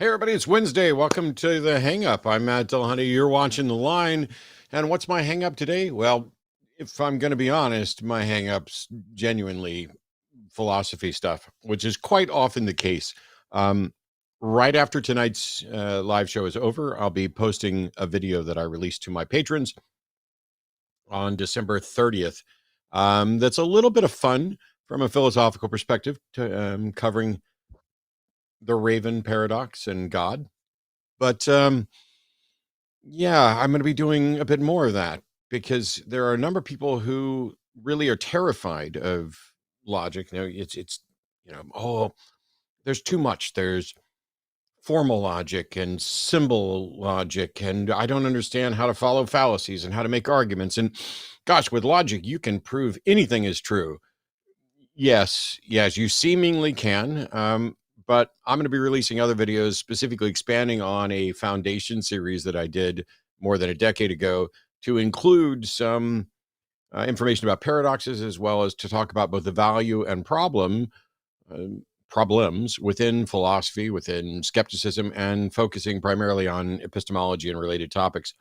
Hey everybody, it's Wednesday. Welcome to the Hang Up. I'm Matt Dillahunty. You're watching The Line. And what's my hang up today? Well, if I'm going to be honest, my hang up's genuinely philosophy stuff, which is quite often the case. Um, right after tonight's live show is over, I'll be posting a video that I released to my patrons on December 30th. That's a little bit of fun from a philosophical perspective, covering the Raven paradox and God. But yeah, I'm going to be doing a bit more of that because there are a number of people who really are terrified of logic. Oh, there's too much. There's formal logic and symbol logic, and I don't understand how to follow fallacies and how to make arguments. And gosh, with logic, you can prove anything is true. Yes, you seemingly can. But I'm going to be releasing other videos specifically expanding on a foundation series that I did more than a decade ago to include some information about paradoxes, as well as to talk about both the value and uh, problems within philosophy, within skepticism, and focusing primarily on epistemology and related topics.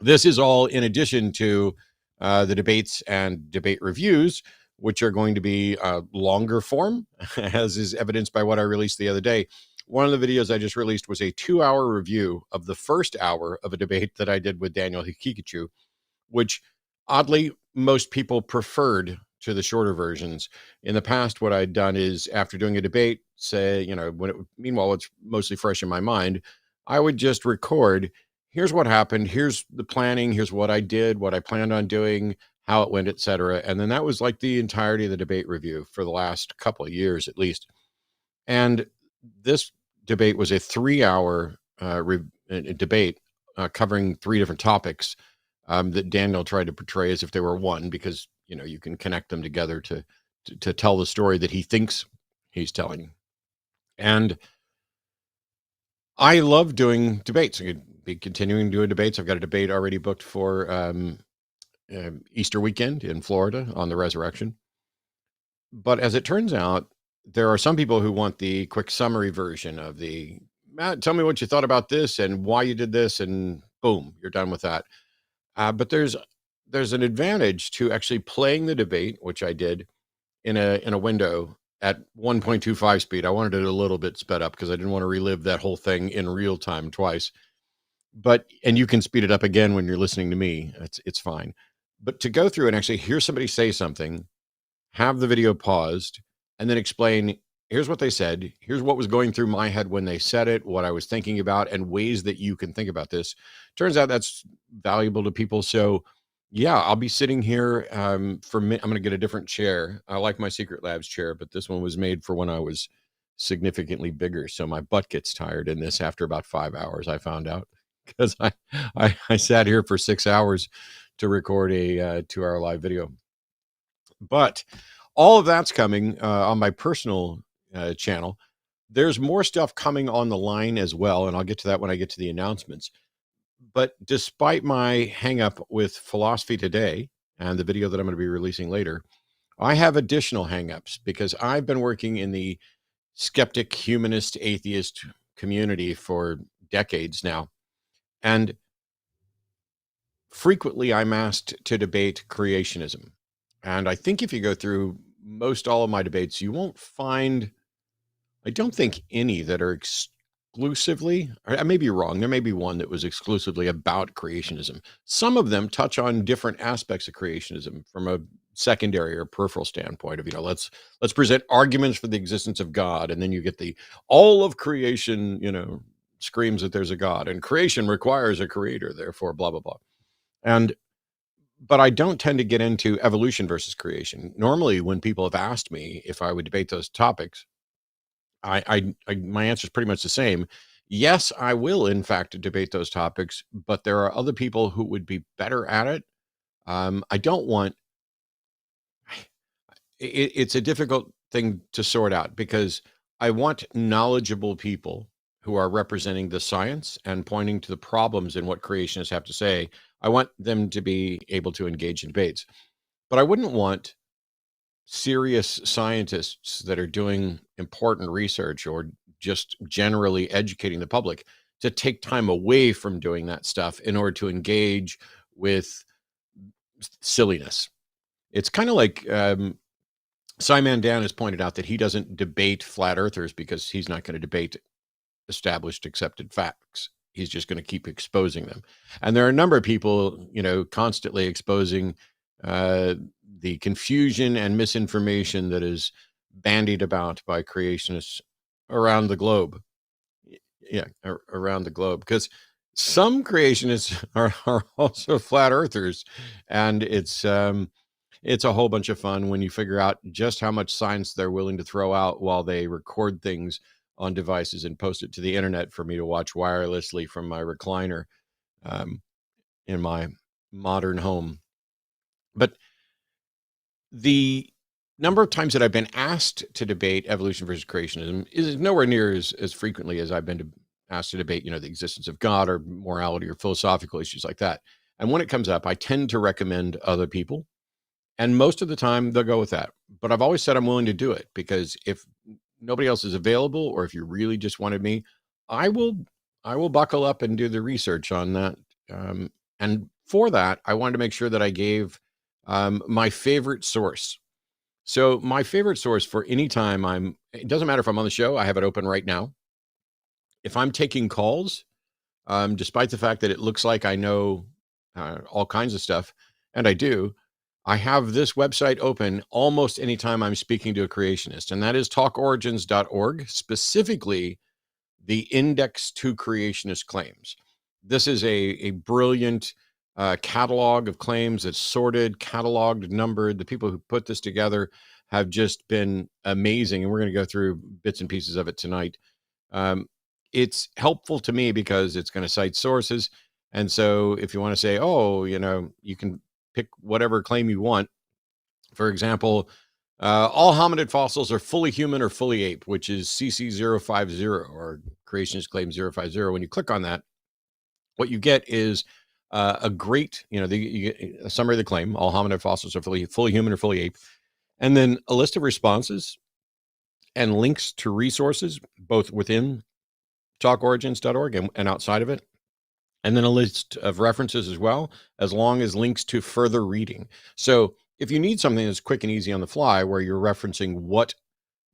This is all in addition to the debates and debate reviews, which are going to be longer form, as is evidenced by what I released the other day. One of the videos I just released was a 2-hour review of the first hour of a debate that I did with Daniel Hikikachu, which oddly most people preferred to the shorter versions. In the past, what I'd done is after doing a debate, say, meanwhile, it's mostly fresh in my mind, I would just record, here's what happened, here's the planning, here's what I did, what I planned on doing, how it went, etc. And then that was like the entirety of the debate review for the last couple of years at least. And this debate was a 3-hour debate covering 3 different topics that Daniel tried to portray as if they were one, because you can connect them together to tell the story that he thinks he's telling. And I love doing debates. I'm going to be continuing doing debates. I've got a debate already booked for Easter weekend in Florida on the resurrection. But as it turns out, there are some people who want the quick summary version of the, Matt, tell me what you thought about this and why you did this, and boom, you're done with that. But there's an advantage to actually playing the debate, which I did in a window at 1.25 speed. I wanted it a little bit sped up because I didn't want to relive that whole thing in real time twice. And you can speed it up again when you're listening to me. It's fine. But to go through and actually hear somebody say something, have the video paused, and then explain, here's what they said, here's what was going through my head when they said it, what I was thinking about, and ways that you can think about this. Turns out that's valuable to people. So yeah, I'll be sitting here for me. I'm going to get a different chair. I like my Secret Labs chair, but this one was made for when I was significantly bigger. So my butt gets tired in this after about 5 hours, I found out, because I sat here for 6 hours to record a 2-hour live video. But all of that's coming on my personal channel. There's more stuff coming on the line as well, and I'll get to that when I get to the announcements. But despite my hang up with philosophy today and the video that I'm going to be releasing later, I have additional hang-ups because I've been working in the skeptic, humanist, atheist community for decades now. And frequently I'm asked to debate creationism. And I think if you go through most all of my debates, you won't find, I don't think, any that are exclusively, I may be wrong, there may be one that was exclusively about creationism. Some of them touch on different aspects of creationism from a secondary or peripheral standpoint of, let's present arguments for the existence of God, and then you get the all of creation, screams that there's a God, and creation requires a creator, therefore blah blah blah. But I don't tend to get into evolution versus creation. Normally, when people have asked me if I would debate those topics, my answer is pretty much the same. Yes, I will, in fact, debate those topics, but there are other people who would be better at it. I don't want, it's a difficult thing to sort out because I want knowledgeable people who are representing the science and pointing to the problems in what creationists have to say. I want them to be able to engage in debates, but I wouldn't want serious scientists that are doing important research or just generally educating the public, to take time away from doing that stuff in order to engage with silliness. It's kind of like Simon Dan has pointed out that he doesn't debate flat earthers because he's not going to debate established accepted facts. He's just going to keep exposing them. And there are a number of people, constantly exposing the confusion and misinformation that is bandied about by creationists around the globe. Yeah, around the globe, because some creationists are also flat earthers, and it's a whole bunch of fun when you figure out just how much science they're willing to throw out while they record things on devices and post it to the internet for me to watch wirelessly from my recliner in my modern home. But the number of times that I've been asked to debate evolution versus creationism is nowhere near as frequently as I've been asked to debate, the existence of God or morality or philosophical issues like that. And when it comes up, I tend to recommend other people. And most of the time they'll go with that. But I've always said I'm willing to do it, because if nobody else is available, or if you really just wanted me, I will buckle up and do the research on that. And for that, I wanted to make sure that I gave my favorite source. So my favorite source for any time it doesn't matter if I'm on the show, I have it open right now. If I'm taking calls, despite the fact that it looks like I know all kinds of stuff, and I do, I have this website open almost anytime I'm speaking to a creationist, and that is talkorigins.org, specifically the Index to Creationist Claims. This is a brilliant catalog of claims that's sorted, cataloged, numbered. The people who put this together have just been amazing, and we're going to go through bits and pieces of it tonight. It's helpful to me because it's going to cite sources. And so if you want to say, you can pick whatever claim you want. For example, all hominid fossils are fully human or fully ape, which is CC050 or Creationist Claim 050. When you click on that, what you get is a great, you get a summary of the claim. All hominid fossils are fully human or fully ape. And then a list of responses and links to resources, both within talkorigins.org and outside of it. And then a list of references as well, as long as links to further reading. So if you need something that's quick and easy on the fly, where you're referencing what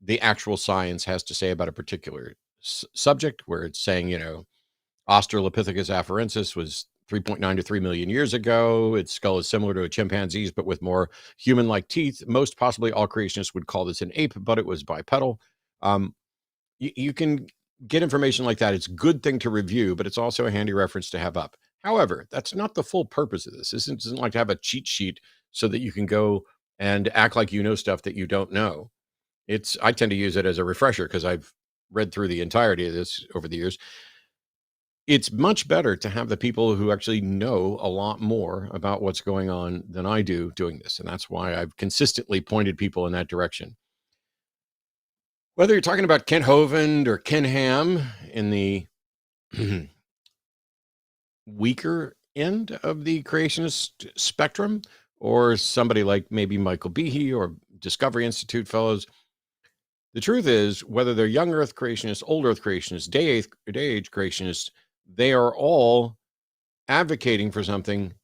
the actual science has to say about a particular subject, where it's saying, Australopithecus afarensis was 3.9 to 3 million years ago. Its skull is similar to a chimpanzee's, but with more human-like teeth. Most possibly all creationists would call this an ape, but it was bipedal. You can get information like that. It's a good thing to review, but it's also a handy reference to have up. However, that's not the full purpose of this. This isn't like to have a cheat sheet so that you can go and act like you know stuff that you don't know. I tend to use it as a refresher because I've read through the entirety of this over the years. It's much better to have the people who actually know a lot more about what's going on than I do doing this. And that's why I've consistently pointed people in that direction. Whether you're talking about Kent Hovind or Ken Ham in the weaker end of the creationist spectrum, or somebody like maybe Michael Behe or Discovery Institute fellows, the truth is, whether they're young Earth creationists, old Earth creationists, day age creationists, they are all advocating for something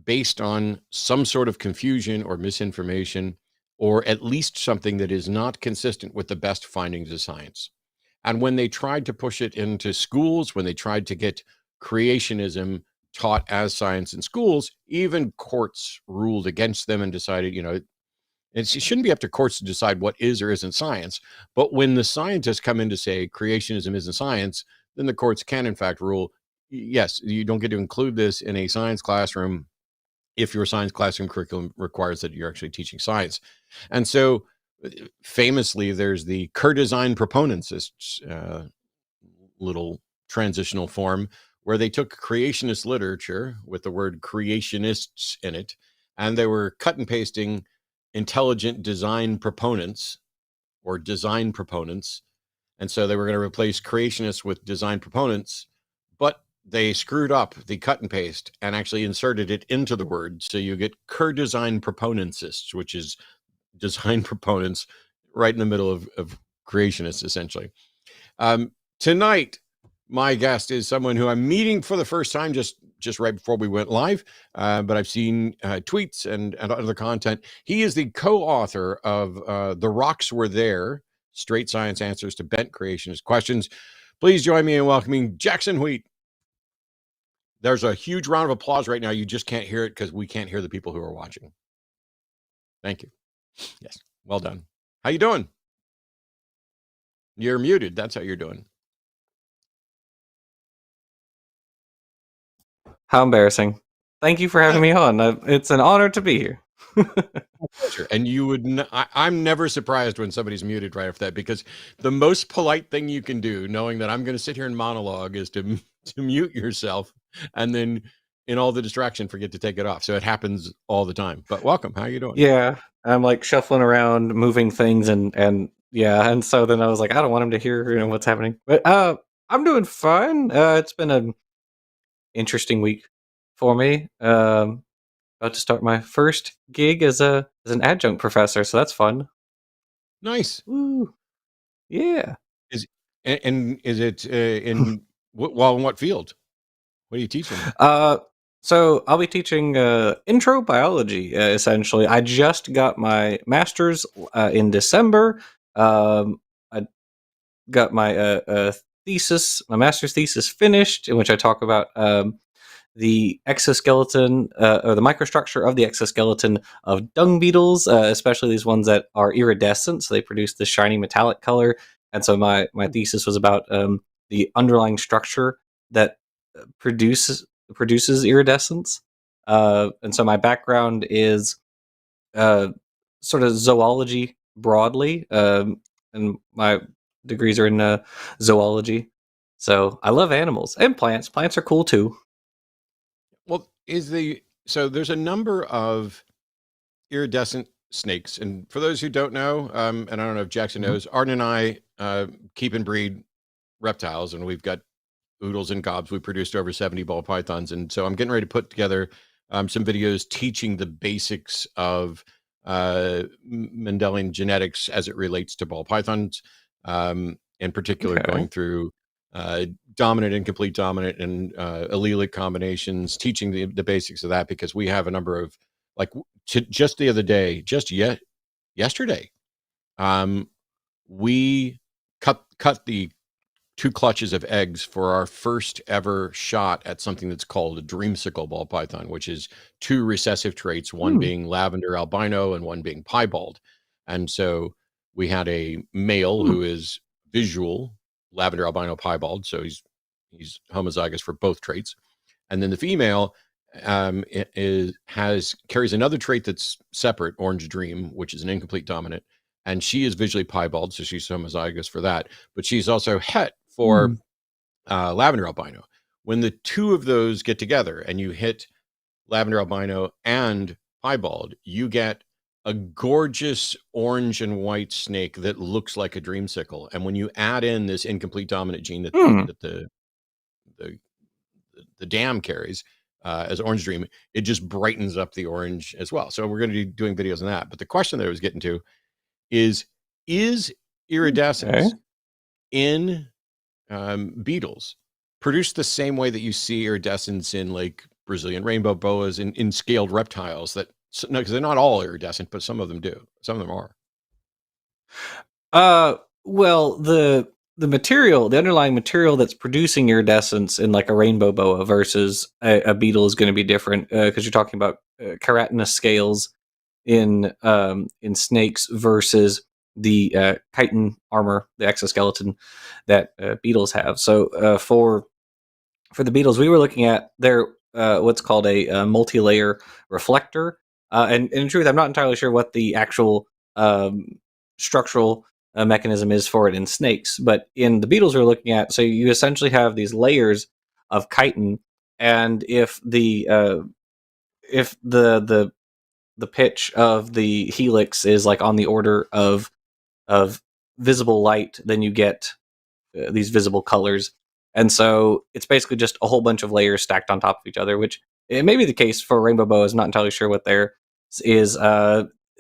based on some sort of confusion or misinformation, or at least something that is not consistent with the best findings of science. And when they tried to push it into schools, when they tried to get creationism taught as science in schools, even courts ruled against them and decided, it shouldn't be up to courts to decide what is or isn't science. But when the scientists come in to say creationism isn't science, then the courts can, in fact, rule, yes, you don't get to include this in a science classroom if your science classroom curriculum requires that you're actually teaching science. And so famously, there's the Kurdesign proponents, little transitional form, where they took creationist literature with the word creationists in it, and they were cut and pasting intelligent design proponents or design proponents. And so they were going to replace creationists with design proponents, but they screwed up the cut and paste and actually inserted it into the word. So you get Kurdesign proponentsists, which is design proponents right in the middle of creationists, essentially. Tonight, my guest is someone who I'm meeting for the first time just right before we went live, but I've seen tweets and other content. He is the co-author of The Rocks Were There, Straight Science Answers to Bent Creationist Questions. Please join me in welcoming Jackson Wheat. There's a huge round of applause right now. You just can't hear it because we can't hear the people who are watching. Thank you. Yes, well done. How you doing? You're muted. That's how you're doing. How embarrassing. Thank you for having me on. It's an honor to be here. Pleasure. And you would I'm never surprised when somebody's muted right after that, because the most polite thing you can do, knowing that I'm going to sit here and monologue, is to mute yourself and then in all the distraction forget to take it off. So it happens all the time. But welcome. How are you doing? Yeah, I'm like shuffling around, moving things, and yeah, and so then I was like, I don't want him to hear what's happening. But I'm doing fine. It's been an interesting week for me. About to start my first gig as an adjunct professor, so that's fun. Nice. Woo. Yeah. Is it in what field? What are you teaching? So I'll be teaching intro biology, essentially. I just got my master's in December. I got my thesis, my master's thesis finished, in which I talk about the exoskeleton or the microstructure of the exoskeleton of dung beetles, especially these ones that are iridescent, so they produce this shiny metallic color. And so my thesis was about the underlying structure that produces iridescence. And so my background is sort of zoology broadly, and my degrees are in zoology. So I love animals and plants. Plants are cool too. Well, so there's a number of iridescent snakes, and for those who don't know, and I don't know if Jackson knows, Arden and I keep and breed reptiles, and we've got oodles and gobs. We produced over 70 ball pythons, and so I'm getting ready to put together some videos teaching the basics of Mendelian genetics as it relates to ball pythons, in particular going through dominant, incomplete dominant, and allelic combinations, teaching the basics of that, because we have a number of, like, just the other day, yesterday, we cut the 2 clutches of eggs for our first ever shot at something that's called a dreamsicle ball python, which is 2 recessive traits, one being lavender albino and one being piebald. And so we had a male who is visual lavender albino piebald, so he's homozygous for both traits. And then the female carries another trait that's separate, orange dream, which is an incomplete dominant, and she is visually piebald, so she's homozygous for that. But she's also het for lavender albino. When the 2 of those get together and you hit lavender albino and piebald, you get a gorgeous orange and white snake that looks like a dreamsicle. And when you add in this incomplete dominant gene that the dam carries as orange dream, it just brightens up the orange as well. So we're going to be doing videos on that. But the question that I was getting to is iridescence in beetles produced the same way that you see iridescence in, like, Brazilian rainbow boas and in scaled reptiles? That, no, because they're not all iridescent, but some of them do. Some of them are. Well, the material, the underlying material that's producing iridescence in, like, a rainbow boa versus a beetle is going to be different, because you're talking about keratinous scales in snakes versus the chitin armor, the exoskeleton that beetles have. So for the beetles, we were looking at their what's called a multi-layer reflector. And in truth, I'm not entirely sure what the actual structural mechanism is for it in snakes, but in the beetles we're looking at, so you essentially have these layers of chitin, and if the pitch of the helix is, like, on the order of visible light, then you get these visible colors. And so it's basically just a whole bunch of layers stacked on top of each other, which it may be the case for rainbow boas. Not entirely sure what there is.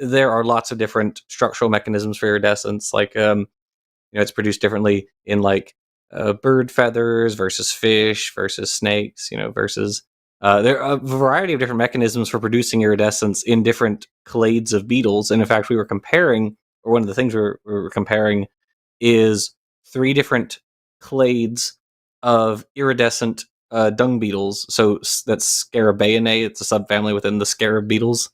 There are lots of different structural mechanisms for iridescence. Like it's produced differently in like bird feathers versus fish versus snakes, versus there are a variety of different mechanisms for producing iridescence in different clades of beetles. And in fact, we were comparing, or one of the things we were comparing is 3 different clades of iridescent dung beetles. So that's Scarabaeinae. It's a subfamily within the scarab beetles.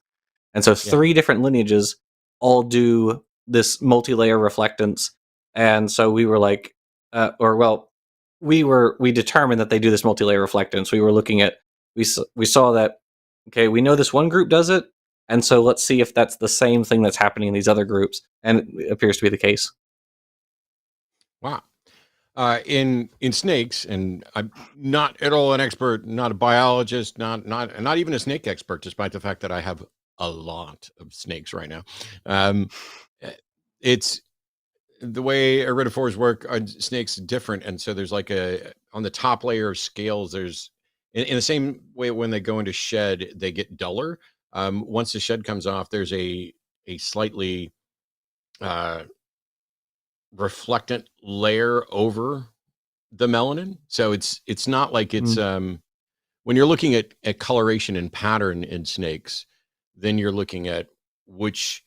And so Yeah. 3 different lineages all do this multi-layer reflectance. And so we were like, we determined that they do this multi-layer reflectance. We were looking at, we saw that, okay, we know this one group does it, and so let's see if that's the same thing that's happening in these other groups. And it appears to be the case. Wow. In snakes, and I'm not at all an expert, not a biologist, not even a snake expert, despite the fact that I have a lot of snakes right now. Um, eh, it's the way iridophores work on snakes is different, and so there's like a on the top layer of scales. There's in the same way when they go into shed, they get duller. Once the shed comes off, there's a slightly uh, reflectant layer over the melanin. So it's not like it's when you're looking at coloration and pattern in snakes, then you're looking at which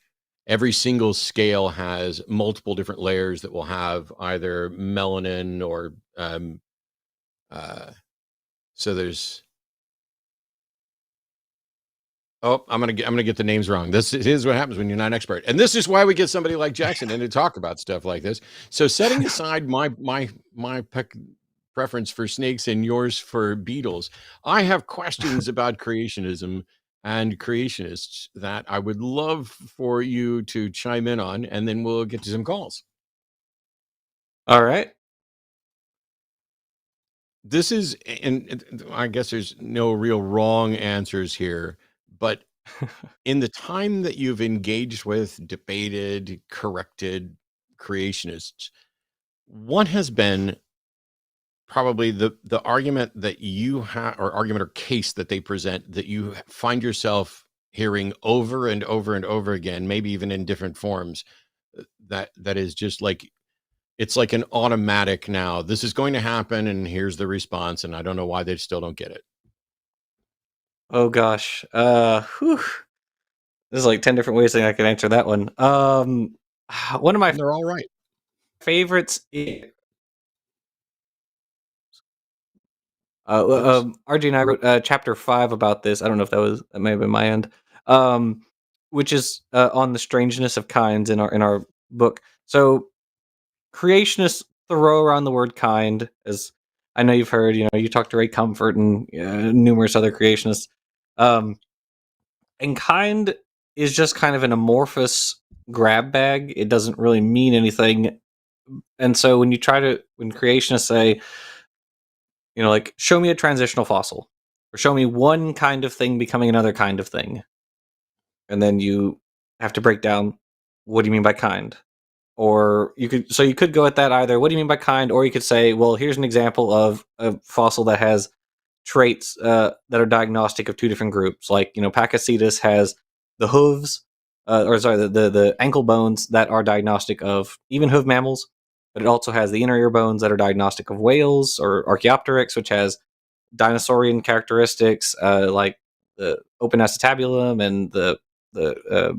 every single scale has multiple different layers that will have either melanin or uh so there's oh, I'm gonna get the names wrong. This is what happens when you're not an expert, and this is why we get somebody like Jackson in to talk about stuff like this. So, setting aside my preference for snakes and yours for beetles, I have questions about creationism and creationists that I would love for you to chime in on, and then we'll get to some calls. All right. This is, and I guess there's no real wrong answers here, but in the time that you've engaged with, debated, corrected creationists, what has been probably the argument that you have, or argument or case that they present, that you find yourself hearing over and over and over again, maybe even in different forms, that is just like it's like an automatic now. This is going to happen, and here's the response, and I don't know why they still don't get it. Oh gosh. Whew. There's like 10 different ways that I can answer that one. One of my And they're all right. favorites Oops. RG and I wrote chapter 5 about this. I don't know if that may have been my end. Which is on the strangeness of kinds in our book. So creationists throw around the word kind, as I know you've heard. You talked to Ray Comfort and numerous other creationists. And kind is just kind of an amorphous grab bag. It doesn't really mean anything. And so when creationists say, like, show me a transitional fossil, or show me one kind of thing becoming another kind of thing, and then you have to break down, what do you mean by kind? Or you could go at that either, what do you mean by kind? Or you could say, well, here's an example of a fossil that has traits that are diagnostic of 2 different groups. Like, Pakicetus has the hooves, the ankle bones that are diagnostic of even hoof mammals, but it also has the inner ear bones that are diagnostic of whales, or Archaeopteryx, which has dinosaurian characteristics, like the open acetabulum and the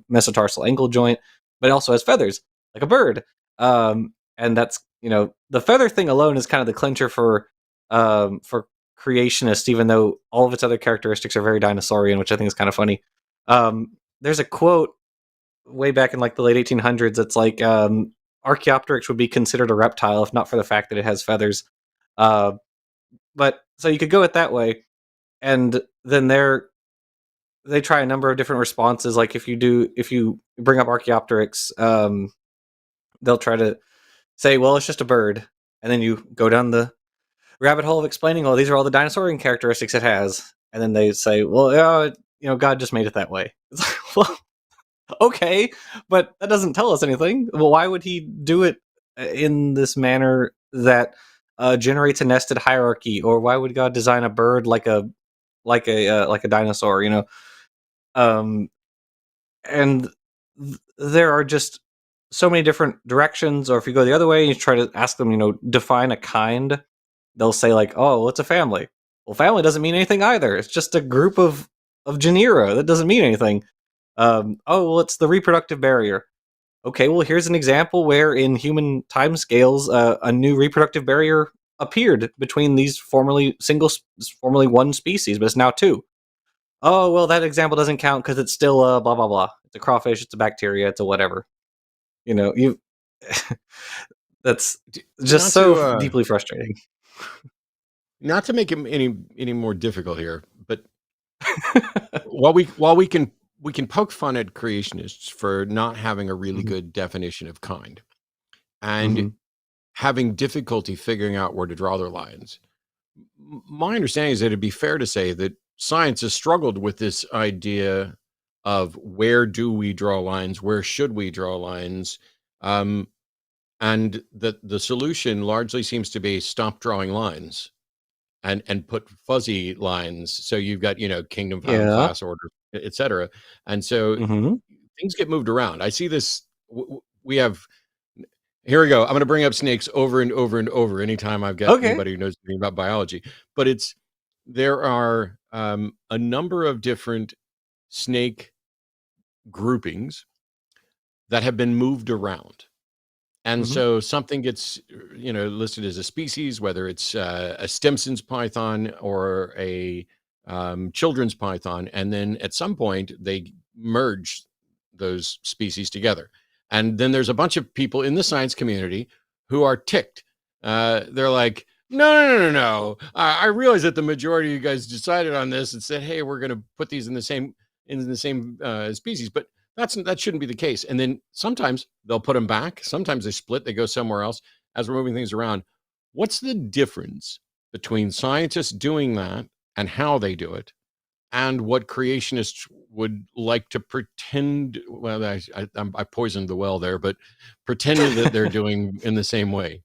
metatarsal ankle joint, but it also has feathers like a bird. And that's, the feather thing alone is kind of the clincher for creationist, even though all of its other characteristics are very dinosaurian, which I think is kind of funny. There's a quote way back in like the late 1800s. It's like, Archaeopteryx would be considered a reptile if not for the fact that it has feathers. But so you could go it that way, and then they try a number of different responses. Like if you bring up Archaeopteryx, they'll try to say, well, it's just a bird, and then you go down the rabbit hole of explaining, well, these are all the dinosaurian characteristics it has, and then they say, well, God just made it that way. It's like, well, okay, but that doesn't tell us anything. Well, why would he do it in this manner that generates a nested hierarchy? Or why would God design a bird like a dinosaur? Um, and there are just so many different directions. Or if you go the other way and you try to ask them, define a kind, they'll say like, oh, well, it's a family. Well, family doesn't mean anything either. It's just a group of genera. That doesn't mean anything. Oh, well, it's the reproductive barrier. Okay, well, here's an example where in human timescales, a new reproductive barrier appeared between these formerly one species, but it's now two. Oh, well, that example doesn't count because it's still blah blah blah. It's a crawfish. It's a bacteria. It's a whatever. You. That's just Not so to deeply frustrating. not to make it any more difficult here, but while we can poke fun at creationists for not having a really Mhm. good definition of kind and Mhm. having difficulty figuring out where to draw their lines. My understanding is that it'd be fair to say that science has struggled with this idea of where do we draw lines, where should we draw lines, um, and that the solution largely seems to be stop drawing lines and put fuzzy lines. So you've got kingdom, found, Yeah. class, order, etc. And so Mhm. things get moved around. I see this. We have here we go. I'm going to bring up snakes over and over and over anytime I've got Okay. anybody who knows anything about biology. But there are a number of different snake groupings that have been moved around. And Mhm. so something gets, listed as a species, whether it's a Stimson's python or a children's python, and then at some point they merge those species together. And then there's a bunch of people in the science community who are ticked. They're like, no, no, no, no, no. I realize that the majority of you guys decided on this and said, hey, we're going to put these in the same species, but that shouldn't be the case. And then sometimes they'll put them back. Sometimes they split, they go somewhere else as we're moving things around. What's the difference between scientists doing that and how they do it and what creationists would like to pretend? Well, I poisoned the well there, but pretend that they're doing in the same way.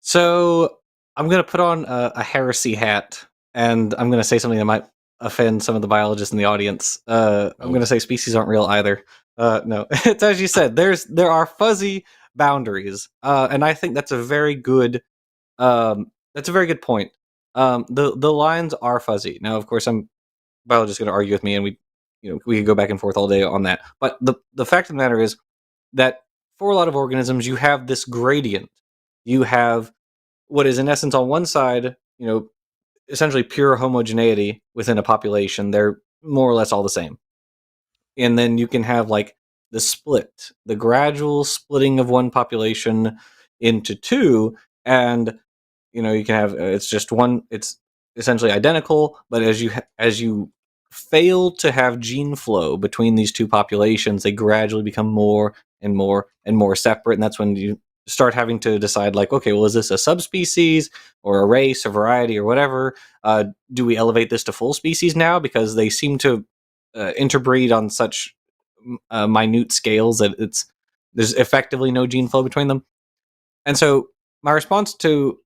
So I'm gonna put on a heresy hat, and I'm gonna say something that might offend some of the biologists in the audience. I'm Oh, gonna say species aren't real either. No, it's as you said. There are fuzzy boundaries, and I think that's a very good point. The lines are fuzzy. Now, of course, some biologists going to argue with me, and we could go back and forth all day on that. But the fact of the matter is that for a lot of organisms, you have this gradient. You have what is in essence on one side, essentially pure homogeneity within a population. They're more or less all the same. And then you can have like the split, the gradual splitting of one population into two, and you can have it's just one. It's essentially identical, but as you fail to have gene flow between these two populations, they gradually become more and more and more separate, and that's when you start having to decide like, okay, well, is this a subspecies or a race or variety or whatever? Do we elevate this to full species now because they seem to interbreed on such minute scales that there's effectively no gene flow between them? And so my response to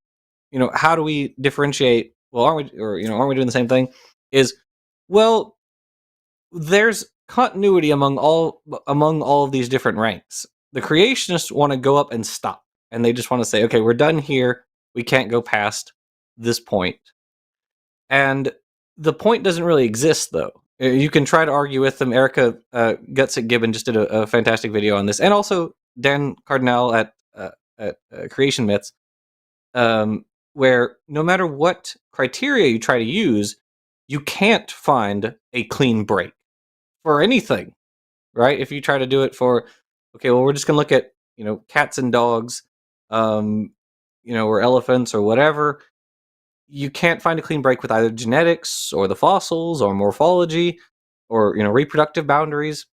how do we differentiate? Well, aren't we doing the same thing? Is well, there's continuity among all of these different ranks. The creationists want to go up and stop, and they just want to say, okay, we're done here. We can't go past this point. And the point doesn't really exist, though. You can try to argue with them. Erica Gutsick Gibbon just did a fantastic video on this, and also Dan Cardinal at Creation Myths, where no matter what criteria you try to use, you can't find a clean break for anything, right? If you try to do it for, okay, well, we're just going to look at, cats and dogs, or elephants or whatever, you can't find a clean break with either genetics or the fossils or morphology or, reproductive boundaries.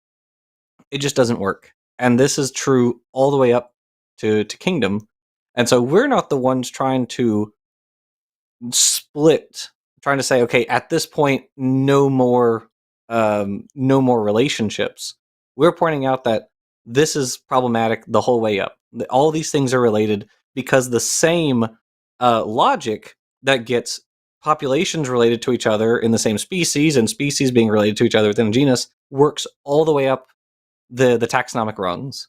It just doesn't work. And this is true all the way up to kingdom. And so we're not the ones trying to split, trying to say, okay, at this point, no more relationships. We're pointing out that this is problematic the whole way up. All these things are related because the same logic that gets populations related to each other in the same species and species being related to each other within a genus works all the way up the taxonomic rungs.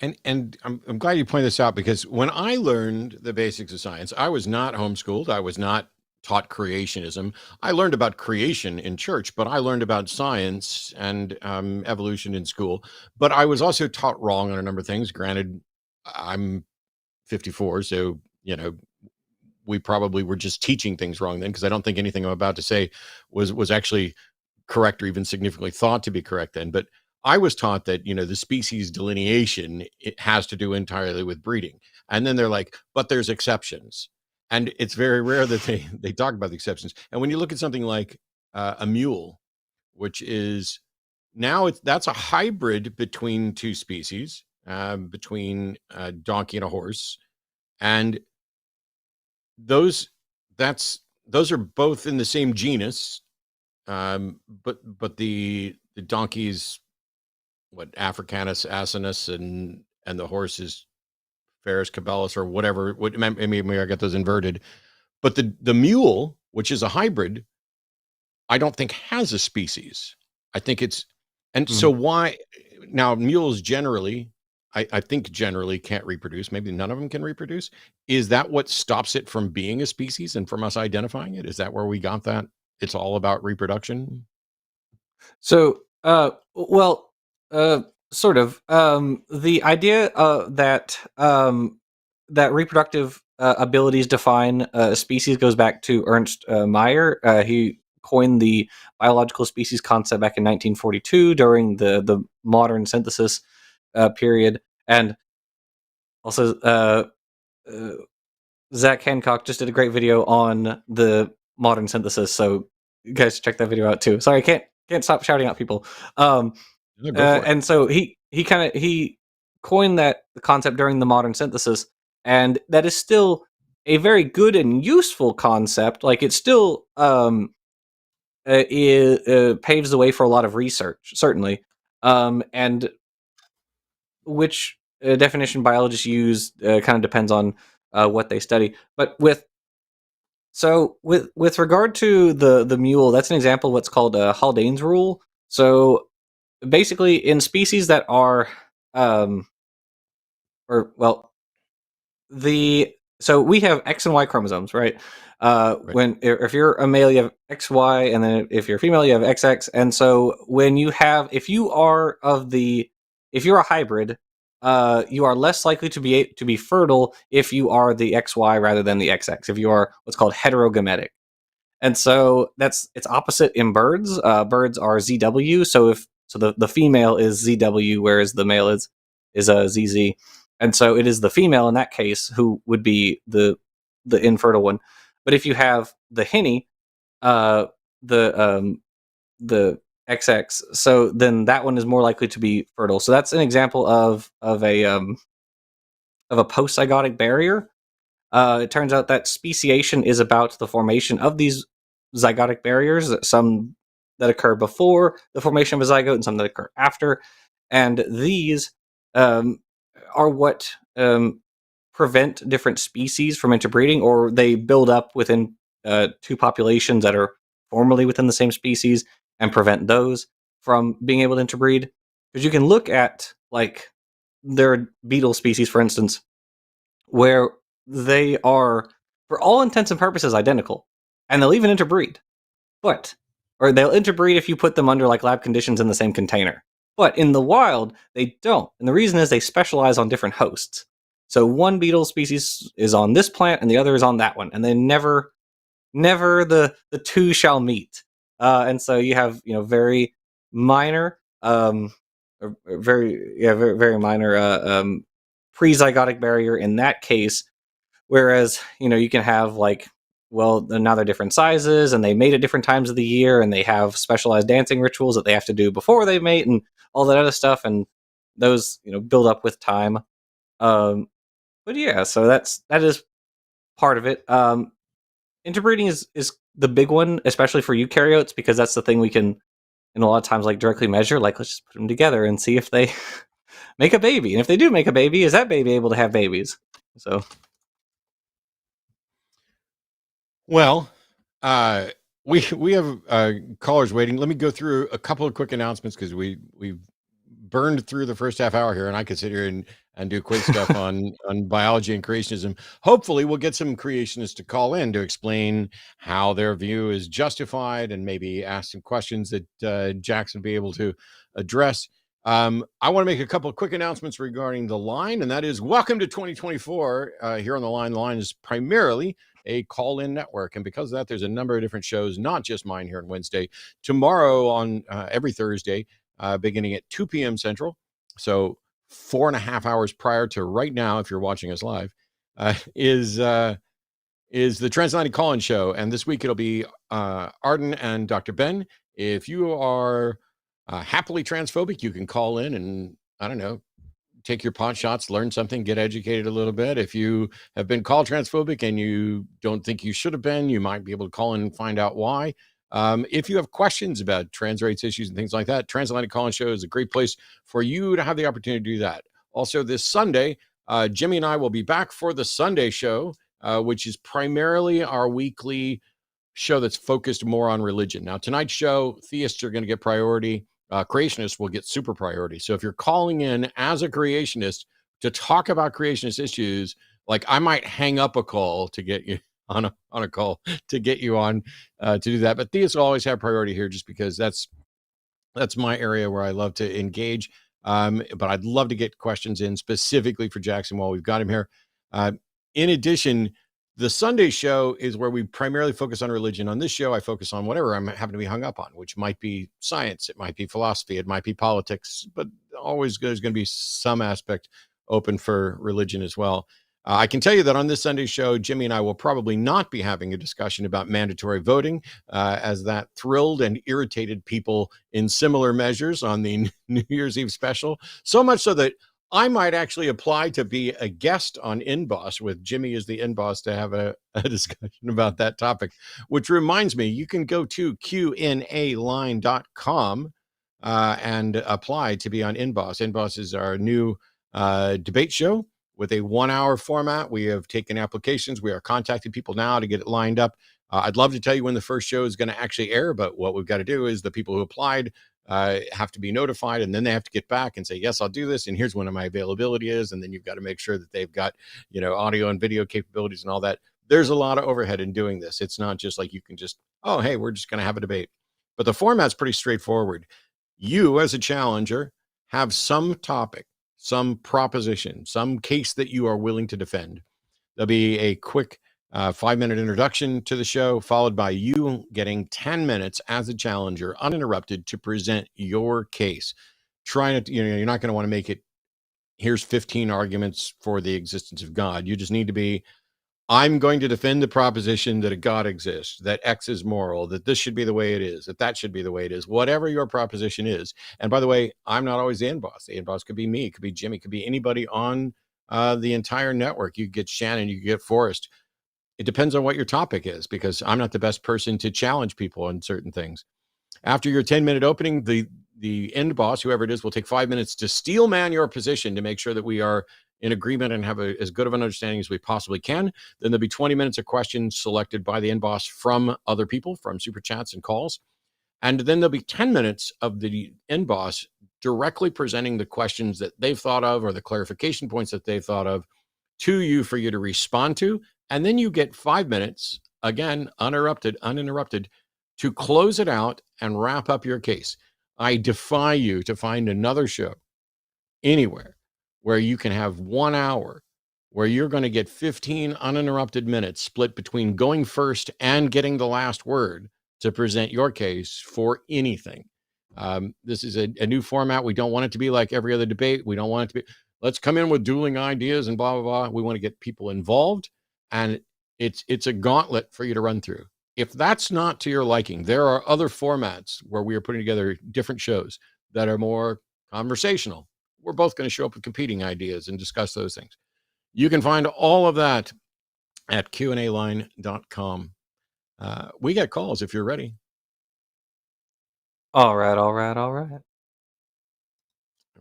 And I'm glad you pointed this out, because when I learned the basics of science, I was not homeschooled. I was not taught creationism. I learned about creation in church, but I learned about science and evolution in school. But I was also taught wrong on a number of things. Granted, I'm 54, so we probably were just teaching things wrong then, because I don't think anything I'm about to say was actually correct or even significantly thought to be correct then. But I was taught that, the species delineation, it has to do entirely with breeding. And then they're like, but there's exceptions. And it's very rare that they talk about the exceptions. And when you look at something like a mule, which is now that's a hybrid between two species, between a donkey and a horse. And those those are both in the same genus, but the donkey's what, Africanus asinus, and the horse is Ferus cabellus or whatever. Maybe I got those inverted. But the mule, which is a hybrid, I don't think has a species. I think it's, and so Mhm. why now mules generally, I think generally can't reproduce. Maybe none of them can reproduce. Is that what stops it from being a species and from us identifying it? Is that where we got that? It's all about reproduction. So, well, sort of. The idea that reproductive abilities define a species goes back to Ernst Mayr. He coined the biological species concept back in 1942 during the modern synthesis period, and also uh, Zach Hancock just did a great video on the modern synthesis. So you guys check that video out too. Sorry, I can't stop shouting out people. Um, No, go for it. and so he coined that concept during the modern synthesis, and that is still a very good and useful concept. Like it still paves the way for a lot of research, certainly. And which definition biologists use kind of depends on what they study. But with regard to the mule, that's an example of what's called a Haldane's rule. So basically, in species that are um, or well, the so we have X and Y chromosomes, right? Right. When if you're a male, you have XY, and then if you're a female, you have XX. And so when you have, if you're a hybrid, you are less likely to be fertile if you are the XY rather than the XX. If you are what's called heterogametic. And so it's opposite in birds. Birds are ZW. So the female is ZW, whereas the male is a ZZ. And so it is the female in that case who would be the infertile one. But if you have the henny, uh, the XX, so then that one is more likely to be fertile. So that's an example of a post-zygotic barrier. It turns out that speciation is about the formation of these zygotic barriers, some that occur before the formation of a zygote and some that occur after. And these um, are what prevent different species from interbreeding, or they build up within two populations that are formerly within the same species and prevent those from being able to interbreed. Because you can look at, like, there are beetle species, for instance, where they are, for all intents and purposes, identical, and they'll even interbreed. But, or they'll interbreed if you put them under like lab conditions in the same container. But in the wild, they don't, and the reason is they specialize on different hosts. So one beetle species is on this plant, and the other is on that one, and they never the two shall meet. And so you have very minor, very minor pre-zygotic barrier in that case. Whereas, you can have like, well, now they're different sizes and they mate at different times of the year and they have specialized dancing rituals that they have to do before they mate and all that other stuff. And those, build up with time. But yeah, so that is part of it. Interbreeding is the big one, especially for eukaryotes, because that's the thing we can, in a lot of times, like directly measure. Like, let's just put them together and see if they make a baby. And if they do make a baby, is that baby able to have babies? So Well, uh, we have callers waiting. Let me go through a couple of quick announcements, because we've burned through the first half hour here, and I could sit here and do quiz stuff on biology and creationism. Hopefully, we'll get some creationists to call in to explain how their view is justified and maybe ask some questions that Jackson will be able to address. I want to make a couple of quick announcements regarding the line, and that is welcome to 2024 here on the line. The line is primarily a call-in network, and because of that, there's a number of different shows, not just mine here on Wednesday. Tomorrow on every Thursday, beginning at 2 p.m. Central, so 4.5 hours prior to right now, if you're watching us live, is the Transatlantic Call-In Show, and this week it'll be Arden and Dr. Ben. If you are happily transphobic, you can call in and, I don't know, take your pot shots, learn something, get educated a little bit. If you have been called transphobic and you don't think you should have been, you might be able to call in and find out why. If you have questions about trans rights issues and things like that, Transatlantic Call-In Show is a great place for you to have the opportunity to do that. Also, this Sunday, Jimmy and I will be back for the Sunday show, which is primarily our weekly show that's focused more on religion. Now, tonight's show, theists are going to get priority. Creationists will get super priority. So if you're calling in as a creationist to talk about creationist issues, like I might hang up a call to get you on a call to get you on to do that. But theists will always have priority here just because that's my area where I love to engage. But I'd love to get questions in specifically for Jackson while we've got him here. In addition, the Sunday show is where we primarily focus on religion. On this show, I focus on whatever I'm happen to be hung up on, which might be science, it might be philosophy, it might be politics, but always there's going to be some aspect open for religion as well. I can tell you that on this Sunday show, Jimmy and I will probably not be having a discussion about mandatory voting, as that thrilled and irritated people in similar measures on the New Year's Eve special, so much so that I might actually apply to be a guest on InBoss with Jimmy as the InBoss to have a discussion about that topic, which reminds me, you can go to qnaline.com and apply to be on InBoss. InBoss is our new debate show with a 1-hour format. We have taken applications. We are contacting people now to get it lined up. I'd love to tell you when the first show is going to actually air, but what we've got to do is the people who applied have to be notified, and then they have to get back and say, yes, I'll do this, and here's when my availability is, and then you've got to make sure that they've got, audio and video capabilities and all that. There's a lot of overhead in doing this. It's not just like you can just, oh, hey, we're just going to have a debate. But the format's pretty straightforward. You, as a challenger, have some topic, some proposition, some case that you are willing to defend. There'll be a quick 5-minute introduction to the show, followed by you getting 10 minutes as a challenger, uninterrupted, to present your case. Trying to, you're not going to want to make it, here's 15 arguments for the existence of God. You just need to be, I'm going to defend the proposition that a God exists, that X is moral, that this should be the way it is, that should be the way it is, whatever your proposition is. And by the way, I'm not always the InBoss. The InBoss could be me, it could be Jimmy, it could be anybody on the entire network. You get Shannon, you get Forrest. It depends on what your topic is, because I'm not the best person to challenge people on certain things. After your 10-minute opening, the end boss, whoever it is, will take 5 minutes to steel man your position to make sure that we are in agreement and have as good of an understanding as we possibly can. Then there'll be 20 minutes of questions selected by the end boss from other people, from super chats and calls. And then there'll be 10 minutes of the end boss directly presenting the questions that they've thought of or the clarification points that they've thought of to you for you to respond to. And then you get 5 minutes, again, uninterrupted, to close it out and wrap up your case. I defy you to find another show anywhere where you can have 1 hour where you're going to get 15 uninterrupted minutes split between going first and getting the last word to present your case for anything. This is a new format. We don't want it to be like every other debate. We don't want it to be, let's come in with dueling ideas and blah, blah, blah. We want to get people involved. And it's a gauntlet for you to run through. If that's not to your liking, there are other formats where we are putting together different shows that are more conversational. We're both going to show up with competing ideas and discuss those things. You can find all of that at qnaline.com. We get calls if you're ready. All right. There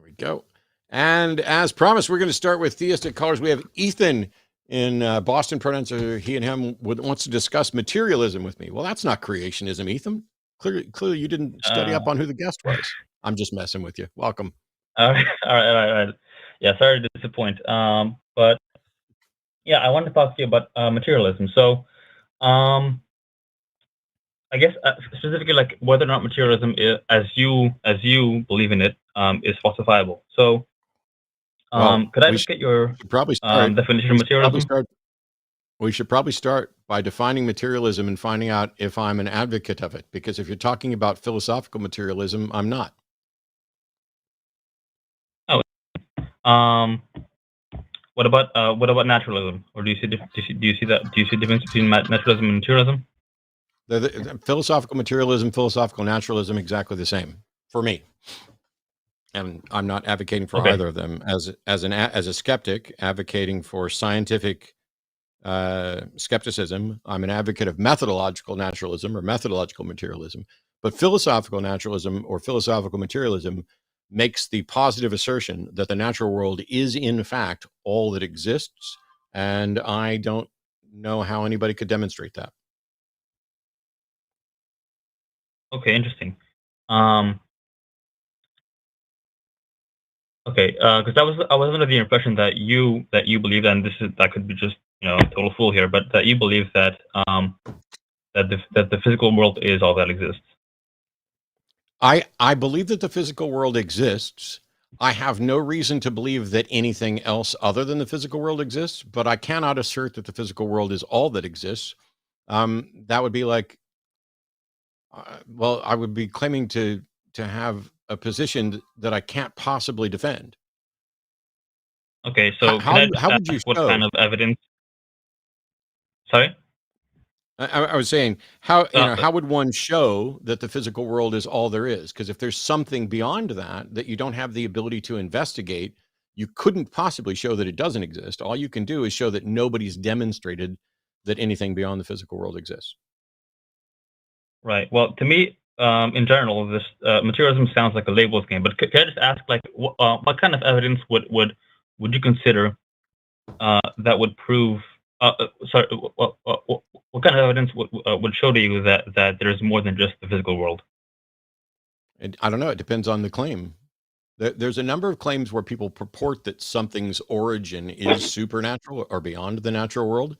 we go. And as promised, we're going to start with theistic callers. We have Ethan in Boston. Pronouns are he and him. Wants to discuss materialism with me. Well, that's not creationism, Ethan. Clearly you didn't study up on who the guest was. I'm just messing with you. Welcome. All right, all right, all right, all right. Yeah, sorry to disappoint. But yeah, I wanted to talk to you about materialism. So, I guess specifically, like whether or not materialism, is, as you believe in it, is falsifiable. So, Well, could I just get your should probably start. definition of We should probably materialism? start. We should probably start by defining materialism and finding out if I'm an advocate of it. Because if you're talking about philosophical materialism, I'm not. Oh, um, what about naturalism? Or do you see do you see that? Do you see the difference between naturalism and materialism? The philosophical materialism, philosophical naturalism, exactly the same for me. And I'm not advocating for Okay. either of them as a skeptic advocating for scientific skepticism. I'm an advocate of methodological naturalism or methodological materialism, but philosophical naturalism or philosophical materialism makes the positive assertion that the natural world is in fact all that exists, and I don't know how anybody could demonstrate that. Okay, interesting. Um, okay, because I was under the impression that you believe, and that could be just total fool here, but that you believe that that the physical world is all that exists. I believe that the physical world exists. I have no reason to believe that anything else other than the physical world exists, but I cannot assert that the physical world is all that exists. That would be like, well, I would be claiming to have a position that I can't possibly defend. Okay, How so can I just how ask would you what kind show? of evidence? Sorry. I was saying, how Uh, how would one show that the physical world is all there is? Because if there's something beyond that that you don't have the ability to investigate, you couldn't possibly show that it doesn't exist. All you can do is show that nobody's demonstrated that anything beyond the physical world exists. right. Well, to me, in general, this materialism sounds like a labels game. But can I just ask, like, what kind of evidence would you consider that would prove? Sorry, what kind of evidence would show to you that there is more than just the physical world? And I don't know. It depends on the claim. There's a number of claims where people purport that something's origin is supernatural or beyond the natural world.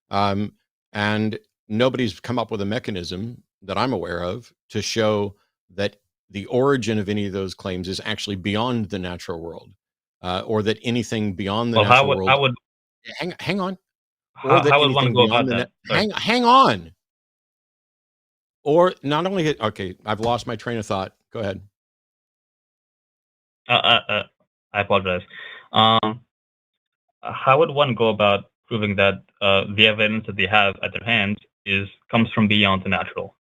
Um, and nobody's come up with a mechanism that I'm aware of to show that the origin of any of those claims is actually beyond the natural world, or that anything beyond the Well, natural world. Hang on, or that how would one anything go beyond about the that? net. Sorry. Hang on, or not only. Okay, I've lost my train of thought. Go ahead. Uh, uh, uh, I apologize. Um, how would one go about proving that the evidence that they have at their hands comes from beyond the natural?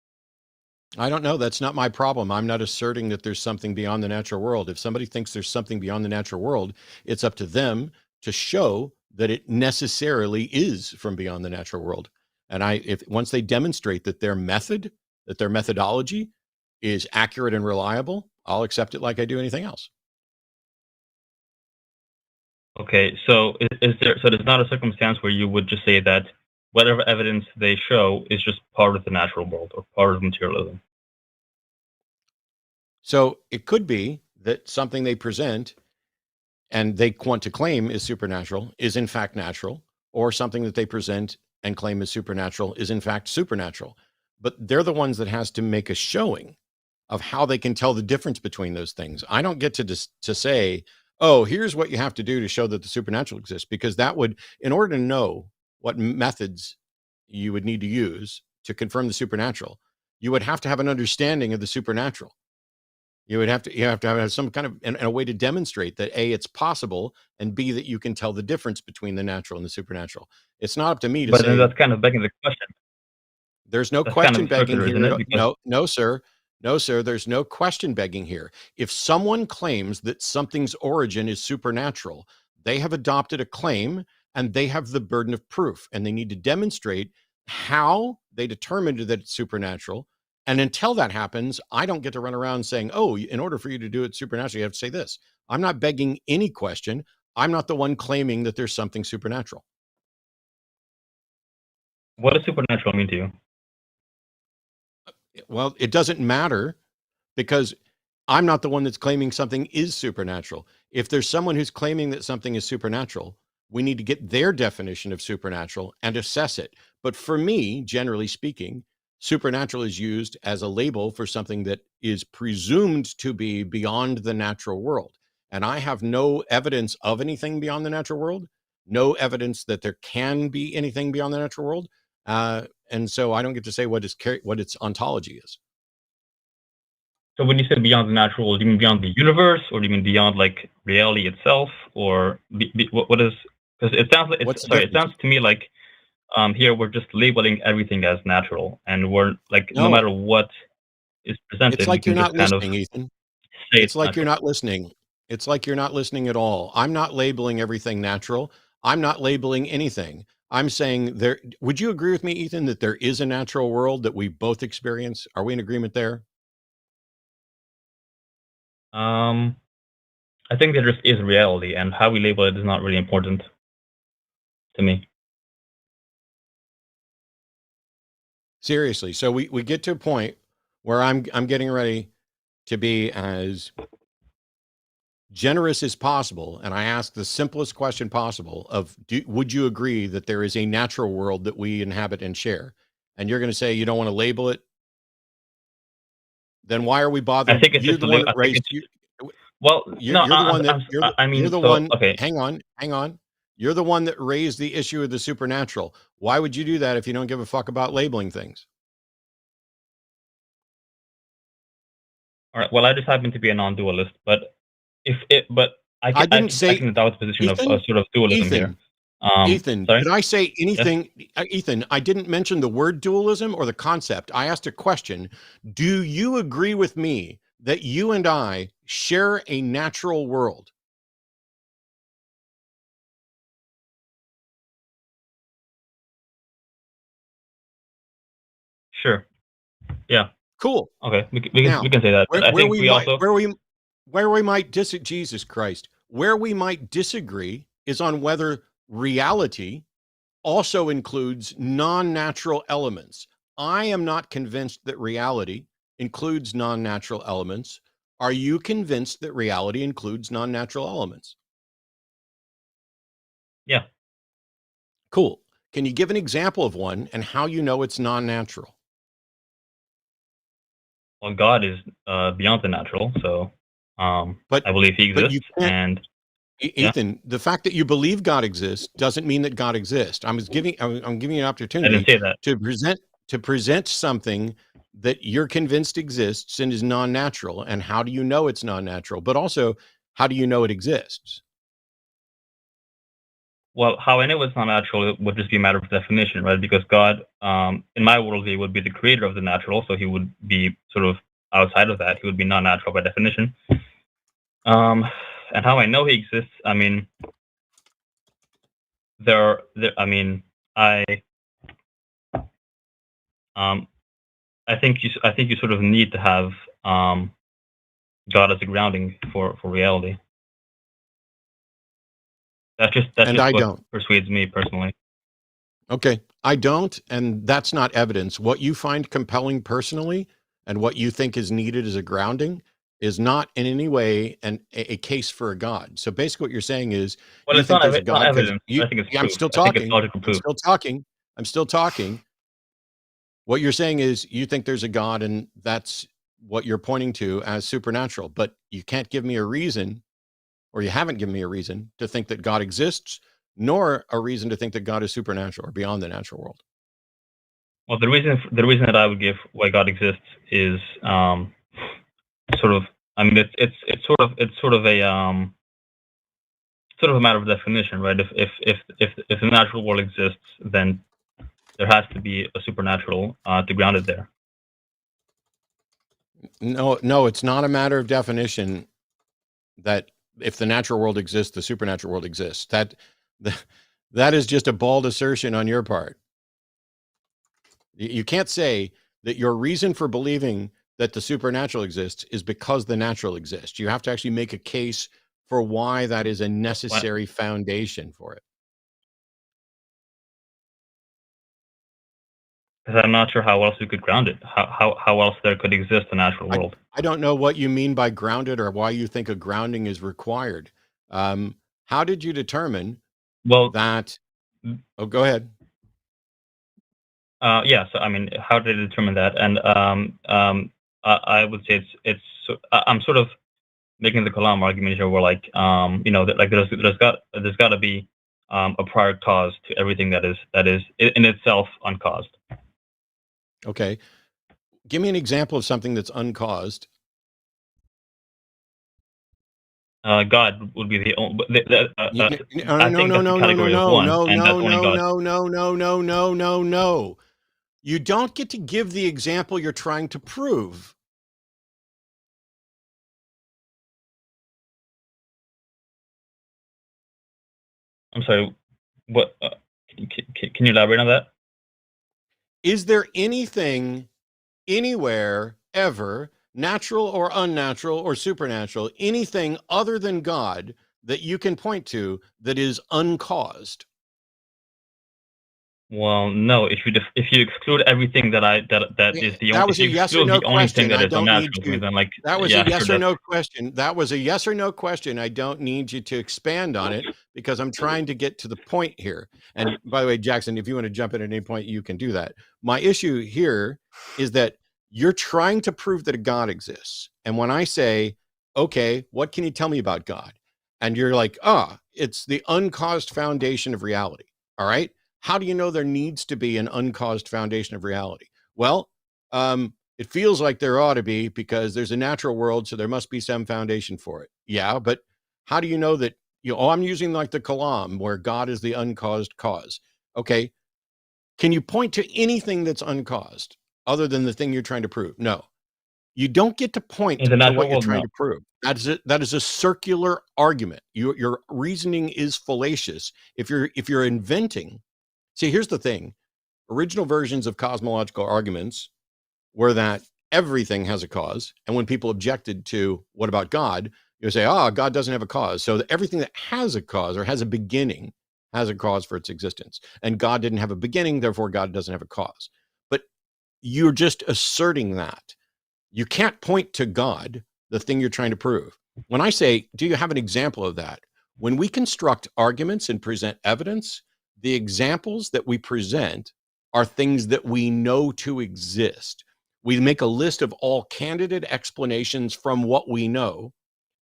I don't know. That's not my problem. I'm not asserting that there's something beyond the natural world. If somebody thinks there's something beyond the natural world, it's up to them to show that it necessarily is from beyond the natural world. And if once they demonstrate that that their methodology is accurate and reliable, I'll accept it like I do anything else. Okay, so there's not a circumstance where you would just say that whatever evidence they show is just part of the natural world or part of materialism? So it could be that something they present and they want to claim is supernatural is in fact natural, or something that they present and claim is supernatural is in fact supernatural. But they're the ones that has to make a showing of how they can tell the difference between those things. I don't get to say, oh, here's what you have to do to show that the supernatural exists, because that would, in order to know what methods you would need to use to confirm the supernatural, you would have to have an understanding of the supernatural. You have to have some kind of and a way to demonstrate that A, it's possible, and B, that you can tell the difference between the natural and the supernatural. It's not up to me to But then say that's kind of begging the question. there's no That's kind question of begging circular, isn't here. it? Because No, no, sir. No, sir. There's no question begging here. If someone claims that something's origin is supernatural, they have adopted a claim and they have the burden of proof, and they need to demonstrate how they determined that it's supernatural. And until that happens, I don't get to run around saying, oh, in order for you to do it supernatural, you have to say this. I'm not begging any question. I'm not the one claiming that there's something supernatural. what does supernatural mean to you? Well, it doesn't matter because I'm not the one that's claiming something is supernatural. If there's someone who's claiming that something is supernatural, we need to get their definition of supernatural and assess it. But for me, generally speaking, supernatural is used as a label for something that is presumed to be beyond the natural world. And I have no evidence of anything beyond the natural world, no evidence that there can be anything beyond the natural world. And so I don't get to say what its ontology is. So when you say beyond the natural world, do you mean beyond the universe, or do you mean beyond like reality itself, or what is? Because it sounds like it sounds to me like here we're just labeling everything as natural, and we're like no matter what is presented, it's like you're not listening, Ethan. It's like natural. you're not listening. It's like you're not listening at all. I'm not labeling everything natural. I'm not labeling anything. I'm saying there. Would you agree with me, Ethan, that there is a natural world that we both experience? Are we in agreement there? I think there just is reality, and how we label it is not really important to me. Seriously. So we get to a point where I'm getting ready to be as generous as possible, and I ask the simplest question possible of would you agree that there is a natural world that we inhabit and share? And you're going to say you don't want to label it. Then why are we bothering? I think it's you're just the one that raised well, you're no, the one that you're the one. okay. Hang on. You're the one that raised the issue of the supernatural. Why would you do that if you don't give a fuck about labeling things? All right. Well, I just happen to be a non-dualist, but I didn't say the Taoist position Ethan, of sort of dualism Ethan, here. Ethan, sorry? did I say anything? Yes? Ethan, I didn't mention the word dualism or the concept. I asked a question. Do you agree with me that you and I share a natural world? Sure. Yeah. Cool. Okay. We can say that. But I think where we might Jesus Christ, where we might disagree is on whether reality also includes non-natural elements. I am not convinced that reality includes non-natural elements. Are you convinced that reality includes non-natural elements? Yeah. Cool. Can you give an example of one and how you know it's non-natural? Well, God is beyond the natural, so But I believe He but you exists. can't, And Ethan, the fact that you believe God exists doesn't mean that God exists. I'm giving you an I opportunity didn't say that. to present something that you're convinced exists and is non-natural. And how do you know it's non-natural? But also, how do you know it exists? Well, how I know it's not natural would just be a matter of definition, right? Because God, in my worldview, would be the creator of the natural, so He would be sort of outside of that. He would be non-natural by definition. And how I know He exists, I mean, I think you sort of need to have God as a grounding for reality. That's just I what don't. persuades me personally. Okay, I don't, and that's not evidence. What you find compelling personally and what you think is needed as a grounding is not in any way a case for a God. So basically what you're saying is Well, you it's think not there's a God because evidence. I think it's proof. I'm still I think it's talking. logical proof. I'm still talking. What you're saying is you think there's a God and that's what you're pointing to as supernatural, but you can't give me a reason, or you haven't given me a reason to think that God exists, nor a reason to think that God is supernatural or beyond the natural world. Well, the reason that I would give why God exists is sort of. I mean, it's sort of a matter of definition, right? If the natural world exists, then there has to be a supernatural to ground it there. No, it's not a matter of definition that if the natural world exists, the supernatural world exists. That is just a bald assertion on your part. You can't say that your reason for believing that the supernatural exists is because the natural exists. You have to actually make a case for why that is a necessary foundation for it. Because I'm not sure how else we could ground it. How else there could exist a natural world? I don't know what you mean by grounded or why you think a grounding is required. How did you determine that? Oh, go ahead. Yeah. So I mean, how did I determine that? And I would say I'm sort of making the Kalam argument here, where like there's got to be a prior cause to everything that is in itself uncaused. Okay, give me an example of something that's uncaused. God would be the only. No. You don't get to give the example you're trying to prove. I'm sorry. What? Can you elaborate on that? Is there anything anywhere ever, natural or unnatural or supernatural, anything other than God that you can point to that is uncaused? Well, no. If you exclude everything that is the only, that was a yes or no question. That I is don't need unnatural, you. then like that was a yes or no question. That was a yes or no question. I don't need you to expand on it because I'm trying to get to the point here. And by the way, Jackson, if you want to jump in at any point, you can do that. My issue here is that you're trying to prove that a God exists. And when I say, okay, what can you tell me about God? And you're like, it's the uncaused foundation of reality. All right. How do you know there needs to be an uncaused foundation of reality? Well, it feels like there ought to be because there's a natural world, so there must be some foundation for it. Yeah, but how do you know that? I'm using like the Kalam, where God is the uncaused cause. Okay, can you point to anything that's uncaused other than the thing you're trying to prove? No, you don't get to point to what you're trying to prove. That is a circular argument. Your reasoning is fallacious. If you're inventing. See, here's the thing. Original versions of cosmological arguments were that everything has a cause. And when people objected to what about God, you say, God doesn't have a cause. So everything that has a cause or has a beginning has a cause for its existence. And God didn't have a beginning, therefore God doesn't have a cause. But you're just asserting that. You can't point to God, the thing you're trying to prove. When I say, do you have an example of that? When we construct arguments and present evidence, the examples that we present are things that we know to exist. We make a list of all candidate explanations from what we know.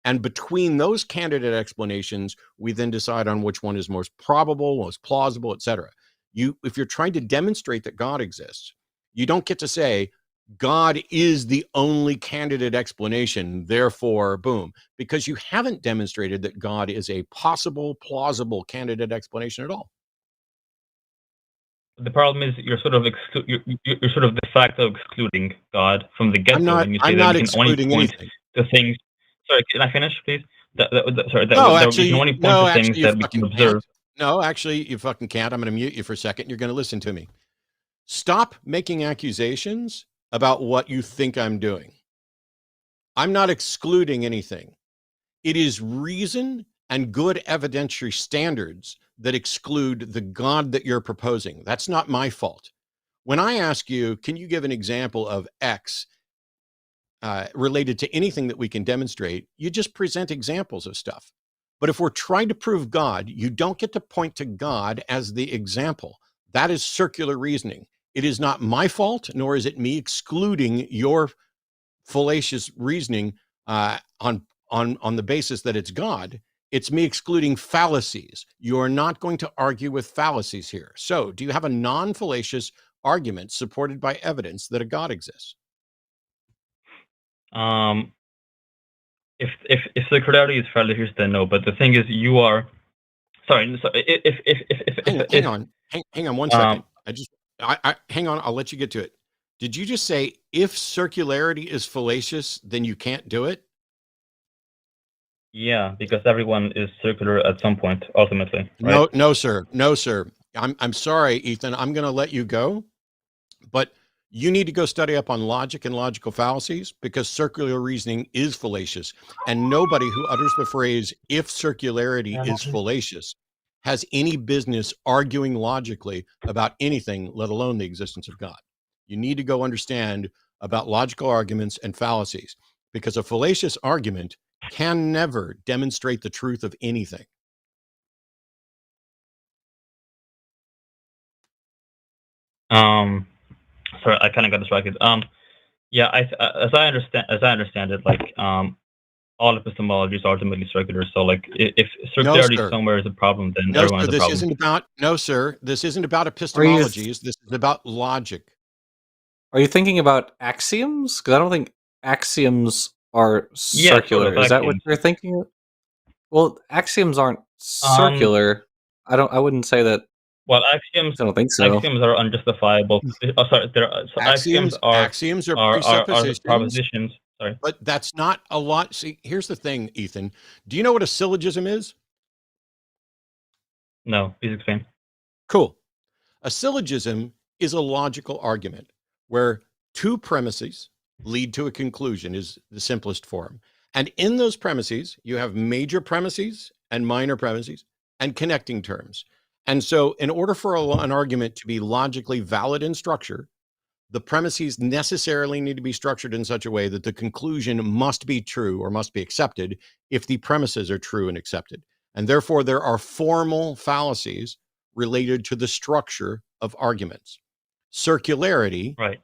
And between those candidate explanations, we then decide on which one is most probable, most plausible, etc. If you're trying to demonstrate that God exists, you don't get to say, God is the only candidate explanation, therefore, boom, because you haven't demonstrated that God is a possible, plausible candidate explanation at all. The problem is you're sort of de facto excluding God from the get-go. I'm not excluding anything. To things. Sorry, can I finish, please? You can only point to things that we can observe. No, actually, you fucking can't. I'm going to mute you for a second. You're going to listen to me. Stop making accusations about what you think I'm doing. I'm not excluding anything. It is reason and good evidentiary standards that exclude the God that you're proposing. That's not my fault. When I ask you, can you give an example of X related to anything that we can demonstrate, you just present examples of stuff. But if we're trying to prove God, you don't get to point to God as the example. That is circular reasoning. It is not my fault, nor is it me excluding your fallacious reasoning on the basis that it's God. It's me excluding fallacies. You are not going to argue with fallacies here. So, do you have a non-fallacious argument supported by evidence that a God exists? If circularity is fallacious, then no. But the thing is, you are sorry. So hang on 1 second. Hang on. I'll let you get to it. Did you just say if circularity is fallacious, then you can't do it? Yeah, because everyone is circular at some point, ultimately. Right? No, sir. I'm sorry, Ethan. I'm going to let you go, but you need to go study up on logic and logical fallacies because circular reasoning is fallacious, and nobody who utters the phrase "if circularity is fallacious" has any business arguing logically about anything, let alone the existence of God. You need to go understand about logical arguments and fallacies, because a fallacious argument can never demonstrate the truth of anything. Sorry, I kind of got distracted. Yeah, as I understand it, like all epistemology is ultimately circular. So like if No, circularity sir. somewhere is a problem, then No, everyone sir. is a This problem. isn't about. No, sir. This isn't about Are you epistemologies. This is about logic. are you thinking about axioms? Because I don't think axioms are Yeah, sort circular. of Is that what axioms. you're thinking? Well, axioms aren't circular. I wouldn't say that. Well, axioms I don't think so. are unjustifiable. Sorry, so axioms Axioms are are presuppositions, propositions. Sorry. but that's not a lot. See, here's the thing, Ethan. Do you know what a syllogism is? No, please explain. Cool. A syllogism is a logical argument where two premises lead to a conclusion, is the simplest form. And in those premises, you have major premises and minor premises and connecting terms. And so in order for an argument to be logically valid in structure, the premises necessarily need to be structured in such a way that the conclusion must be true or must be accepted if the premises are true and accepted. And therefore, there are formal fallacies related to the structure of arguments. Circularity, Right.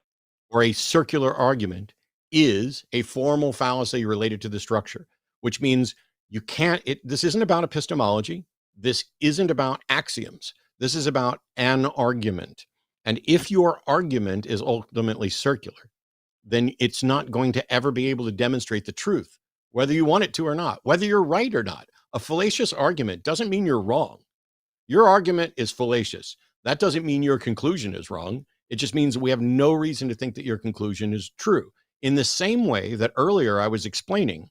or a circular argument, is a formal fallacy related to the structure, which means you can't, this isn't about epistemology. This isn't about axioms. This is about an argument. And if your argument is ultimately circular, then it's not going to ever be able to demonstrate the truth, whether you want it to or not, whether you're right or not. A fallacious argument doesn't mean you're wrong. Your argument is fallacious. That doesn't mean your conclusion is wrong. It just means we have no reason to think that your conclusion is true. In the same way that earlier I was explaining,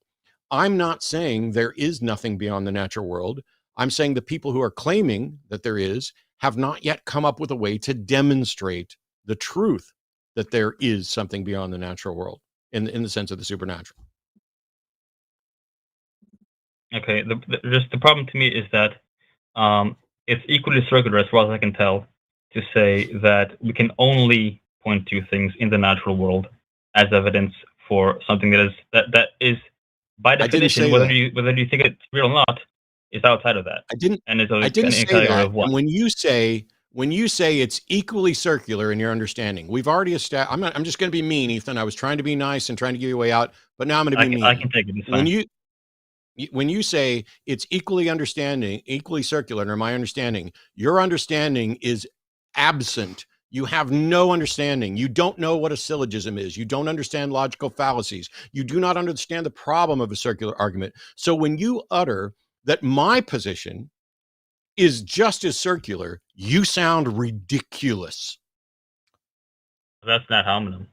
I'm not saying there is nothing beyond the natural world. I'm saying the people who are claiming that there is have not yet come up with a way to demonstrate the truth that there is something beyond the natural world in the sense of the supernatural. Okay. The problem to me is that it's equally circular, as far as I can tell, to say that we can only point to things in the natural world as evidence for something that is by definition, whether you think it's real or not, is outside of that. I didn't say say that. Of what? And when you say it's equally circular in your understanding, we've already established. I'm just going to be mean, Ethan. I was trying to be nice and trying to give you a way out, but now I'm going to be mean. I can take it. It's fine. When you say it's equally circular, or my understanding, your understanding is absent. You have no understanding. You don't know what a syllogism is. You don't understand logical fallacies. You do not understand the problem of a circular argument. So when you utter that my position is just as circular, you sound ridiculous. That's not how I'm going to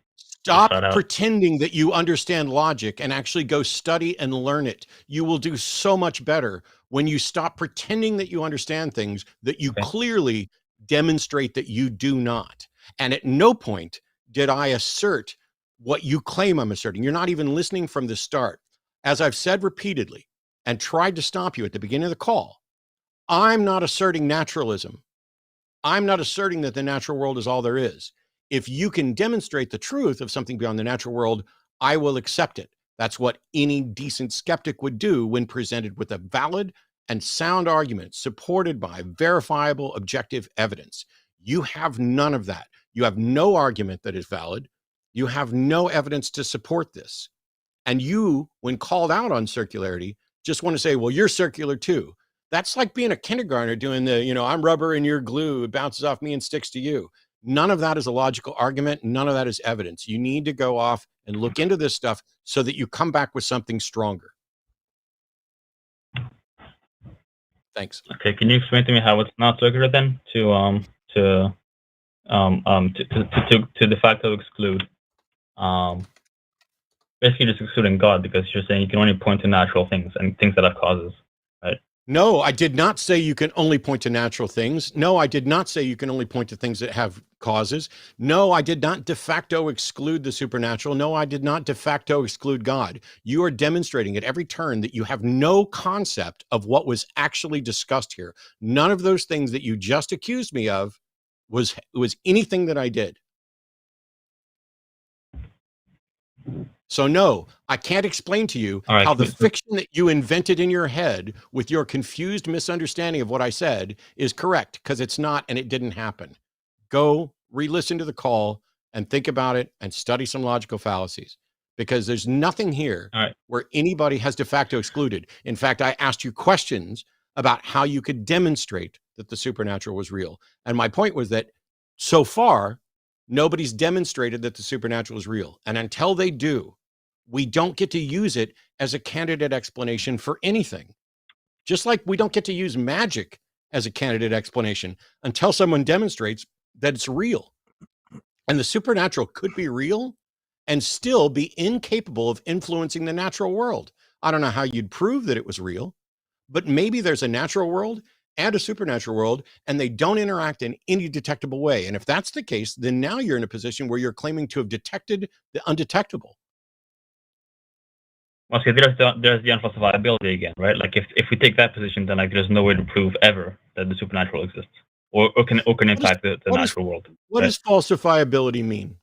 Stop pretending that you understand logic and actually go study and learn it. You will do so much better when you stop pretending that you understand things that you clearly demonstrate that you do not. And at no point did I assert what you claim I'm asserting. You're not even listening from the start. As I've said repeatedly and tried to stop you at the beginning of the call, I'm not asserting naturalism. I'm not asserting that the natural world is all there is. If you can demonstrate the truth of something beyond the natural world, I will accept it. That's what any decent skeptic would do when presented with a valid and sound argument supported by verifiable objective evidence. You have none of that. You have no argument that is valid. You have no evidence to support this. And you, when called out on circularity, just want to say, well, you're circular too. That's like being a kindergartner doing the, I'm rubber and you're glue. It bounces off me and sticks to you. None of that is a logical argument. None of that is evidence. You need to go off and look into this stuff so that you come back with something stronger. Thanks. Okay, can you explain to me how it's not circular then? To de facto exclude, basically just excluding God, because you're saying you can only point to natural things and things that have causes, right? No, I did not say you can only point to natural things. No, I did not say you can only point to things that have causes. No, I did not de facto exclude the supernatural. No, I did not de facto exclude God. You are demonstrating at every turn that you have no concept of what was actually discussed here. None of those things that you just accused me of was anything that I did. So no, I can't explain to you All right, how the fiction that you invented in your head with your confused misunderstanding of what I said is correct, because it's not, and it didn't happen. Go re-listen to the call and think about it and study some logical fallacies, because there's nothing here all right. where anybody has de facto excluded. In fact, I asked you questions about how you could demonstrate that the supernatural was real. And my point was that so far, nobody's demonstrated that the supernatural is real. And until they do, we don't get to use it as a candidate explanation for anything. Just like we don't get to use magic as a candidate explanation until someone demonstrates that it's real. And the supernatural could be real and still be incapable of influencing the natural world. I don't know how you'd prove that it was real, but maybe there's a natural world and a supernatural world, and they don't interact in any detectable way. And if that's the case, then now you're in a position where you're claiming to have detected the undetectable. Well, see, there's the unfalsifiability again, right? Like if we take that position, then like there's no way to prove ever that the supernatural exists or can impact the natural world. What does falsifiability mean?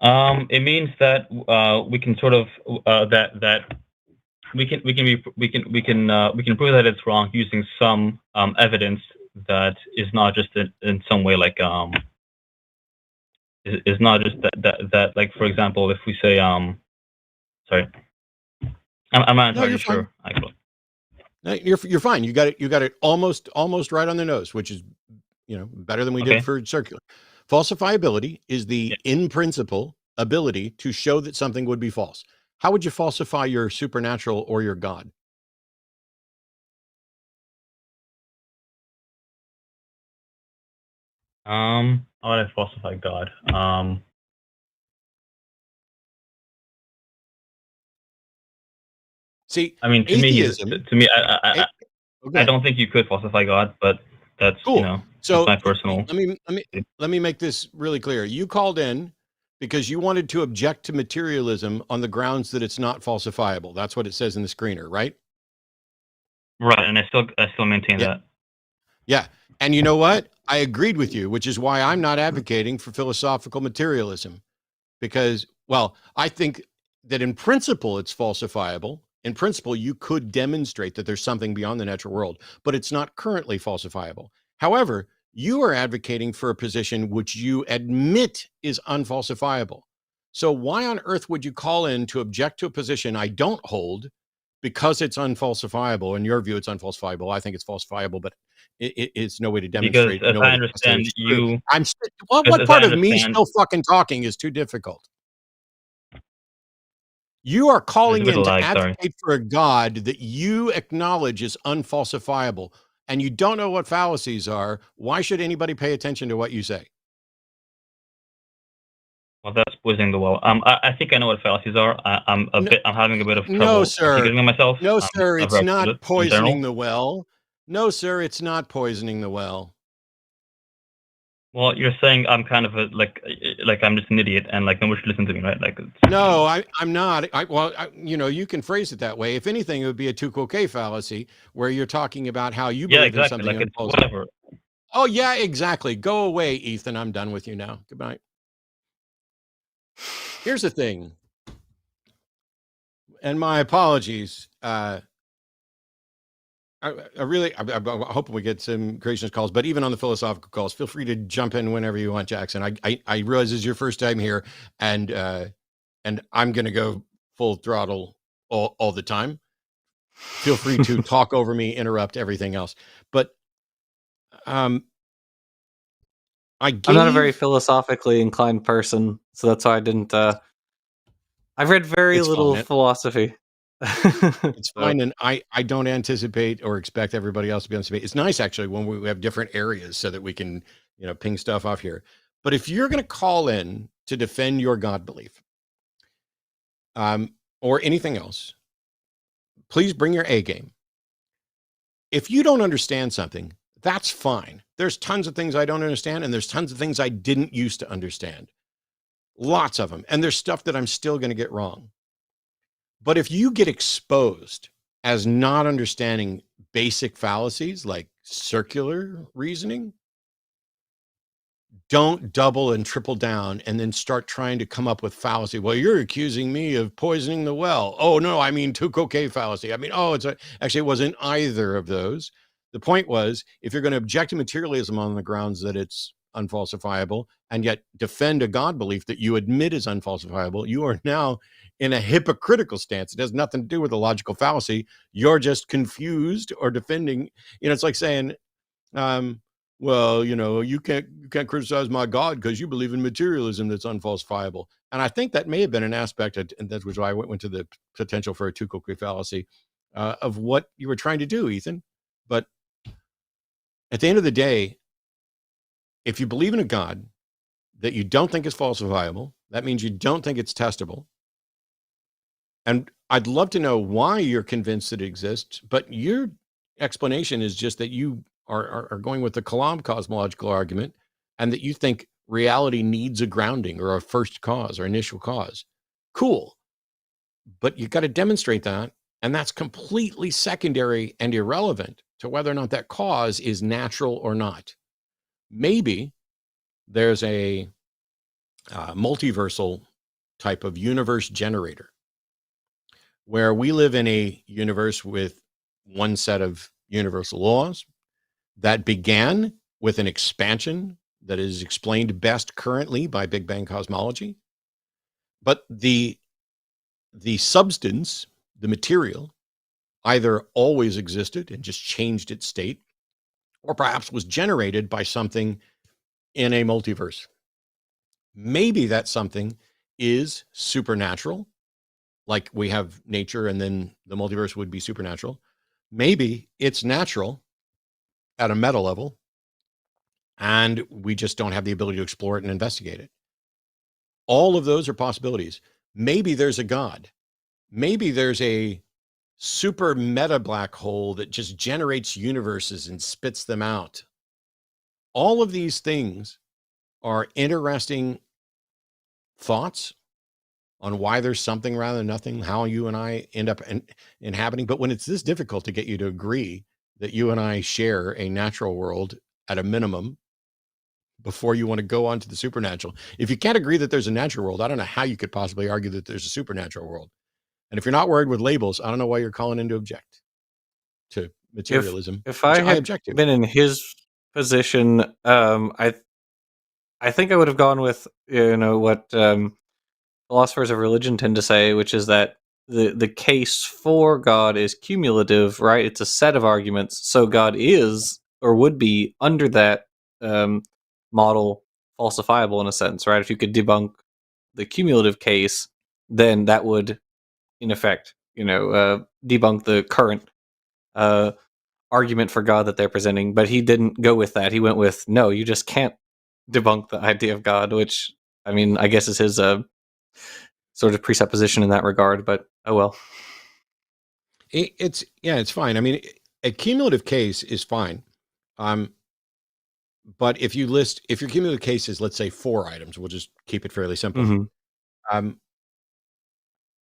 It means that we can sort of that we can prove that it's wrong using some evidence that is not just in some way like is not just that like, for example, if we say sorry, I'm not entirely sure actually. No, you're fine. You got it almost right on the nose, which is, better than we did for circular. Falsifiability is the in principle ability to show that something would be false. How would you falsify your supernatural or your God? How would I falsify God? See, I mean, to atheism, me, I don't think you could falsify God, but that's cool. That's my personal. Let me make this really clear. You called in because you wanted to object to materialism on the grounds that it's not falsifiable. That's what it says in the screener, right? Right, and I still maintain that. Yeah, and you know what? I agreed with you, which is why I'm not advocating for philosophical materialism, because, well, I think that in principle it's falsifiable. In principle, you could demonstrate that there's something beyond the natural world, but it's not currently falsifiable. However, you are advocating for a position which you admit is unfalsifiable. So why on earth would you call in to object to a position I don't hold because it's unfalsifiable? In your view, it's unfalsifiable. I think it's falsifiable, but it's no way to demonstrate. Because as I understand you, what part of me still fucking talking is too difficult? You are calling in to advocate for a God that you acknowledge is unfalsifiable, and you don't know what fallacies are. Why should anybody pay attention to what you say? Well, that's poisoning the well. I think I know what fallacies are. I'm having a bit of trouble articulating myself. No, sir, it's not poisoning the well. No, sir, it's not poisoning the well. Well, you're saying I'm kind of like I'm just an idiot and like nobody should listen to me, right? Like, no, I'm not. You can phrase it that way. If anything, it would be a tu quoque fallacy where you're talking about how you believe in something. Like it's whatever. Oh yeah, exactly. Go away, Ethan. I'm done with you now. Goodbye. Here's the thing, and my apologies. I'm hoping we get some creationist calls, but even on the philosophical calls, feel free to jump in whenever you want, Jackson. I realize this is your first time here, and I'm going to go full throttle all the time. Feel free to talk over me, interrupt everything else. But I'm not a very philosophically inclined person, so that's why I didn't. I've read very little philosophy. It's fine, and I don't anticipate or expect everybody else to be on debate. It's nice actually when we have different areas so that we can ping stuff off here. But if you're going to call in to defend your God belief, or anything else, please bring your A game. If you don't understand something, that's fine. There's tons of things I don't understand, and there's tons of things I didn't used to understand. Lots of them, and there's stuff that I'm still going to get wrong. But if you get exposed as not understanding basic fallacies like circular reasoning, don't double and triple down and then start trying to come up with fallacy. Well, you're accusing me of poisoning the well. Oh, no, I mean Tukokei fallacy. I mean, actually, it wasn't either of those. The point was, if you're going to object to materialism on the grounds that it's unfalsifiable and yet defend a God belief that you admit is unfalsifiable, you are now in a hypocritical stance. It has nothing to do with a logical fallacy. You're just confused or defending. It's like saying, well, you can't criticize my God because you believe in materialism that's unfalsifiable. And I think that may have been an aspect, and that's why I went to the potential for a Tukokei fallacy of what you were trying to do, Ethan. But at the end of the day, if you believe in a God that you don't think is falsifiable, that means you don't think it's testable. And I'd love to know why you're convinced that it exists, but your explanation is just that you are going with the Kalam cosmological argument and that you think reality needs a grounding or a first cause or initial cause. Cool. But you've got to demonstrate that. And that's completely secondary and irrelevant to whether or not that cause is natural or not. Maybe there's a multiversal type of universe generator where we live in a universe with one set of universal laws that began with an expansion that is explained best currently by Big Bang cosmology. But the substance, the material, either always existed and just changed its state, or perhaps was generated by something in a multiverse. Maybe that something is supernatural, like we have nature and then the multiverse would be supernatural. Maybe it's natural at a meta level, and we just don't have the ability to explore it and investigate it. All of those are possibilities. Maybe there's a God. Maybe there's a super meta black hole that just generates universes and spits them out. All of these things are interesting thoughts on why there's something rather than nothing, how you and I end up inhabiting. But when it's this difficult to get you to agree that you and I share a natural world at a minimum before you want to go on to the supernatural, if you can't agree that there's a natural world, I don't know how you could possibly argue that there's a supernatural world. And if you're not worried with labels, I don't know why you're calling in to object to materialism. If I had been in his position, I think I would have gone with what philosophers of religion tend to say, which is that the case for God is cumulative, right? It's a set of arguments, so God is or would be under that model falsifiable in a sense, right? If you could debunk the cumulative case, then that would, in effect, debunk the current argument for God that they're presenting. But he didn't go with that. He went with, no, you just can't debunk the idea of God, which, I mean, I guess is his sort of presupposition in that regard, but oh well. It's fine. I mean, a cumulative case is fine. But if your cumulative case is, let's say, 4 items, we'll just keep it fairly simple. Mm-hmm.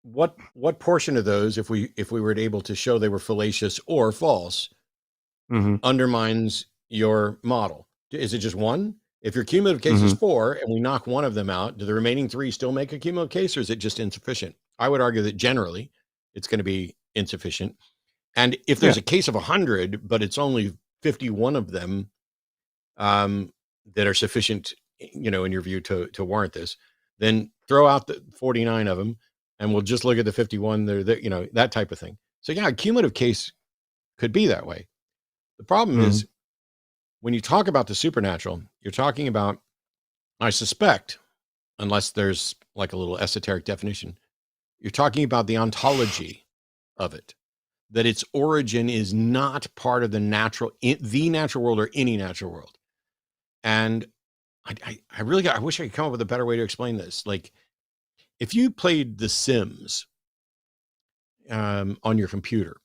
What portion of those, if we were able to show they were fallacious or false, mm-hmm. undermines your model? Is it just 1? If your cumulative case mm-hmm. is 4 and we knock 1 of them out, do the remaining 3 still make a cumulative case, or is it just insufficient? I would argue that generally it's going to be insufficient. And if there's a case of 100, but it's only 51 of them that are sufficient, in your view, to warrant this, then throw out the 49 of them and we'll just look at the 51. They're that type of thing. So a cumulative case could be that way. The problem mm-hmm. is, when you talk about the supernatural, you're talking about, I suspect, unless there's like a little esoteric definition, you're talking about the ontology of it, that its origin is not part of the natural world or any natural world. And I wish I could come up with a better way to explain this. Like, if you played The Sims on your computer,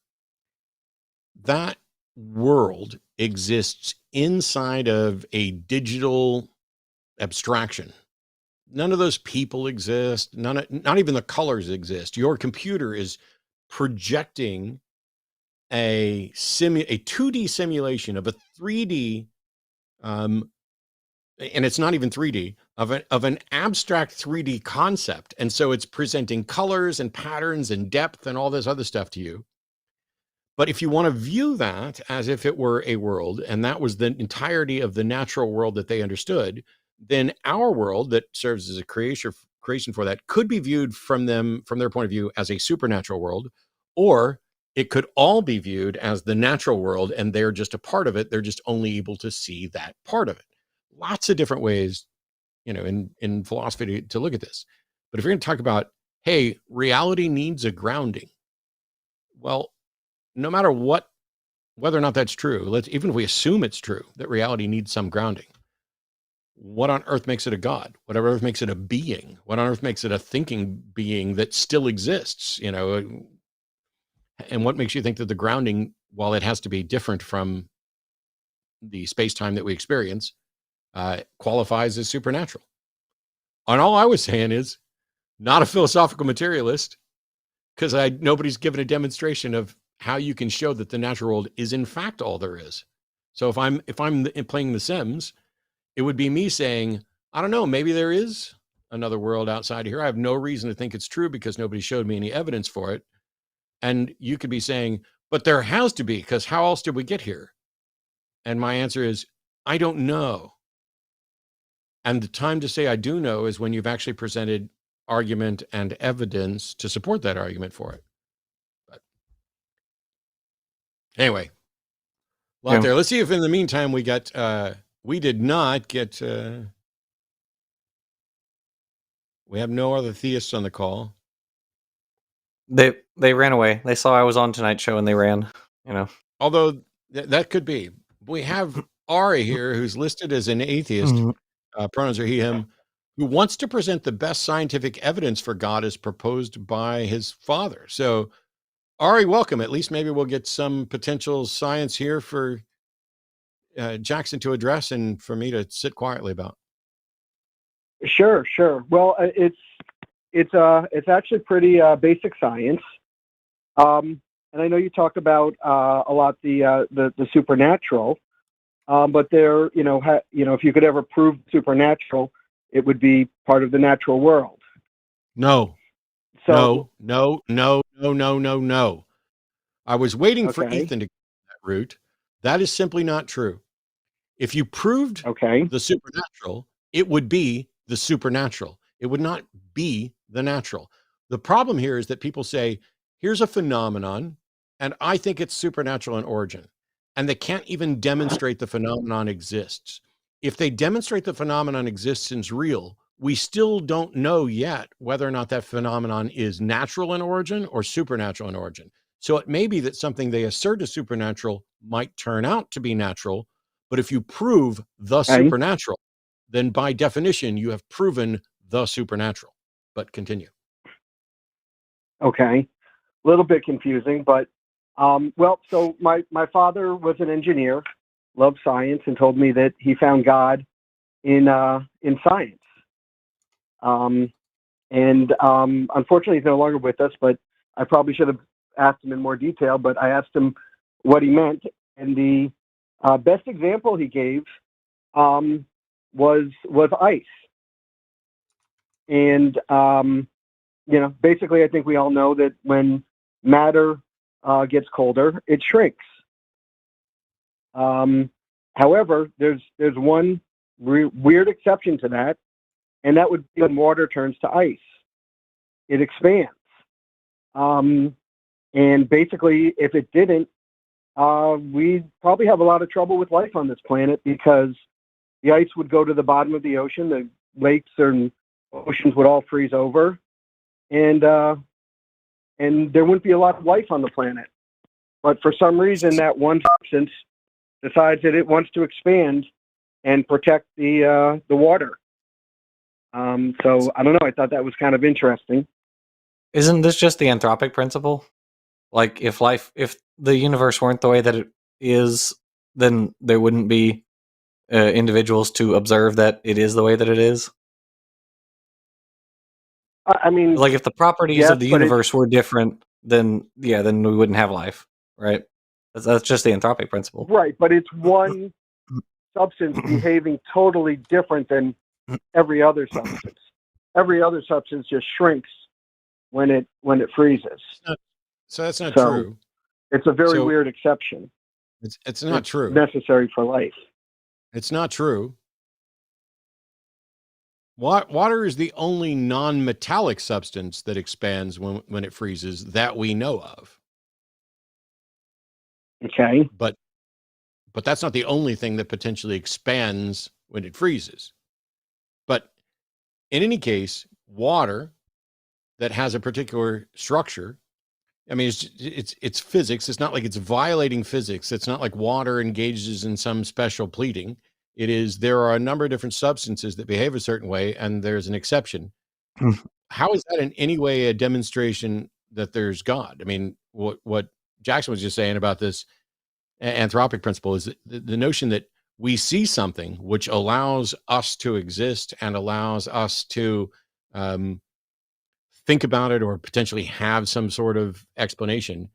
that world exists inside of a digital abstraction. None of those people exist. Not even the colors exist. Your computer is projecting a 2D simulation of a 3D and it's not even 3D, of an abstract 3D concept. And so it's presenting colors and patterns and depth and all this other stuff to you. But if you want to view that as if it were a world, and that was the entirety of the natural world that they understood, then our world that serves as a creation for that could be viewed from their point of view as a supernatural world, or it could all be viewed as the natural world and they're just a part of it. They're just only able to see that part of it. Lots of different ways, in philosophy to look at this. But if you're going to talk about, hey, reality needs a grounding, well, no matter whether or not that's true, even if we assume it's true that reality needs some grounding, what on earth makes it a god? What on earth makes it a being? What on earth makes it a thinking being that still exists? And what makes you think that the grounding, while it has to be different from the space-time that we experience, qualifies as supernatural? And all I was saying is, not a philosophical materialist, because nobody's given a demonstration of how you can show that the natural world is in fact all there is. So if I'm playing The Sims, it would be me saying, I don't know, maybe there is another world outside of here. I have no reason to think it's true because nobody showed me any evidence for it. And you could be saying, but there has to be, because how else did we get here? And my answer is, I don't know. And the time to say I do know is when you've actually presented argument and evidence to support that argument for it. But anyway, a lot there. Let's see if in the meantime we did not get, we have no other theists on the call. They ran away. They saw I was on tonight's show and they ran, Although that could be. We have Ari here who's listed as an atheist. Pronouns are he, him, who wants to present the best scientific evidence for God as proposed by his father. So, Ari, welcome. At least maybe we'll get some potential science here for Jackson to address and for me to sit quietly about. Sure. Well, it's actually pretty basic science, and I know you talk about a lot the supernatural, but there, if you could ever prove supernatural, it would be part of the natural world. No. So No. I was waiting for Ethan to go that route. That is simply not true. If you proved the supernatural, it would be the supernatural. It would not be the natural. The problem here is that people say, here's a phenomenon, and I think it's supernatural in origin. And they can't even demonstrate the phenomenon exists. If they demonstrate the phenomenon exists and is real, we still don't know yet whether or not that phenomenon is natural in origin or supernatural in origin. So it may be that something they assert is supernatural might turn out to be natural, but if you prove the supernatural, then by definition, you have proven the supernatural. But continue. Okay. A little bit confusing, but so my father was an engineer, loved science, and told me that he found God in science. Unfortunately, he's no longer with us, but I probably should have asked him in more detail, but I asked him what he meant. And the best example he gave was ice. And, basically, I think we all know that when matter gets colder, it shrinks. However, there's one weird exception to that, and that would be when water turns to ice. It expands. And basically, if it didn't, we'd probably have a lot of trouble with life on this planet because the ice would go to the bottom of the ocean, the lakes and oceans would all freeze over, and there wouldn't be a lot of life on the planet. But for some reason, that one substance decides that it wants to expand and protect the water. So I don't know. I thought that was kind of interesting. Isn't this just the anthropic principle? Like if the universe weren't the way that it is, then there wouldn't be individuals to observe that it is the way that it is. I mean, like if the properties of the universe were different, then we wouldn't have life, right? That's just the anthropic principle, right? But it's one substance behaving totally different than every other substance. Every other substance just shrinks when it freezes. So that's not true. It's a very weird exception. It's not true. Necessary for life. It's not true. Water is the only non-metallic substance that expands when it freezes that we know of. Okay. But that's not the only thing that potentially expands when it freezes. But in any case, water that has a particular structure, I mean, it's physics. It's not like it's violating physics. It's not like water engages in some special pleading. It is, there are a number of different substances that behave a certain way, and there's an exception. How is that in any way a demonstration that there's God? I mean, what Jackson was just saying about this anthropic principle is the notion that we see something which allows us to exist and allows us to think about it or potentially have some sort of explanation.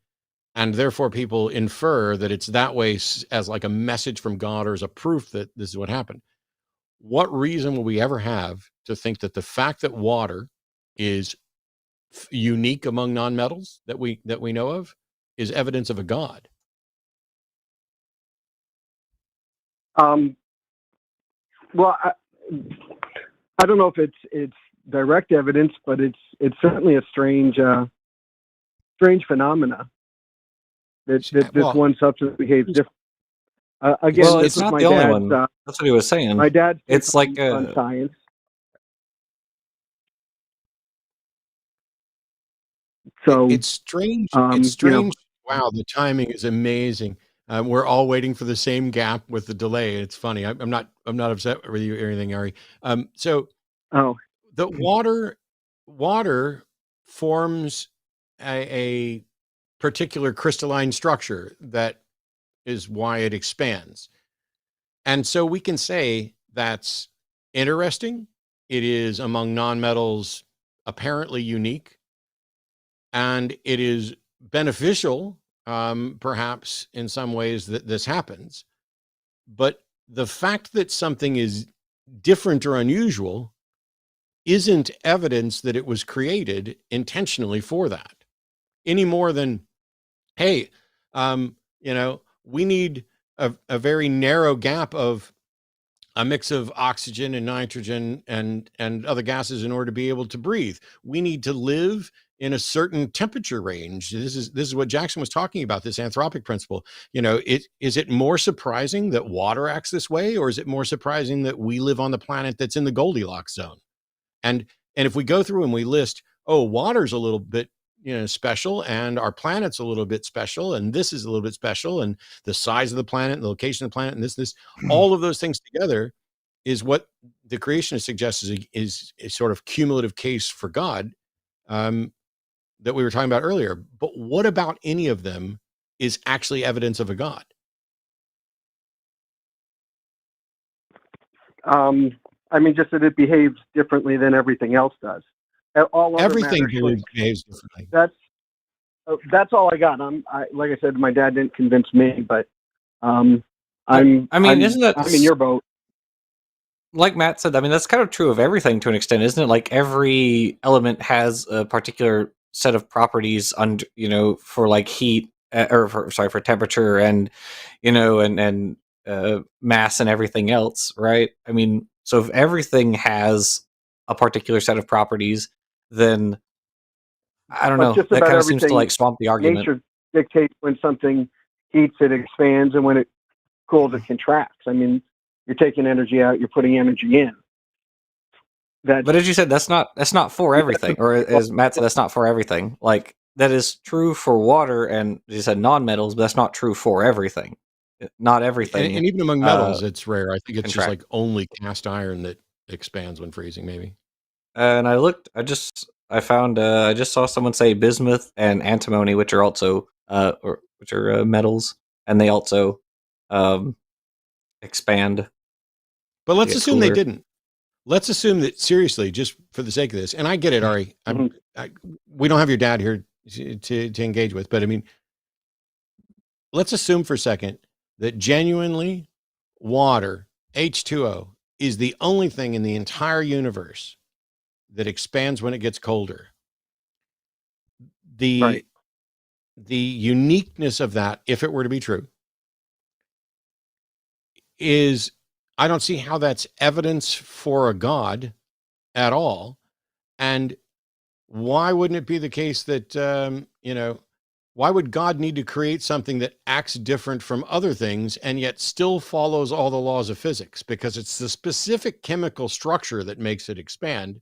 And therefore people infer that it's that way as like a message from God or as a proof that this is what happened. What reason will we ever have to think that the fact that water is unique among nonmetals that we know of is evidence of a God? Well, I don't know if it's direct evidence, but it's certainly a strange phenomena that this one substance behaves different. Again, well, this it's was not my the only dad's, one. That's what he was saying. My dad's it's like on science. So it's strange. It's strange. Wow, the timing is amazing. We're all waiting for the same gap with the delay. It's funny. I'm not upset with you or anything, Ari. The water forms a particular crystalline structure that is why it expands. And so we can say that's interesting. It is among nonmetals apparently unique, and it is beneficial, perhaps in some ways, that this happens. But the fact that something is different or unusual isn't evidence that it was created intentionally for that, any more than, hey, we need a very narrow gap of a mix of oxygen and nitrogen and other gases in order to be able to breathe. We need to live in a certain temperature range. This is what Jackson was talking about, this anthropic principle. Is it more surprising that water acts this way, or is it more surprising that we live on the planet that's in the Goldilocks zone? And if we go through and we list, water's a little bit special, and our planet's a little bit special, and this is a little bit special, and the size of the planet and the location of the planet and this all of those things together is what the creationist suggests is a sort of cumulative case for God that we were talking about earlier. But what about any of them is actually evidence of a God? I mean, just that it behaves differently than everything else does. Everything behaves differently. That's all I got. Like I said, my dad didn't convince me, but I'm isn't that, I'm in your boat. Like Matt said, I mean, that's kind of true of everything to an extent, isn't it? Like every element has a particular set of properties for like heat for temperature and mass and everything else, right? I mean, so if everything has a particular set of properties, then I don't know. That kind of seems to like swamp the argument. Nature dictates when something heats, it expands, and when it cools, it contracts. I mean, you're taking energy out, you're putting energy in. But as you said, that's not for everything, or as Matt said, that's not for everything. Like that is true for water, and as you said, non-metals, but that's not true for everything. Not everything. And even among metals, it's rare. I think it's just like only cast iron that expands when freezing, maybe. And I just saw someone say bismuth and antimony, which are also metals, and they also expand. But let's assume they didn't. Let's assume that, seriously, just for the sake of this, and I get it, Ari. We don't have your dad here to engage with, but I mean, let's assume for a second that genuinely water H2O is the only thing in the entire universe that expands when it gets colder. The uniqueness of that, if it were to be true, is I don't see how that's evidence for a God at all. And why wouldn't it be the case that, why would God need to create something that acts different from other things and yet still follows all the laws of physics? Because it's the specific chemical structure that makes it expand.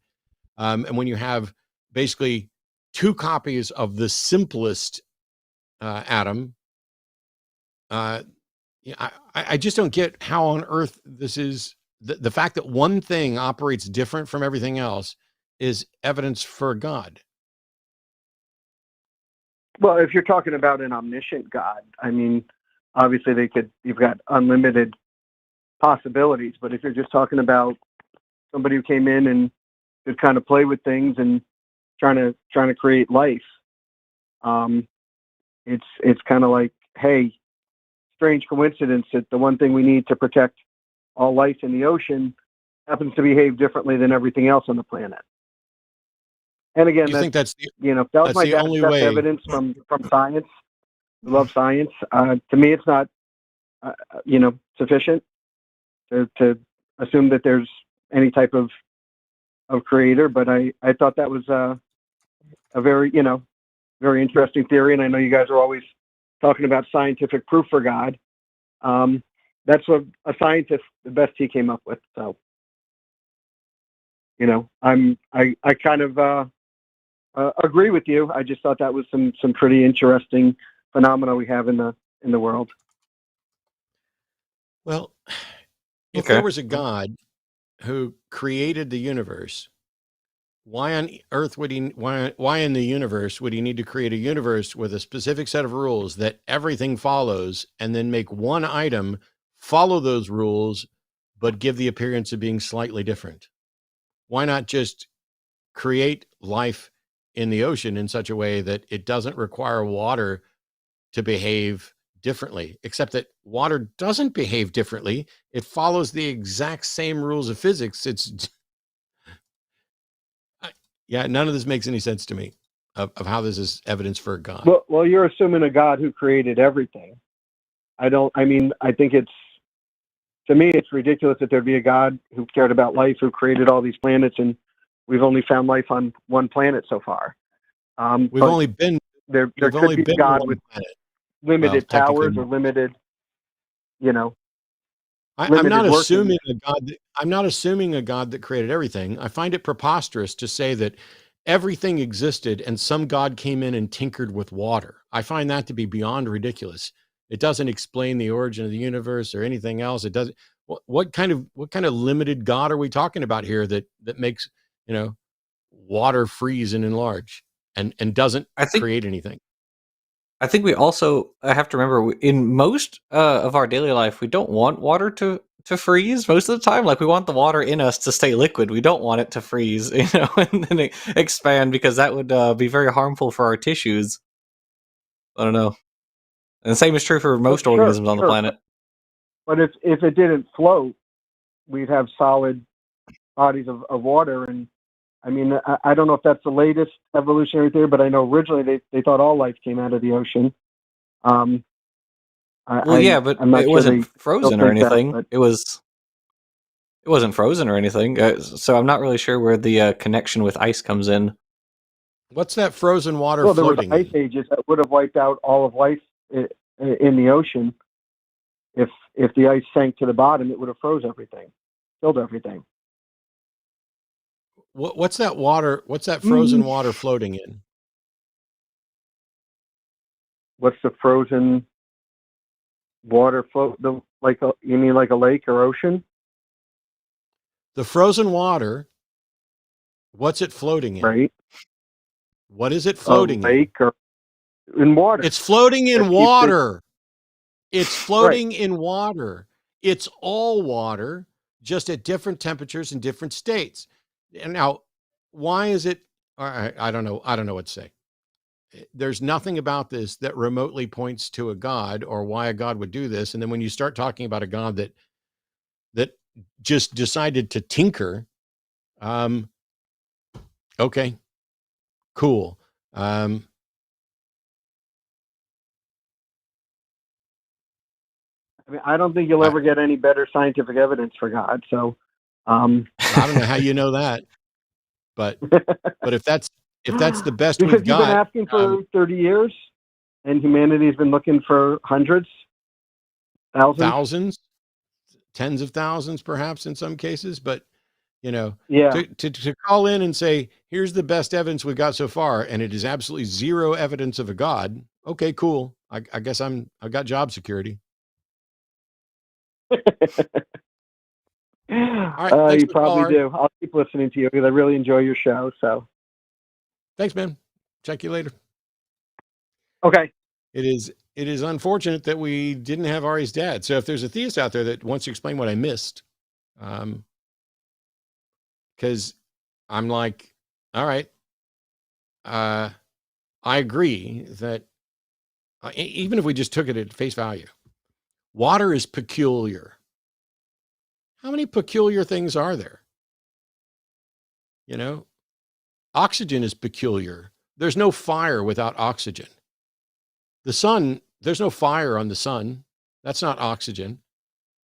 And when you have basically two copies of the simplest atom, I just don't get how on earth this is the fact that one thing operates different from everything else is evidence for God. Well, if you're talking about an omniscient God, I mean, obviously you've got unlimited possibilities, but if you're just talking about somebody who came in and could kind of play with things and trying to create life, it's kind of like, hey, strange coincidence that the one thing we need to protect all life in the ocean happens to behave differently than everything else on the planet. And again, You think that's the, that was my dad's only best way evidence from science. I love science. To me, it's not, sufficient to assume that there's any type of creator. But I thought that was a very, very interesting theory. And I know you guys are always talking about scientific proof for God. That's what a scientist, the best he came up with. So, I kind of agree with you. I just thought that was some pretty interesting phenomena we have in the world. Well, if Okay. there was a God who created the universe, why on earth would why in the universe would he need to create a universe with a specific set of rules that everything follows and then make one item follow those rules but give the appearance of being slightly different? Why not just create life in the ocean in such a way that it doesn't require water to behave differently, except that water doesn't behave differently. It follows the exact same rules of physics. None of this makes any sense to me of how this is evidence for God. Well, you're assuming a God who created everything. I think to me, it's ridiculous that there'd be a God who cared about life, who created all these planets, and we've only found life on one planet so far. We've only been there could be a God with limited powers or limited, I'm not assuming workings. I'm not assuming a God that created everything. I find it preposterous to say that everything existed and some God came in and tinkered with water. I find that to be beyond ridiculous. It doesn't explain the origin of the universe or anything else. It doesn't. What kind of limited God are we talking about here that makes water freeze and enlarge and doesn't create anything? I think we also have to remember in most of our daily life, we don't want water to freeze most of the time. Like we want the water in us to stay liquid. We don't want it to freeze, and then expand because that would be very harmful for our tissues. I don't know. And the same is true for most organisms on the planet. But if it didn't float, we'd have solid bodies of water. And I mean, I don't know if that's the latest evolutionary theory, but I know originally they thought all life came out of the ocean. But it wasn't frozen or anything. It wasn't frozen or anything. So I'm not really sure where the connection with ice comes in. What's that frozen water floating? There were ice ages that would have wiped out all of life in the ocean. If the ice sank to the bottom, it would have froze everything, killed everything. What's that water? What's that frozen water floating in? What's the frozen water float? You mean like a lake or ocean? The frozen water. What's it floating in? Right. What is it floating in? A lake or in water. It's floating in water. It's floating in water. It's all water, just at different temperatures and different states. And now, why is it? I don't know. I don't know what to say. There's nothing about this that remotely points to a God or why a God would do this. And then when you start talking about a God that just decided to tinker, okay, cool. I mean, I don't think you'll ever get any better scientific evidence for God. So, I don't know how you know that, but if that's the best because we've you've been got, asking for 30 years, and humanity's been looking for hundreds, thousands, tens of thousands, perhaps in some cases, but Yeah. to call in and say, here's the best evidence we've got so far, and it is absolutely zero evidence of a God. Okay, cool. I guess I've got job security. All right, you probably do. I'll keep listening to you because I really enjoy your show. So, thanks, man. Check you later. Okay. It is unfortunate that we didn't have Ari's dad. So if there's a theist out there that wants to explain what I missed, because I'm like, all right, I agree that even if we just took it at face value, water is peculiar. How many peculiar things are there? Oxygen is peculiar. There's no fire without oxygen. The sun, there's no fire on the sun. That's not oxygen.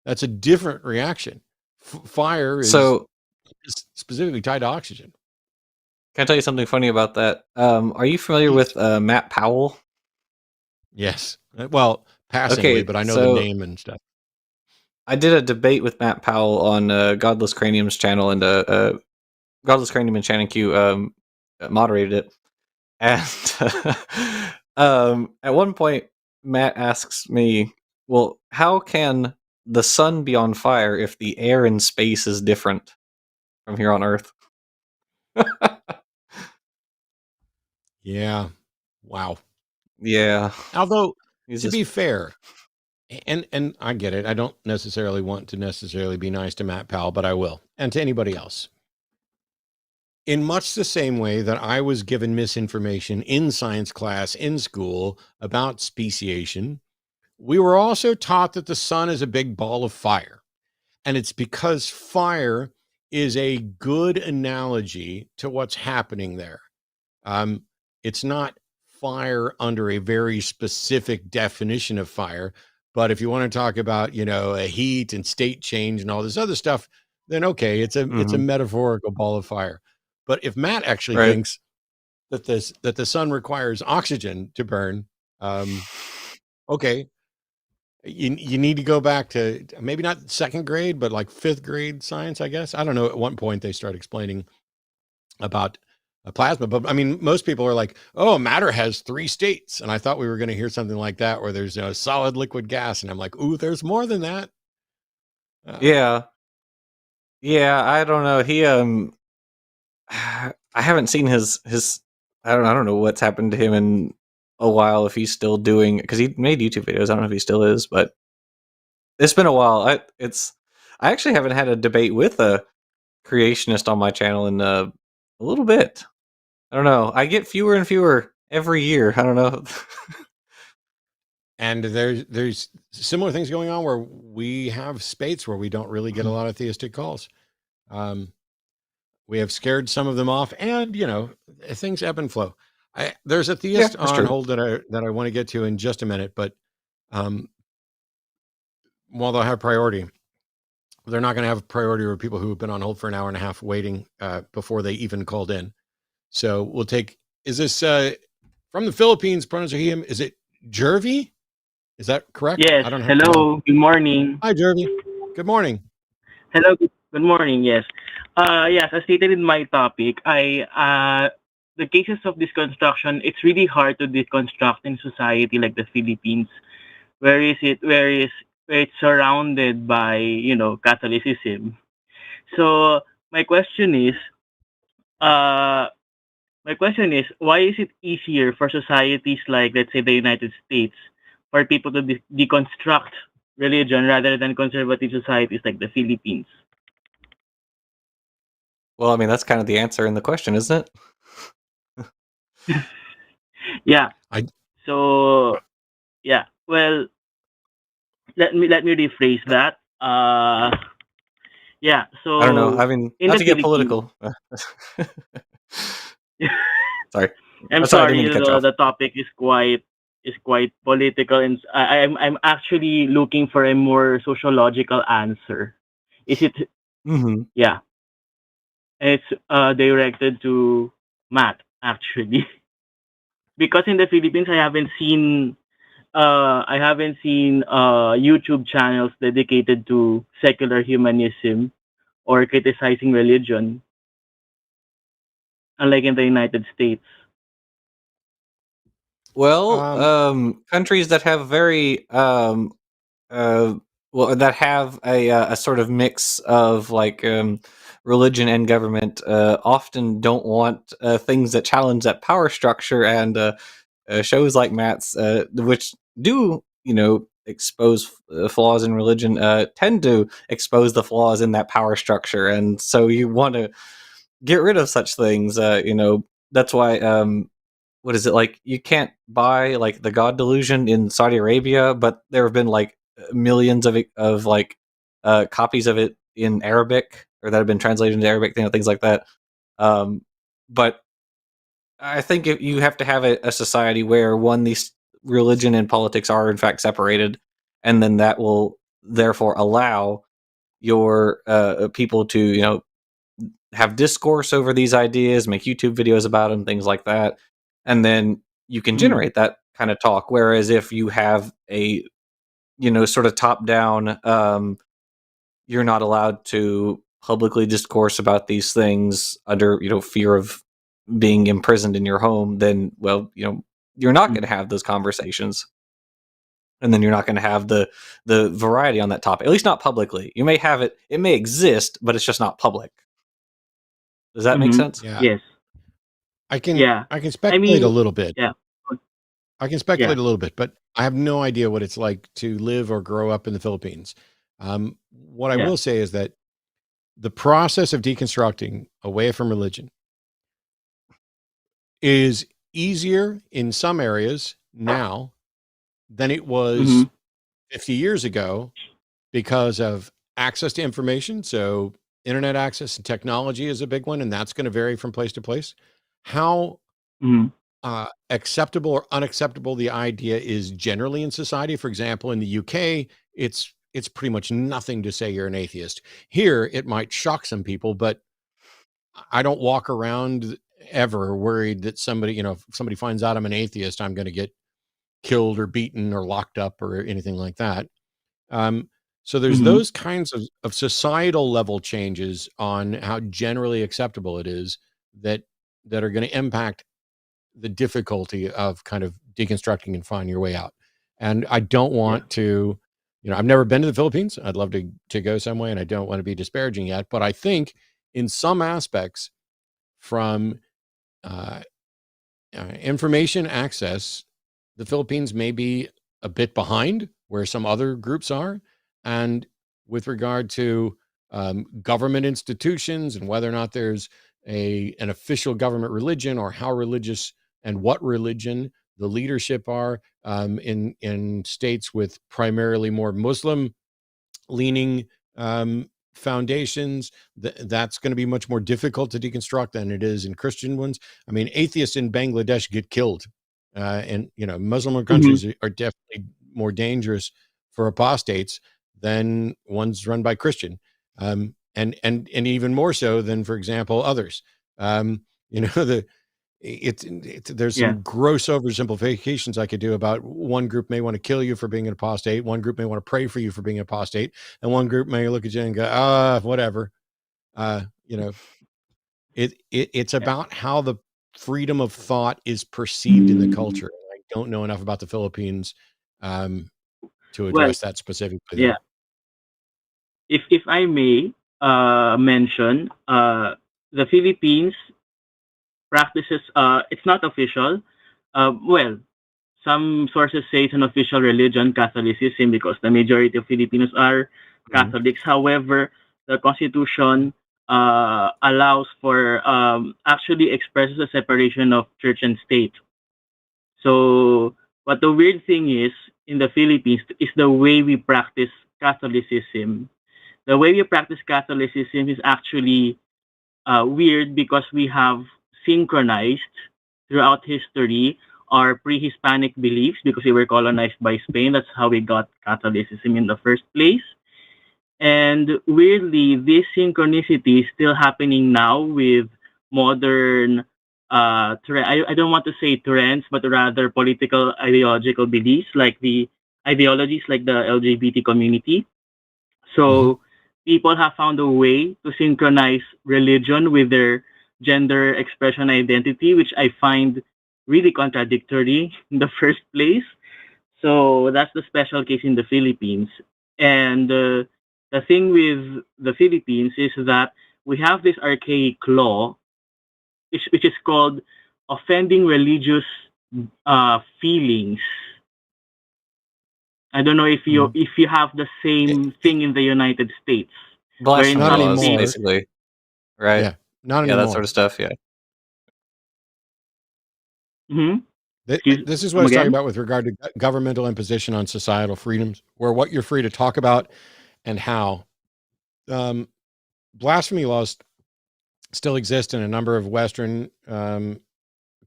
That's a different reaction. Fire is specifically tied to oxygen. Can I tell you something funny about that? Are you familiar with Matt Powell? Yes. Well, passingly, but I know the name and stuff. I did a debate with Matt Powell on Godless Cranium's channel, and Godless Cranium and Shannon Q moderated it. And at one point, Matt asks me, well, how can the sun be on fire if the air in space is different from here on Earth? Yeah. Wow. Yeah. Although, to be fair, and I get it, I don't necessarily want to necessarily be nice to Matt Powell, but I will, and to anybody else. In much the same way that I was given misinformation in science class in school about speciation, we were also taught that the sun is a big ball of fire. And it's because fire is a good analogy to what's happening there. It's not fire under a very specific definition of fire. But if you want to talk about, a heat and state change and all this other stuff, then okay, it's a metaphorical ball of fire. But if Matt actually thinks that the sun requires oxygen to burn, okay, you need to go back to maybe not second grade, but like fifth grade science, I guess. I don't know. At one point, they start explaining about a plasma, but I mean, most people are like, "Oh, matter has 3 states," and I thought we were going to hear something like that, where there's solid, liquid, gas, and I'm like, "Ooh, there's more than that." Yeah, I don't know. He I haven't seen his. I don't know what's happened to him in a while. If he's still doing, because he made YouTube videos. I don't know if he still is, but it's been a while. I actually haven't had a debate with a creationist on my channel in a little bit. I don't know. I get fewer and fewer every year. I don't know. And there's similar things going on where we have spates where we don't really get a lot of theistic calls. We have scared some of them off, and things ebb and flow. There's a theist on hold that I want to get to in just a minute, but while they'll have priority, they're not going to have priority over people who have been on hold for an hour and a half waiting before they even called in. So we'll take. Is this from the Philippines? Pronouns are he, him. Is it Jervy? Is that correct? Yes. I don't have Hello. Good morning. Hi, Jervy. Good morning. Hello. Good morning. Yes. Yes. As stated in my topic, the cases of deconstruction. It's really hard to deconstruct in society like the Philippines, where it's surrounded by Catholicism. So my question is, why is it easier for societies like, let's say, the United States, for people to deconstruct religion rather than conservative societies like the Philippines? Well, I mean, that's kind of the answer in the question, isn't it? Yeah. Well, let me rephrase that. Yeah. I don't know. So I mean, in not the to get Philippines, political. Sorry. I'm Sorry, I didn't sorry. mean to cut you off. The topic is quite political, and I'm actually looking for a more sociological answer. Is it? Mm-hmm. Yeah, it's directed to Matt actually, because in the Philippines I haven't seen YouTube channels dedicated to secular humanism or criticizing religion, unlike in the United States. Well, Um, countries that have very uh, well, that have a sort of mix of like religion and government often don't want things that challenge that power structure, and shows like Matt's, which do expose flaws in religion, tend to expose the flaws in that power structure, and so you want to get rid of such things. That's why. What is it like? You can't buy like the God Delusion in Saudi Arabia, but there have been like millions of like copies of it in Arabic, or that have been translated into Arabic, things like that. Um, but I think you have to have a society where these religion and politics are in fact separated, and then that will therefore allow your people to have discourse over these ideas, make YouTube videos about them, things like that, and then you can Mm, generate that kind of talk. Whereas if you have a sort of top down, you're not allowed to publicly discourse about these things under fear of being imprisoned in your home. Then, well, you're not going mm, to have those conversations, and then you're not going to have the variety on that topic. At least not publicly. You may have it; it may exist, but it's just not public. Does that make mm-hmm. sense? yeah, Yes. I can Yeah. I can I speculate a mean, little bit. yeah. I can Yeah. speculate a little bit, but I have no idea what it's like to live or grow up in the Philippines. What I Yeah. will say is that the process of deconstructing away from religion is easier in some areas now than it Mm-hmm. was 50 years ago because of access to information. So, internet access and technology is a big one, and that's going to vary from place to place. How Mm-hmm. acceptable or unacceptable the idea is generally in society. For example, in the UK, it's pretty much nothing to say you're an atheist. Here, it might shock some people, but I don't walk around ever worried that somebody, if somebody finds out I'm an atheist, I'm going to get killed or beaten or locked up or anything like that. Um, so there's Mm-hmm. those kinds of societal level changes on how generally acceptable it is that that are going to impact the difficulty of kind of deconstructing and finding your way out. And I don't Yeah. want to, I've never been to the Philippines. I'd love to go some way, and I don't want to be disparaging yet. But I think in some aspects, from uh, information access, the Philippines may be a bit behind where some other groups are. And with regard to government institutions and whether or not there's an official government religion, or how religious and what religion the leadership are in states with primarily more Muslim leaning foundations, that's going to be much more difficult to deconstruct than it is in Christian ones. I mean, atheists in Bangladesh get killed, and Muslim Mm-hmm. countries are definitely more dangerous for apostates than ones run by Christian, and even more so than, for example, others. The there's Yeah. some gross oversimplifications I could do about one group may want to kill you for being an apostate, one group may want to pray for you for being an apostate, and one group may look at you and go, whatever. Uh, you know, it's Yeah. about how the freedom of thought is perceived in the culture. I don't know enough about the Philippines um, to Well, address that specifically, yeah. though. If I may mention, the Philippines practices. It's not official. Well, some sources say it's an official religion, Catholicism, because the majority of Filipinos are Mhm. Catholics. However, the Constitution allows for actually expresses a separation of church and state. So, but the weird thing is in the Philippines is the way we practice Catholicism. the way we practice Catholicism is actually weird because we have synchronized throughout history our pre-Hispanic beliefs because we were colonized by Spain. That's how we got Catholicism in the first place. And weirdly, this synchronicity is still happening now with modern, I don't want to say trends, but rather political ideological beliefs like the ideologies like the LGBT community. So people have found a way to synchronize religion with their gender expression identity, which I find really contradictory in the first place. So that's the special case in the Philippines. And the thing with the Philippines is that we have this archaic law, which is called offending religious feelings. I don't know if you have the same thing in the United States. Blasphemy Not laws, anymore. basically. Right? Yeah, not Yeah, anymore. that sort of stuff, yeah. hmm This is what I was talking about with regard to governmental imposition on societal freedoms, where what you're free to talk about and how. Blasphemy laws still exist in a number of Western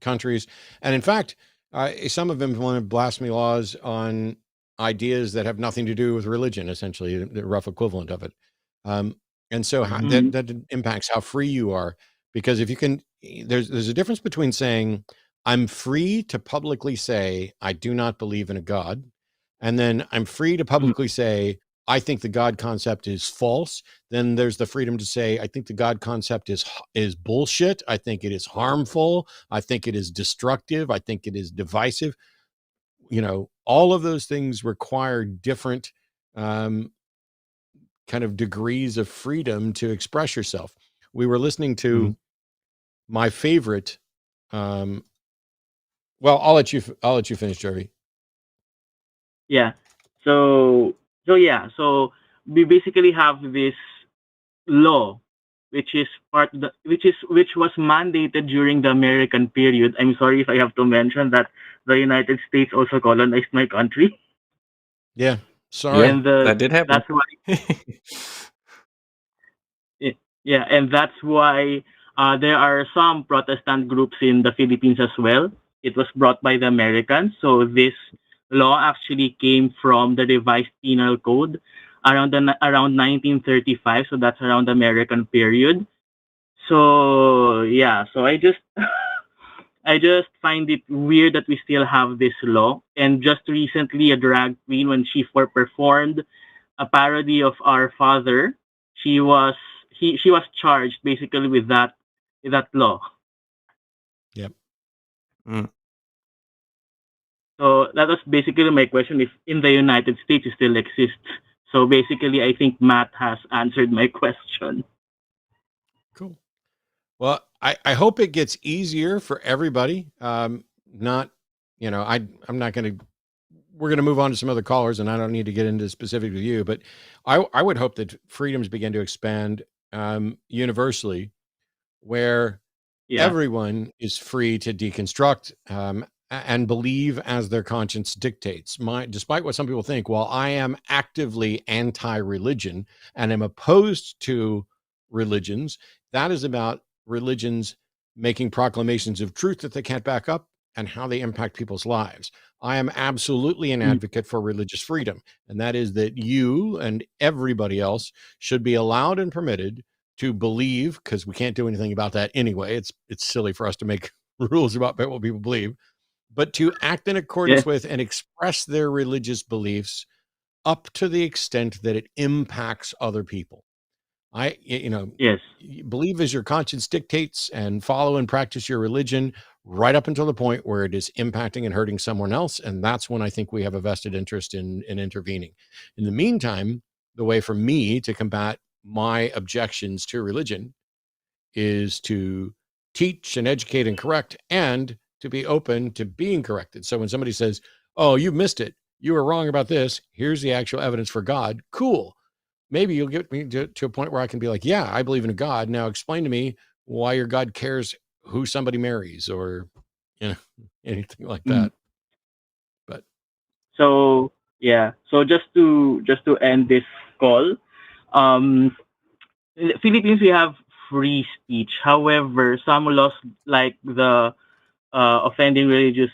countries. And in fact, some have implemented blasphemy laws on ideas that have nothing to do with religion, essentially, the rough equivalent of it. And so that impacts how free you are. Because if you can, there's a difference between saying, I'm free to publicly say, I do not believe in a God. And then I'm free to publicly say, I think the God concept is false. Then there's the freedom to say, I think the God concept is bullshit. I think it is harmful. I think it is destructive. I think it is divisive. You know, all of those things require different kind of degrees of freedom to express yourself. We were listening to my favorite. Well, I'll let you finish, Jerry. Yeah. So we basically have this law which was mandated during the American period. I'm sorry if I have to mention that the United States also colonized my country. Yeah, sorry. And that did happen. That's why. Yeah, and that's why there are some Protestant groups in the Philippines as well. It was brought by the Americans. So this law actually came from the revised penal code around 1935. So that's around the American period. So yeah, so I just I just find it weird that we still have this law. And just recently, a drag queen, when she performed a parody of Our Father, she was charged basically with that law. Yep. So that was basically my question: if in the United States it still exists. So basically, I think Matt has answered my question. Cool. Well, I hope it gets easier for everybody. Not, you know, I'm not going to. We're going to move on to some other callers, and I don't need to get into specific with you, but I would hope that freedoms begin to expand universally, where everyone is free to deconstruct and believe as their conscience dictates. Despite what some people think, while I am actively anti-religion and am opposed to religions, that is about religions making proclamations of truth that they can't back up and how they impact people's lives. I am absolutely an advocate for religious freedom, and that is that you and everybody else should be allowed and permitted to believe, because we can't do anything about that anyway. It's silly for us to make rules about what people believe, but to act in accordance with and express their religious beliefs up to the extent that it impacts other people. Believe as your conscience dictates and follow and practice your religion right up until the point where it is impacting and hurting someone else. And that's when I think we have a vested interest in intervening. In the meantime, the way for me to combat my objections to religion is to teach and educate and correct, and to be open to being corrected. So when somebody says, oh, you missed it, you were wrong about this, here's the actual evidence for God, cool. Maybe you'll get me to a point where I can be like, yeah, I believe in a God. Now explain to me why your God cares who somebody marries, or anything like that. But so just to end this call, In the Philippines, we have free speech. However, some laws like the offending religious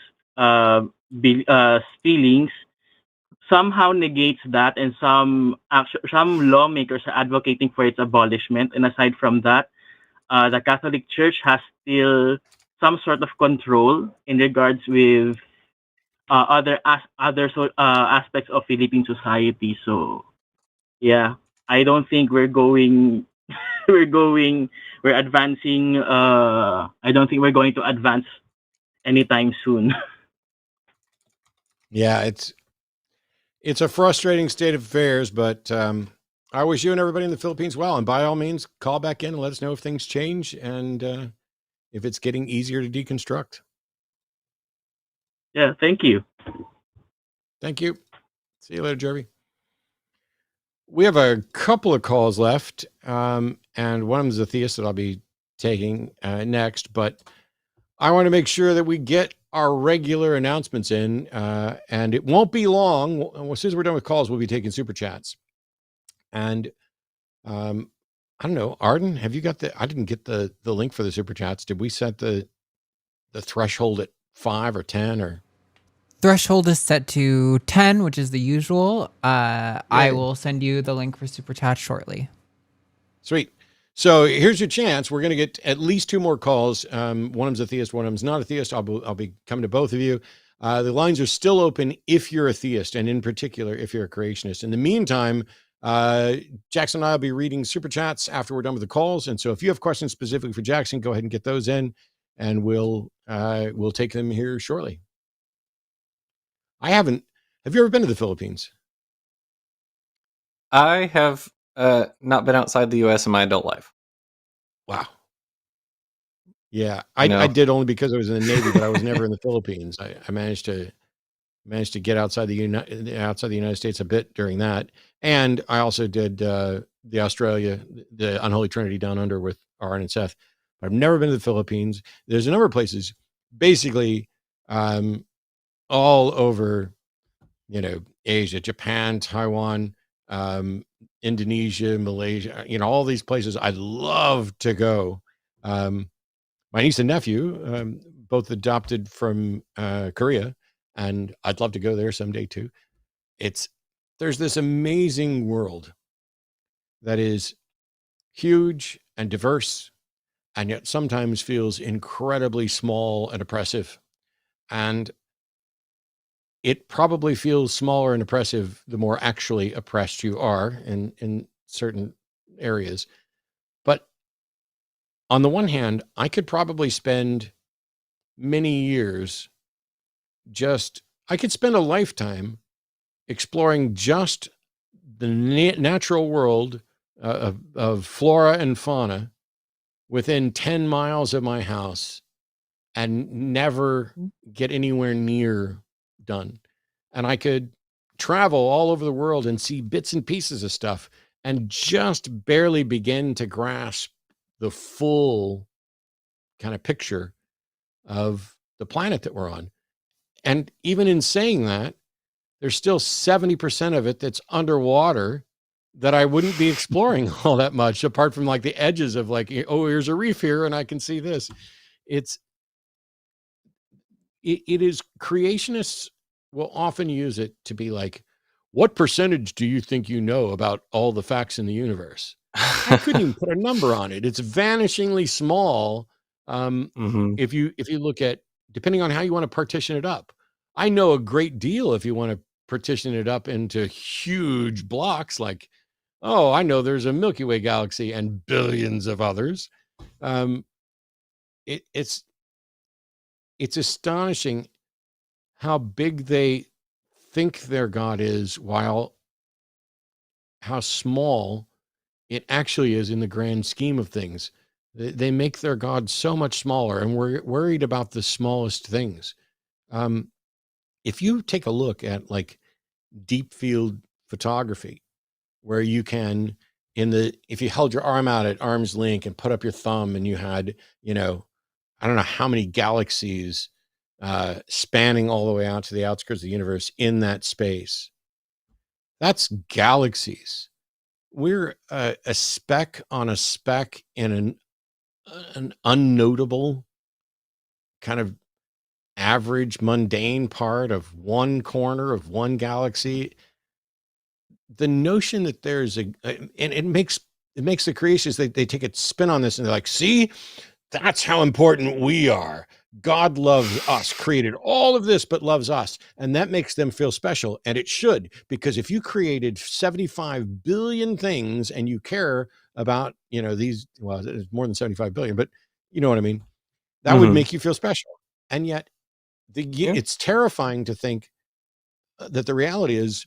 feelings somehow negates that, and some lawmakers are advocating for its abolishment. And aside from that, the Catholic Church has still some sort of control in regards with other aspects of Philippine society. So yeah, I don't think we're going we're advancing. I don't think we're going to advance anytime soon. Yeah, it's a frustrating state of affairs, but I wish you and everybody in the Philippines well. And by all means, call back in and let us know if things change and if it's getting easier to deconstruct. Yeah, thank you. Thank you. See you later, Jeremy. We have a couple of calls left, and one of them is a theist that I'll be taking next, but I want to make sure that we get our regular announcements in, and it won't be long. As soon as we're done with calls, we'll be taking super chats. And I don't know, Arden, have you got I didn't get the link for the super chats. Did we set the threshold at 5 or 10 or? Threshold is set to 10, which is the usual. I will send you the link for super chat shortly. Sweet. So here's your chance. We're going to get at least 2 more calls. One of them's a theist, one of them's not a theist. I'll be coming to both of you. The lines are still open if you're a theist, and in particular, if you're a creationist. In the meantime, Jackson and I will be reading super chats after we're done with the calls. And so if you have questions specifically for Jackson, go ahead and get those in, and we'll take them here shortly. Have you ever been to the Philippines? I have not been outside the U.S. in my adult life. Wow. Yeah, I did only because I was in the Navy, but I was never in the Philippines. I managed to get outside the United States a bit during that, and I also did the Australia, the Unholy Trinity down under with Aron and Seth. But I've never been to the Philippines. There's a number of places, basically, all over, Asia, Japan, Taiwan, Indonesia, Malaysia, all these places I'd love to go. My niece and nephew, both adopted from Korea, and I'd love to go there someday too. There's this amazing world that is huge and diverse, and yet sometimes feels incredibly small and oppressive. And it probably feels smaller and oppressive the more actually oppressed you are in certain areas. But on the one hand, I could probably spend many years I could spend a lifetime exploring just the natural world of flora and fauna within 10 miles of my house and never get anywhere near done. And I could travel all over the world and see bits and pieces of stuff and just barely begin to grasp the full kind of picture of the planet that we're on. And even in saying that, there's still 70% of it that's underwater that I wouldn't be exploring all that much, apart from like the edges of like, oh, here's a reef here and I can see this. It is, creationists will often use it to be like, what percentage do you think you know about all the facts in the universe? I couldn't even put a number on it. It's vanishingly small. If you look at, depending on how you want to partition it up, I know a great deal if you want to partition it up into huge blocks, like, oh, I know there's a Milky Way galaxy and billions of others. It's astonishing how big they think their God is, while how small it actually is in the grand scheme of things. They make their God so much smaller, and we're worried about the smallest things. If you take a look at like deep field photography, where you can, if you held your arm out at arm's length and put up your thumb and you had, I don't know how many galaxies spanning all the way out to the outskirts of the universe in that space. That's galaxies. we're a speck on a speck in an unnotable kind of average mundane part of one corner of one galaxy. The notion that there's and it makes the creationists, they take a spin on this and they're like, see, that's how important we are. God loves us, created all of this, but loves us. And that makes them feel special. And it should, because if you created 75 billion things and you care about, these, well, it's more than 75 billion, but you know what I mean? That would make you feel special. And yet it's terrifying to think that the reality is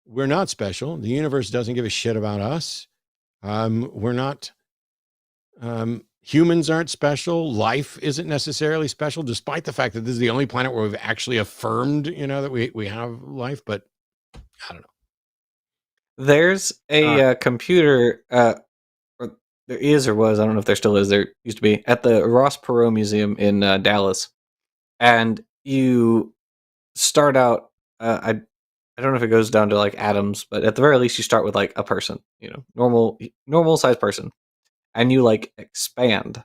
we're not special. The universe doesn't give a shit about us. We're not, humans aren't special. Life isn't necessarily special, despite the fact that this is the only planet where we've actually affirmed, that we have life. But I don't know. There's a computer, or there is or was, I don't know if there still is, there used to be, at the Ross Perot Museum in Dallas. And you start out, I don't know if it goes down to like atoms, but at the very least you start with like a person, normal sized person. And you like expand.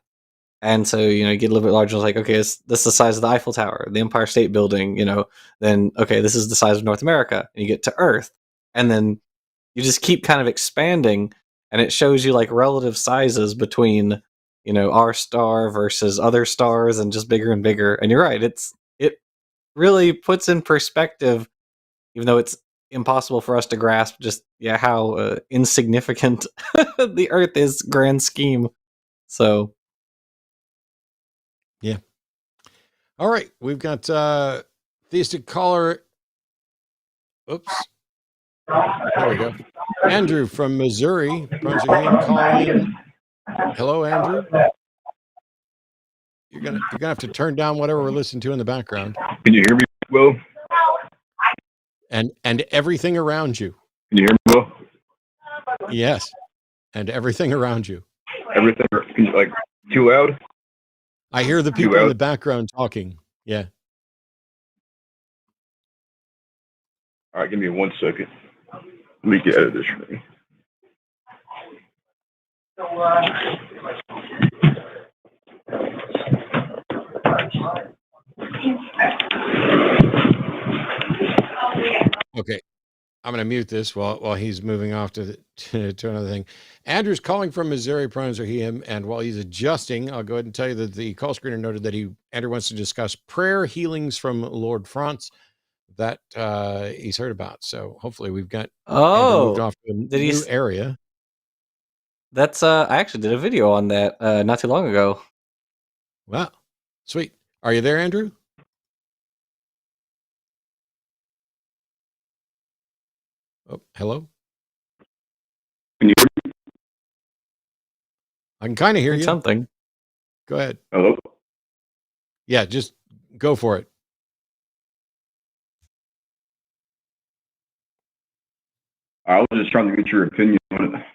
And so, you get a little bit larger. It's like, okay, this is the size of the Eiffel Tower, the Empire State Building, then, okay, this is the size of North America. And you get to Earth. And then you just keep kind of expanding. And it shows you like relative sizes between, our star versus other stars and just bigger and bigger. And you're right. It really puts in perspective, even though it's impossible for us to grasp just how insignificant the Earth is, grand scheme. So yeah. All right, we've got theistic caller. Oops, there we go. Andrew from Missouri, Brunswick, calling. Hello, Andrew. You're gonna have to turn down whatever we're listening to in the background. Can you hear me, Will? And everything around you. Can you hear me, Will? Yes, and everything around you. Everything, like, too loud? I hear the people in the background talking. Yeah. All right, give me 1 second. Let me get out of this room. Okay. I'm going to mute this while he's moving off to another thing. Andrew's calling from Missouri, pronouns are he, him, and while he's adjusting, I'll go ahead and tell you that the call screener noted that Andrew wants to discuss prayer healings from Lord France that he's heard about. So hopefully we've got Andrew moved off to a new area. That's I actually did a video on that not too long ago. Wow, sweet. Are you there, Andrew? Oh, hello. Can you hear me? I can kind of hear you. Something. Go ahead. Hello? Yeah, just go for it. I was just trying to get your opinion on it.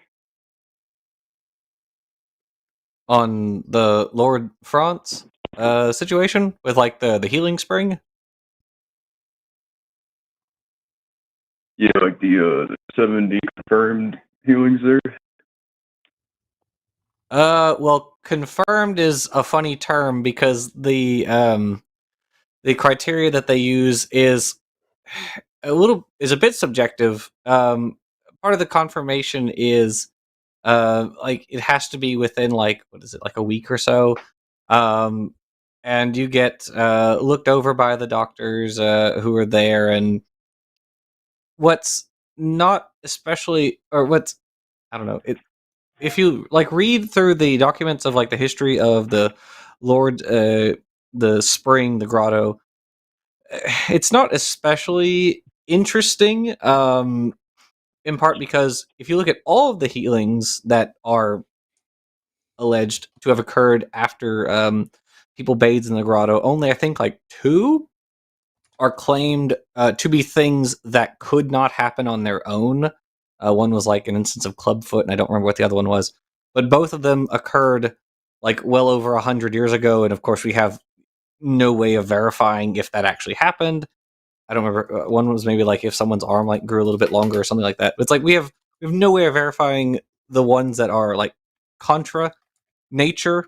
On the Lord France situation with like the healing spring? Yeah, like the 70 confirmed healings there. Well, confirmed is a funny term because the criteria that they use is a bit subjective. Part of the confirmation is like it has to be within like like a week or so. And you get looked over by the doctors who are there, and what's not especially, or what's, I don't know, if you like read through the documents of like the history of the Lord, the spring, the grotto, it's not especially interesting, in part because if you look at all of the healings that are alleged to have occurred after people bathed in the grotto, only I think like 2 are claimed to be things that could not happen on their own. One was like an instance of clubfoot, and I don't remember what the other one was. But both of them occurred like well over 100 years ago, and of course we have no way of verifying if that actually happened. I don't remember. One was maybe like if someone's arm like grew a little bit longer or something like that. But it's like we have we have no way of verifying the ones that are like contra nature.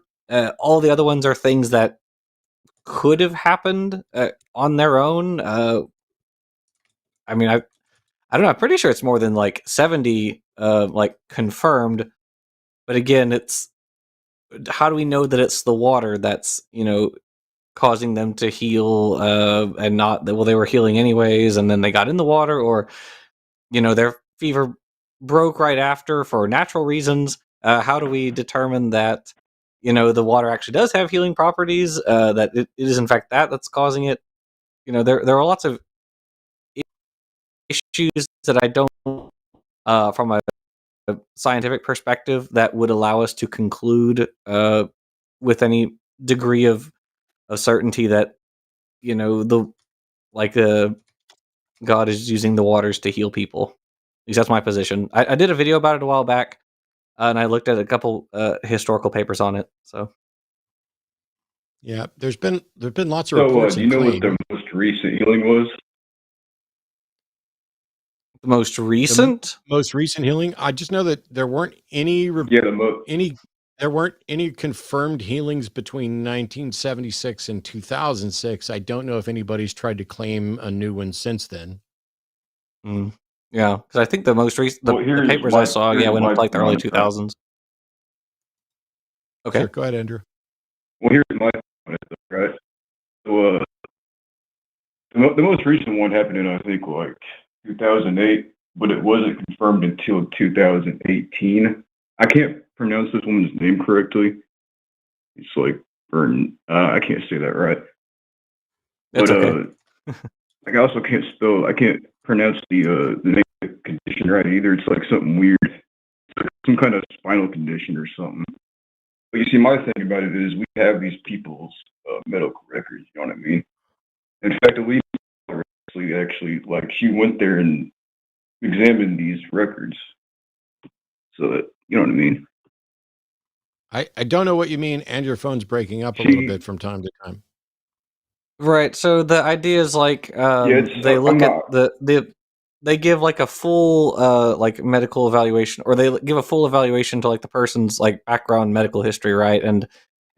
All the other ones are things that could have happened on their own. I mean, I don't know. I'm pretty sure it's more than like 70 like confirmed. But again, it's how do we know that it's the water that's, causing them to heal and not that, well, they were healing anyways and then they got in the water, or their fever broke right after for natural reasons. How do we determine that the water actually does have healing properties, that it is in fact that's causing it? There are lots of issues that I don't from a scientific perspective that would allow us to conclude with any degree of certainty that the like God is using the waters to heal people. At least that's my position. I did a video about it a while back, and I looked at a couple historical papers on it. So Yeah, there's been lots of So, reports do and you know what claims. the most recent healing was? the most recent, Most recent healing, I just know that there weren't any Yeah, the most. there weren't any confirmed healings between 1976 and 2006. I don't know if anybody's tried to claim a new one since then. yeah, because I think the most recent the Well, papers I saw, here's went my up like the point early on it. 2000s. Okay. Sure, go ahead, Andrew. Well, here's my point on it, right? So, the most recent one happened in, I think, like 2008, but it wasn't confirmed until 2018. I can't pronounce this woman's name correctly. It's like Burn. I can't say that right. It's But okay. I also can't spell. I can't pronounce the name of the condition right either. It's like something weird. It's like some kind of spinal condition or something. But you see, my thing about it is we have these people's medical records. You know what I mean? In fact, the lead actually, like, she went there and examined these records. So that, you know what I mean? I don't know what you mean, and your phone's breaking up a little bit from time to time. Right. So the idea is like they look at they give like a full like medical evaluation, or they give a full evaluation to like the person's like background medical history, right, and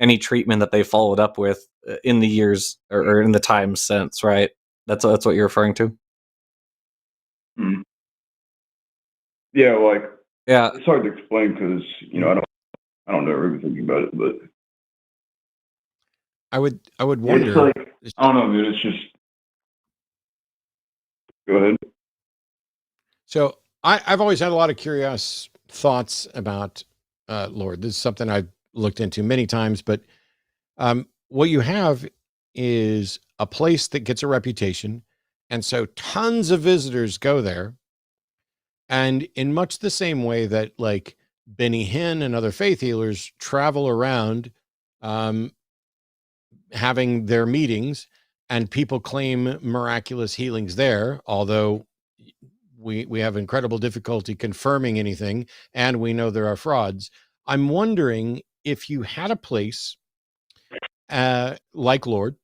any treatment that they followed up with in the years or in the time since, right? That's what you're referring to. Hmm. Yeah, like, Yeah. it's hard to explain because I don't know everything about it, but I would it's wonder. like, I don't know, dude. It's just, go ahead. So I've always had a lot of curious thoughts about Lord. This is something I've looked into many times, but what you have is a place that gets a reputation, and so tons of visitors go there. And in much the same way that like Benny Hinn and other faith healers travel around um, having their meetings, and people claim miraculous healings there, although we have incredible difficulty confirming anything, and we know there are frauds. I'm wondering if you had a place like Lord,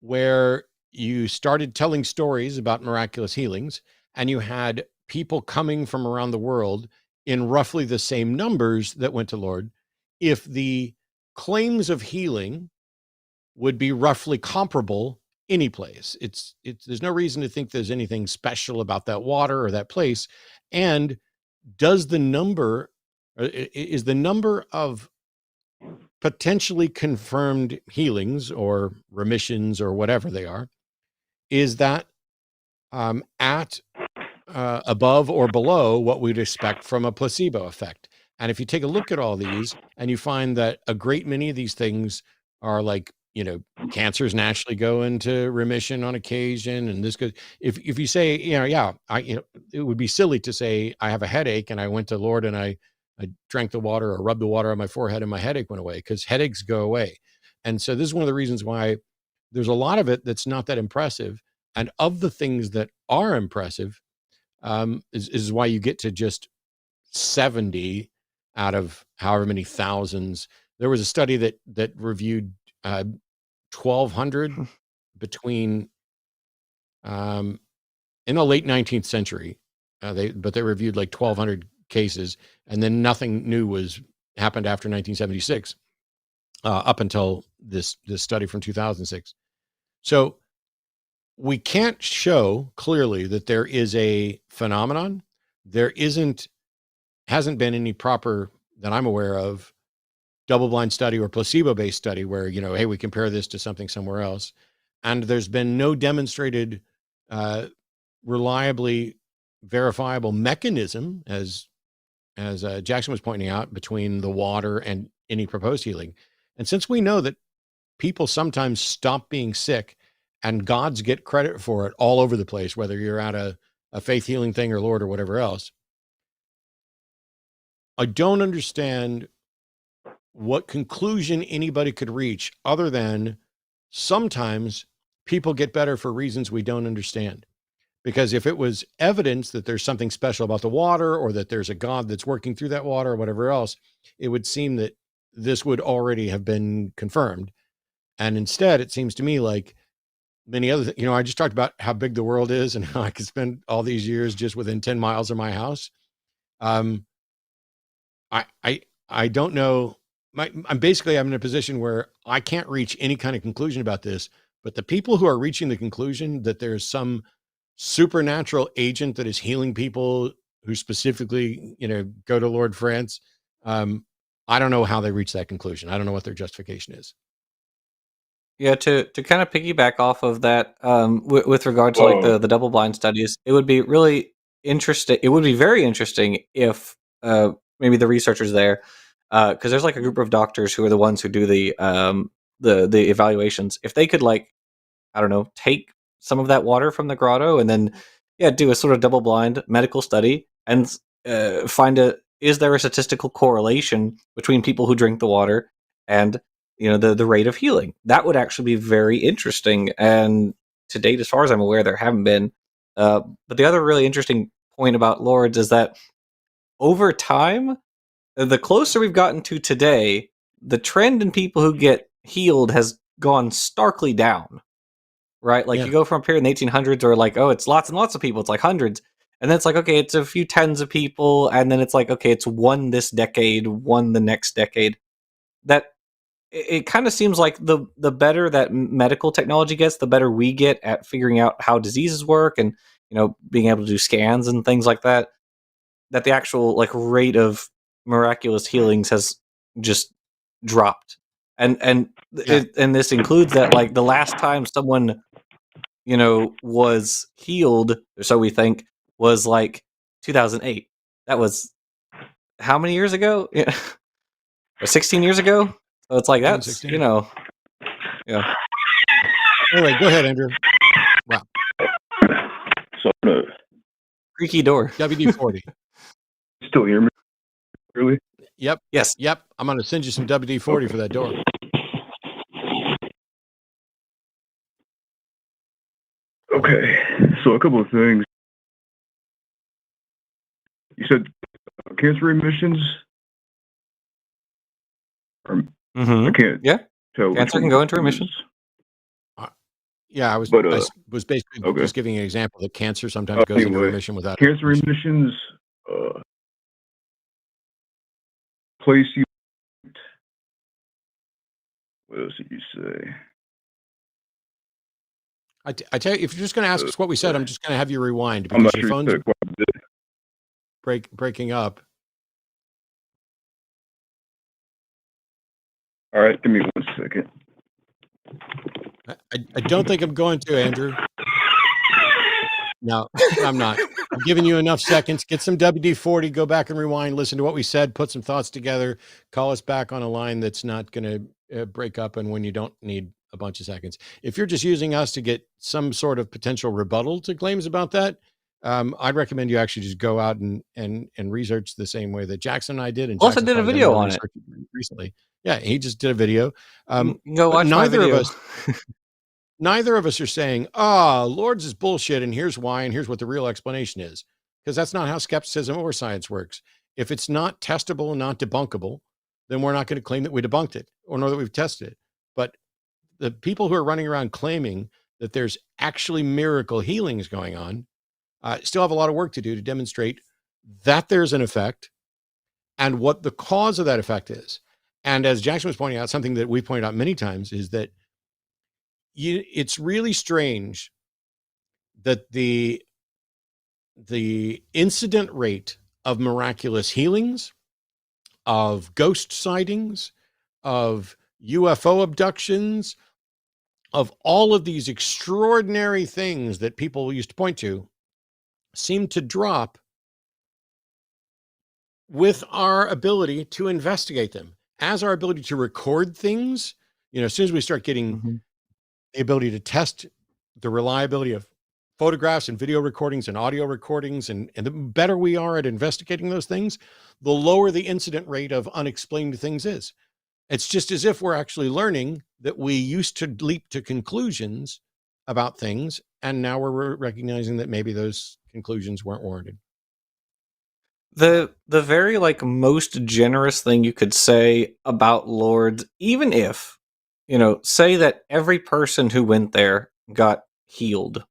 where you started telling stories about miraculous healings, and you had people coming from around the world in roughly the same numbers that went to Lord, if the claims of healing would be roughly comparable any place. It's there's no reason to think there's anything special about that water or that place. And does the number is the number of potentially confirmed healings or remissions or whatever they are, is that at above or below what we'd expect from a placebo effect? And if you take a look at all these and you find that a great many of these things are like, cancers naturally go into remission on occasion, and this goes, if you say, it would be silly to say I have a headache and I went to Lord and I drank the water or rubbed the water on my forehead and my headache went away, because headaches go away. And so this is one of the reasons why there's a lot of it that's not that impressive. And of the things that are impressive, is why you get to just 70 out of however many thousands. There was a study that reviewed 1,200 between in the late 19th century, But they reviewed like 1,200 cases, and then nothing new happened after 1976, up until this study from 2006. So we can't show clearly that there is a phenomenon. There hasn't been any proper, that I'm aware of, double-blind study or placebo-based study where, hey, we compare this to something somewhere else. And there's been no demonstrated reliably verifiable mechanism, as Jackson was pointing out, between the water and any proposed healing. And since we know that people sometimes stop being sick and gods get credit for it all over the place, whether you're at a faith healing thing or Lord or whatever else, I don't understand what conclusion anybody could reach other than sometimes people get better for reasons we don't understand. Because if it was evidence that there's something special about the water, or that there's a God that's working through that water or whatever else, it would seem that this would already have been confirmed. And instead, it seems to me like many other things, I just talked about how big the world is and how I could spend all these years just within 10 miles of my house. I don't know. I'm in a position where I can't reach any kind of conclusion about this, but the people who are reaching the conclusion that there's some supernatural agent that is healing people who specifically, go to Lord France, I don't know how they reach that conclusion. I don't know what their justification is. Yeah, to kind of piggyback off of that, with regard to like the double blind studies, it would be really interesting. It would be very interesting if maybe the researchers there, because there's like a group of doctors who are the ones who do the evaluations. If they could, like, I don't know, take some of that water from the grotto and then do a sort of double blind medical study and find is there a statistical correlation between people who drink the water and the rate of healing. That would actually be very interesting. And to date, as far as I'm aware, there haven't been. But the other really interesting point about Lords is that over time, the closer we've gotten to today, the trend in people who get healed has gone starkly down. Right? Like, you go from a period in the 1800s where, like, oh, it's lots and lots of people. It's like hundreds. And then it's like, okay, it's a few tens of people. And then it's like, okay, it's one this decade, one the next decade. That it kind of seems like the better that medical technology gets, the better we get at figuring out how diseases work and, being able to do scans and things like that, that the actual, like, rate of miraculous healings has just dropped. And this includes that, like, the last time someone, was healed, or so we think, was like 2008. That was how many years ago? Or 16 years ago? So it's like, that's, 16. Yeah. Anyway, go ahead, Andrew. Wow. So, Creaky door. WD-40. Still hear me? Really? Yep. Yes. Yep. I'm going to send you some WD-40 for that door. Okay. So a couple of things. You said cancer remissions? I can't tell. Cancer can go into remission. Yeah, I was basically just giving an example that cancer sometimes goes into remission without cancer remissions. Place you. What else did you say? I tell you, if you're just going to ask us what we said, I'm just going to have you rewind because your phone's breaking up. All right, give me 1 second. I don't think I'm going to, Andrew. No, I'm not. I'm giving you enough seconds. Get some WD-40, go back and rewind, listen to what we said, put some thoughts together, call us back on a line that's not going to break up and when you don't need a bunch of seconds. If you're just using us to get some sort of potential rebuttal to claims about that, I'd recommend you actually just go out and research the same way that Jackson and I did. And also did a video on it recently. Yeah, he just did a video. Go watch my video. Neither of us are saying, Lords is bullshit, and here's why, and here's what the real explanation is. Because that's not how skepticism or science works. If it's not testable and not debunkable, then we're not going to claim that we debunked it or know that we've tested it. But the people who are running around claiming that there's actually miracle healings going on, Still have a lot of work to do to demonstrate that there's an effect and what the cause of that effect is. And as Jackson was pointing out, something that we pointed out many times is that it's really strange that the incident rate of miraculous healings, of ghost sightings, of UFO abductions, of all of these extraordinary things that people used to point to, seem to drop with our ability to investigate them. As our ability to record things, as soon as we start getting the ability to test the reliability of photographs and video recordings and audio recordings, and the better we are at investigating those things, the lower the incident rate of unexplained things is. It's just as if we're actually learning that we used to leap to conclusions about things, and now we're recognizing that maybe those conclusions weren't warranted. The very most generous thing you could say about Lourdes, even if, say that every person who went there got healed,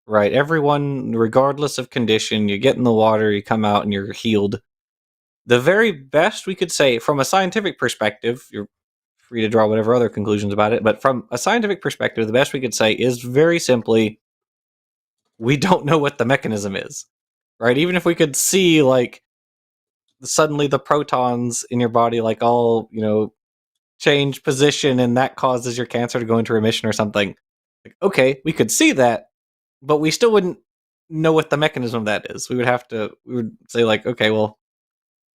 right? Everyone, regardless of condition, you get in the water, you come out and you're healed. The very best we could say from a scientific perspective, you're free to draw whatever other conclusions about it, but from a scientific perspective, the best we could say is very simply, we don't know what the mechanism is, right? Even if we could see suddenly the protons in your body all change position and that causes your cancer to go into remission or something, okay, we could see that, but we still wouldn't know what the mechanism of that is. We would say okay, well,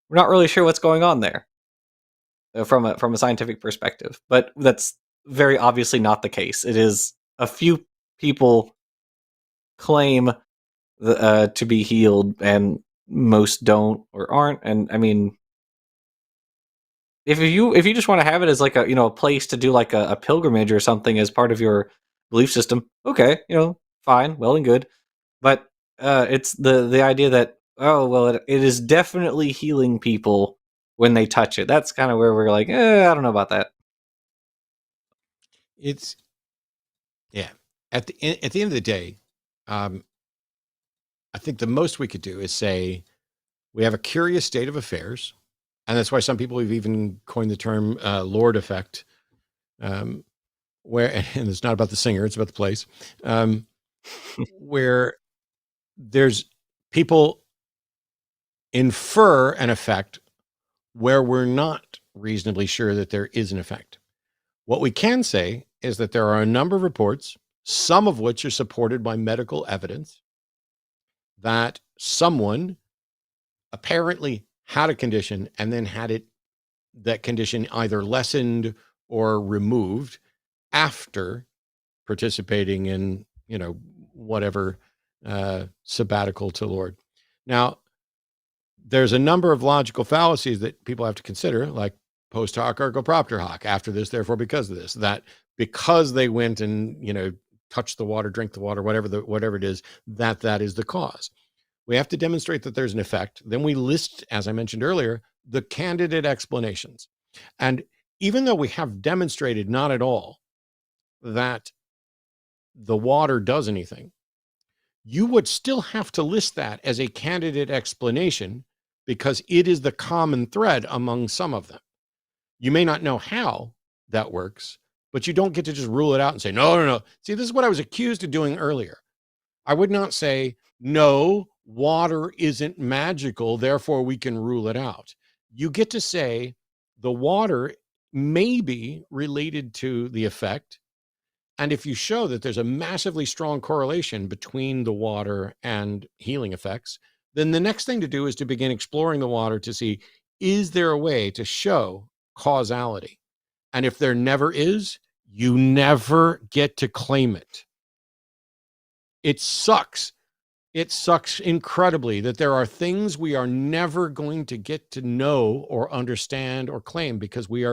we're not really sure what's going on there from a scientific perspective, but that's very obviously not the case. It is a few people claim to be healed and most don't or aren't. And I mean, if you just want to have it as a place to do a pilgrimage or something as part of your belief system, okay, fine, well and good. But it's the idea that, oh well, it is definitely healing people when they touch it. That's kind of where we're I don't know about that. It's at the end of the day, I think the most we could do is say we have a curious state of affairs, and that's why some people have even coined the term Lord effect, where, and it's not about the singer, it's about the place, where there's people infer an effect where we're not reasonably sure that there is an effect. What we can say is that there are a number of reports, some of which are supported by medical evidence, that someone apparently had a condition and then had that condition either lessened or removed after participating in, whatever sabbatical to Lord. Now, there's a number of logical fallacies that people have to consider, like post hoc ergo propter hoc, after this, therefore because of this, that because they went and, touch the water, drink the water, whatever it is, that is the cause. We have to demonstrate that there's an effect. Then we list, as I mentioned earlier, the candidate explanations. And even though we have demonstrated not at all that the water does anything, you would still have to list that as a candidate explanation because it is the common thread among some of them. You may not know how that works, but you don't get to just rule it out and say, no. See, this is what I was accused of doing earlier. I would not say, no, water isn't magical, therefore we can rule it out. You get to say the water may be related to the effect. And if you show that there's a massively strong correlation between the water and healing effects, then the next thing to do is to begin exploring the water to see, is there a way to show causality? And if there never is, you never get to claim it. It sucks. It sucks incredibly that there are things we are never going to get to know or understand or claim because we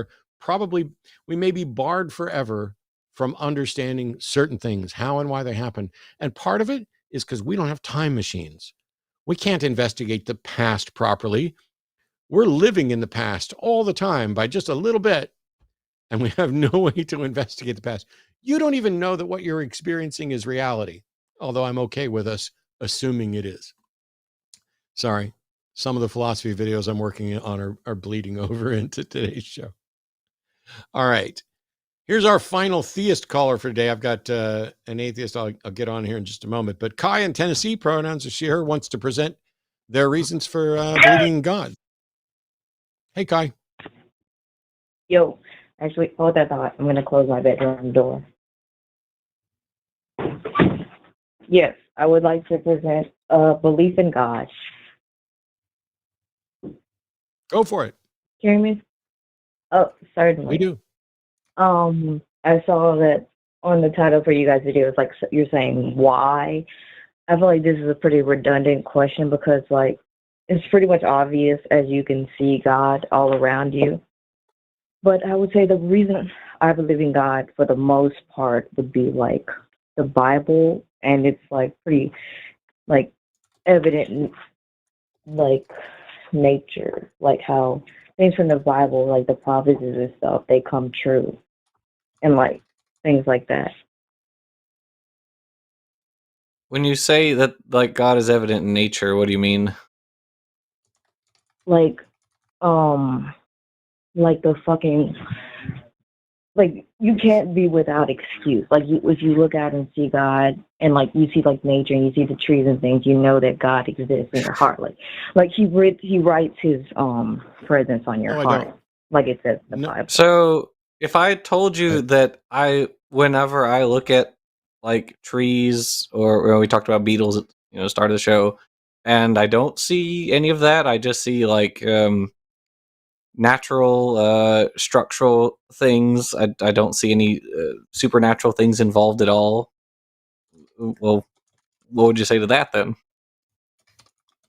may be barred forever from understanding certain things, how and why they happen. And part of it is because we don't have time machines. We can't investigate the past properly. We're living in the past all the time by just a little bit, and we have no way to investigate the past. You don't even know that what you're experiencing is reality, although I'm okay with us assuming it is. Sorry. Some of the philosophy videos I'm working on are bleeding over into today's show. All right. Here's our final theist caller for today. I've got an atheist I'll get on here in just a moment. But Kai in Tennessee, pronouns are she, her, wants to present their reasons for believing in God. Hey, Kai. Yo, actually, hold that thought. I'm going to close my bedroom door. Yes, I would like to present a belief in God. Go for it. Can you hear me? Oh, certainly. We do. I saw that on the title for you guys' video, it's like you're saying why. I feel like this is a pretty redundant question because, like, it's pretty much obvious as you can see God all around you. But I would say the reason I believe in God for the most part would be like the Bible, and it's like pretty like evident, like nature, like how things from the Bible, like the prophecies and stuff, they come true, and like things like that. When you say that, like, God is evident in nature, what do you mean? Like the fucking, like, you can't be without excuse. Like, if you look out and see God, and like you see like nature and you see the trees and things, you know that God exists in your heart. Like he writes his presence on your heart, like it says in the Bible. So if I told you that whenever I look at like trees, or we talked about beetles at start of the show, and I don't see any of that, I just see like natural structural things. I don't see any supernatural things involved at all. Well, what would you say to that then?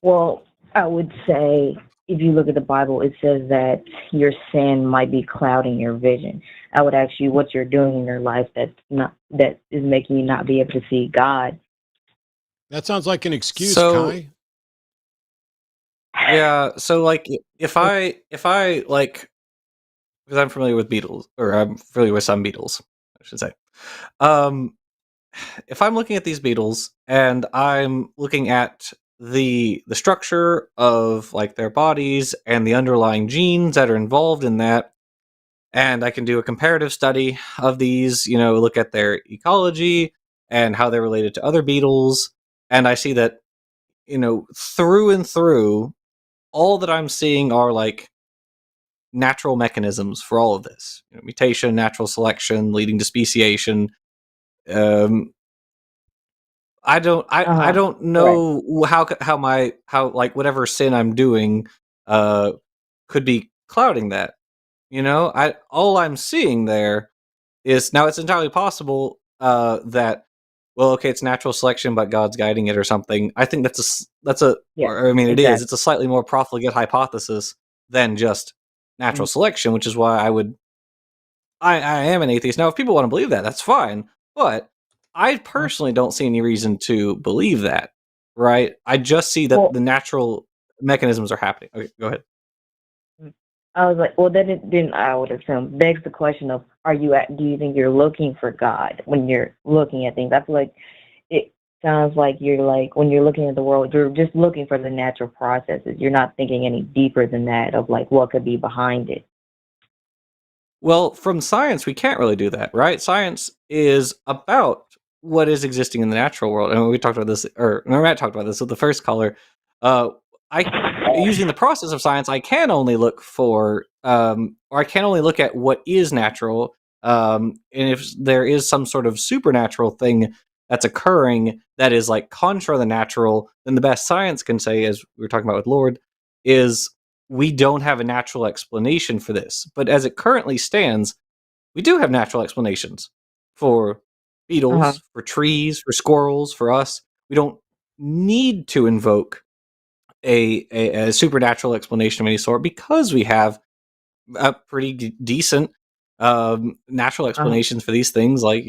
Well, I would say if you look at the Bible, it says that your sin might be clouding your vision. I would ask you what you're doing in your life that is making you not be able to see God. That sounds like an excuse, Kai. Yeah, so like if I like, because I'm familiar with beetles, or I'm familiar with some beetles, I should say. If I'm looking at these beetles and I'm looking at the structure of like their bodies and the underlying genes that are involved in that, and I can do a comparative study of these, look at their ecology and how they're related to other beetles, and I see that, through and through, all that I'm seeing are like natural mechanisms for all of this. Mutation, natural selection, leading to speciation. I don't know how like whatever sin I'm doing could be clouding that. All I'm seeing there is, now it's entirely possible that, well, okay, it's natural selection, but God's guiding it or something. I think it is. It's a slightly more profligate hypothesis than just natural selection, which is why I am an atheist. Now, if people want to believe that, that's fine. But I personally don't see any reason to believe that, right? I just see that the natural mechanisms are happening. Okay, go ahead. I was like, well, then I would assume begs the question of, do you think you're looking for God when you're looking at things? I feel like it sounds like you're like, when you're looking at the world, you're just looking for the natural processes. You're not thinking any deeper than that of like what could be behind it. Well, from science, we can't really do that, right? Science is about what is existing in the natural world. And we talked about this, or Matt talked about this with the first caller. Using the process of science, I can only look for, or I can only look at what is natural. And if there is some sort of supernatural thing that's occurring that is like contra the natural, then the best science can say, as we were talking about with Lord, is we don't have a natural explanation for this. But as it currently stands, we do have natural explanations for beetles, for trees, for squirrels, for us. We don't need to invoke a supernatural explanation of any sort because we have a pretty decent natural explanations for these things, like,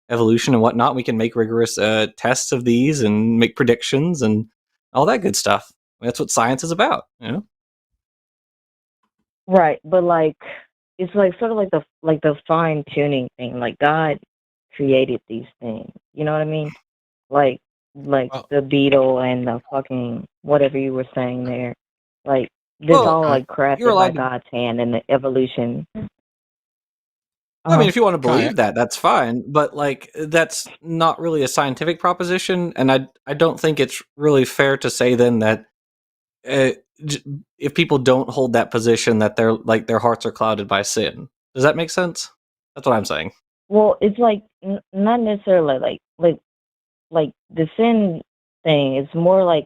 evolution and whatnot. We can make rigorous tests of these and make predictions and all that good stuff. That's what science is about, Right, but like it's like sort of like the fine tuning thing. Like God created these things, you know what I mean? Like like Well, the beetle and the fucking whatever you were saying there. Like this Well, all like you're crafted by allowed to. God's hand and the evolution. I mean, Uh-huh. if you want to Kai, believe that, that's fine. But like, that's not really a scientific proposition, and I don't think it's really fair to say then that uh, if people don't hold that position, that their hearts are clouded by sin. Does that make sense? That's what I'm saying. Well, it's like not necessarily like the sin thing. It's more like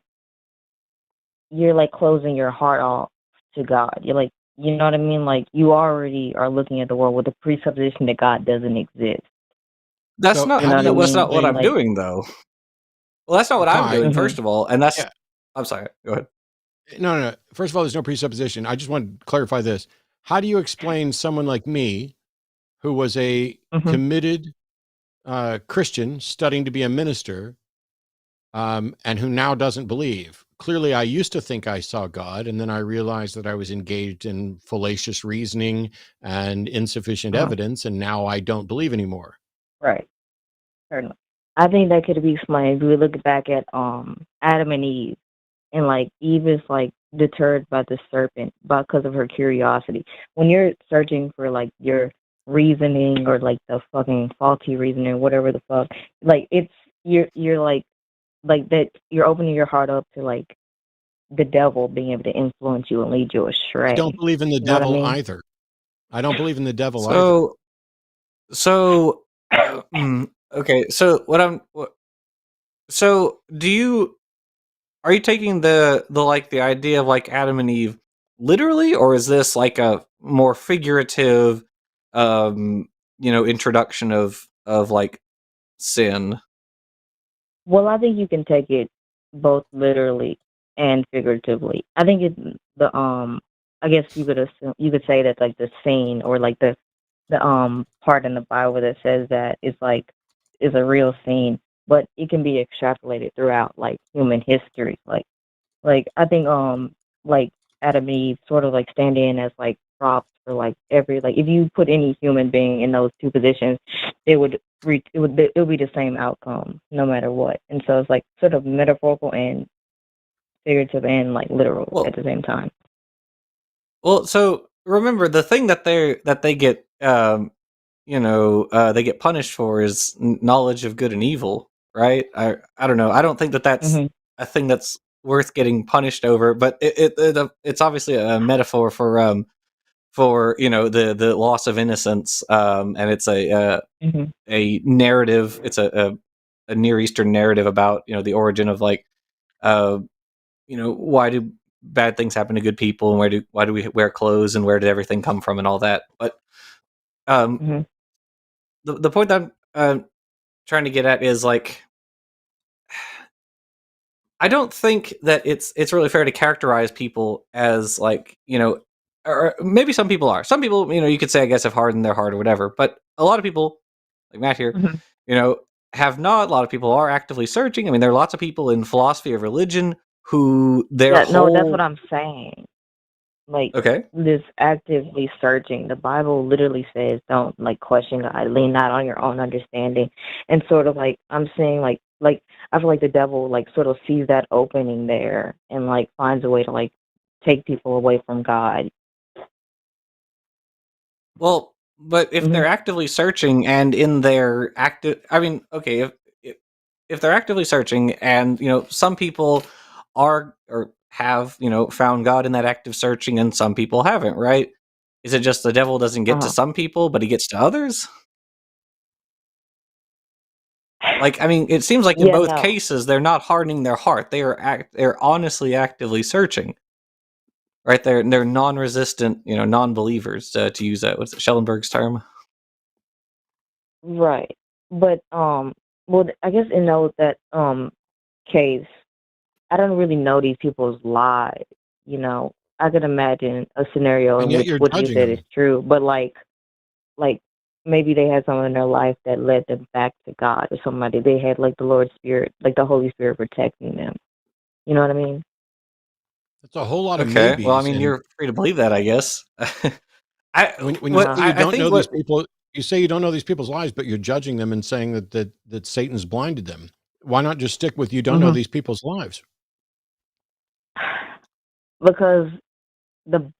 you're like closing your heart off to God. You're like, you know what I mean? Like you already are looking at the world with the presupposition that God doesn't exist. That's so not You how know do what I you that's mean? not what And I'm explain, like, doing though. Well, that's not what I'm Kai? doing. hmm First of all, and that's Yeah, I'm sorry. Go ahead. no. First of all, there's no presupposition. I just want to clarify this. How do you explain someone like me, who was a hmm committed Christian studying to be a minister, and who now doesn't believe? Clearly, I used to think I saw God, and then I realized that I was engaged in fallacious reasoning and insufficient evidence, and now I don't believe anymore. right, certainly. I think that could be explained if we look back at Adam and Eve, and like Eve is like deterred by the serpent because of her curiosity. When you're searching for like your reasoning or like the fucking faulty reasoning, whatever the fuck, like it's you're like that you're opening your heart up to like the devil being able to influence you and lead you I don't astray. believe in the You know what I devil mean? either. I don't believe in the devil either. So okay. So do you are you taking the like the idea of like Adam and Eve literally, or is this like a more figurative, introduction of like sin? Well, I think you can take it both literally and figuratively. I think I guess you could say that like the scene or like the part in the Bible that says that is a real scene, but it can be extrapolated throughout like human history. Like I think like Adam and Eve sort of like stand in as like props for like every like if you put any human being in those two positions, it would be the same outcome no matter what. And so it's like sort of metaphorical and figurative and like literal Well, at the same time. so remember the thing that they get they get punished for is knowledge of good and evil, right? I don't know. I don't think that that's hmm a thing that's worth getting punished over, but it's obviously a metaphor for the loss of innocence, and it's hmm a narrative. It's a Near Eastern narrative about the origin of like uh why do bad things happen to good people, and why do we wear clothes, and where did everything come from, and all that. But um hmm the point that I'm trying to get at is like I don't think that it's really fair to characterize people as like or maybe some people are. Some people you could say I guess have hardened their heart or whatever. But a lot of people like Matt here, hmm you know, have not. A lot of people are actively searching. I mean, there are lots of people in philosophy of religion who their Yeah, no, that's what whole I'm saying. Like okay. this actively searching. The Bible literally says don't like question God, lean not on your own understanding. And sort of like I'm saying like I feel like the devil like sort of sees that opening there and like finds a way to like take people away from God. Well, but if hmm they're actively searching and in their active, I mean, okay, if they're actively searching and some people are or have found God in that active searching and some people haven't, right? Is it just the devil doesn't get to Uh-huh. some people but he gets to others? Like, I mean, it seems like in Yeah, both no. cases they're not hardening their heart. They're honestly actively searching. Right? They're non-resistant, non-believers, to use that what's it, Schellenberg's term. Right. But well I guess in that case, I don't really know these people's lives, you know. I could imagine a scenario And in yet which you're what you judging said is them. true, but like maybe they had someone in their life that led them back to God or somebody. They had like the Lord Spirit, like the Holy Spirit protecting them. You know what I mean? That's a whole lot of Okay. Well, I maybes. mean, And you're free to believe that, I guess. when you Uh-huh. say you I don't think know what these people, you say you don't know these people's lives, but you're judging them and saying that Satan's blinded them. why not just stick with you don't know these people's lives? Because I'm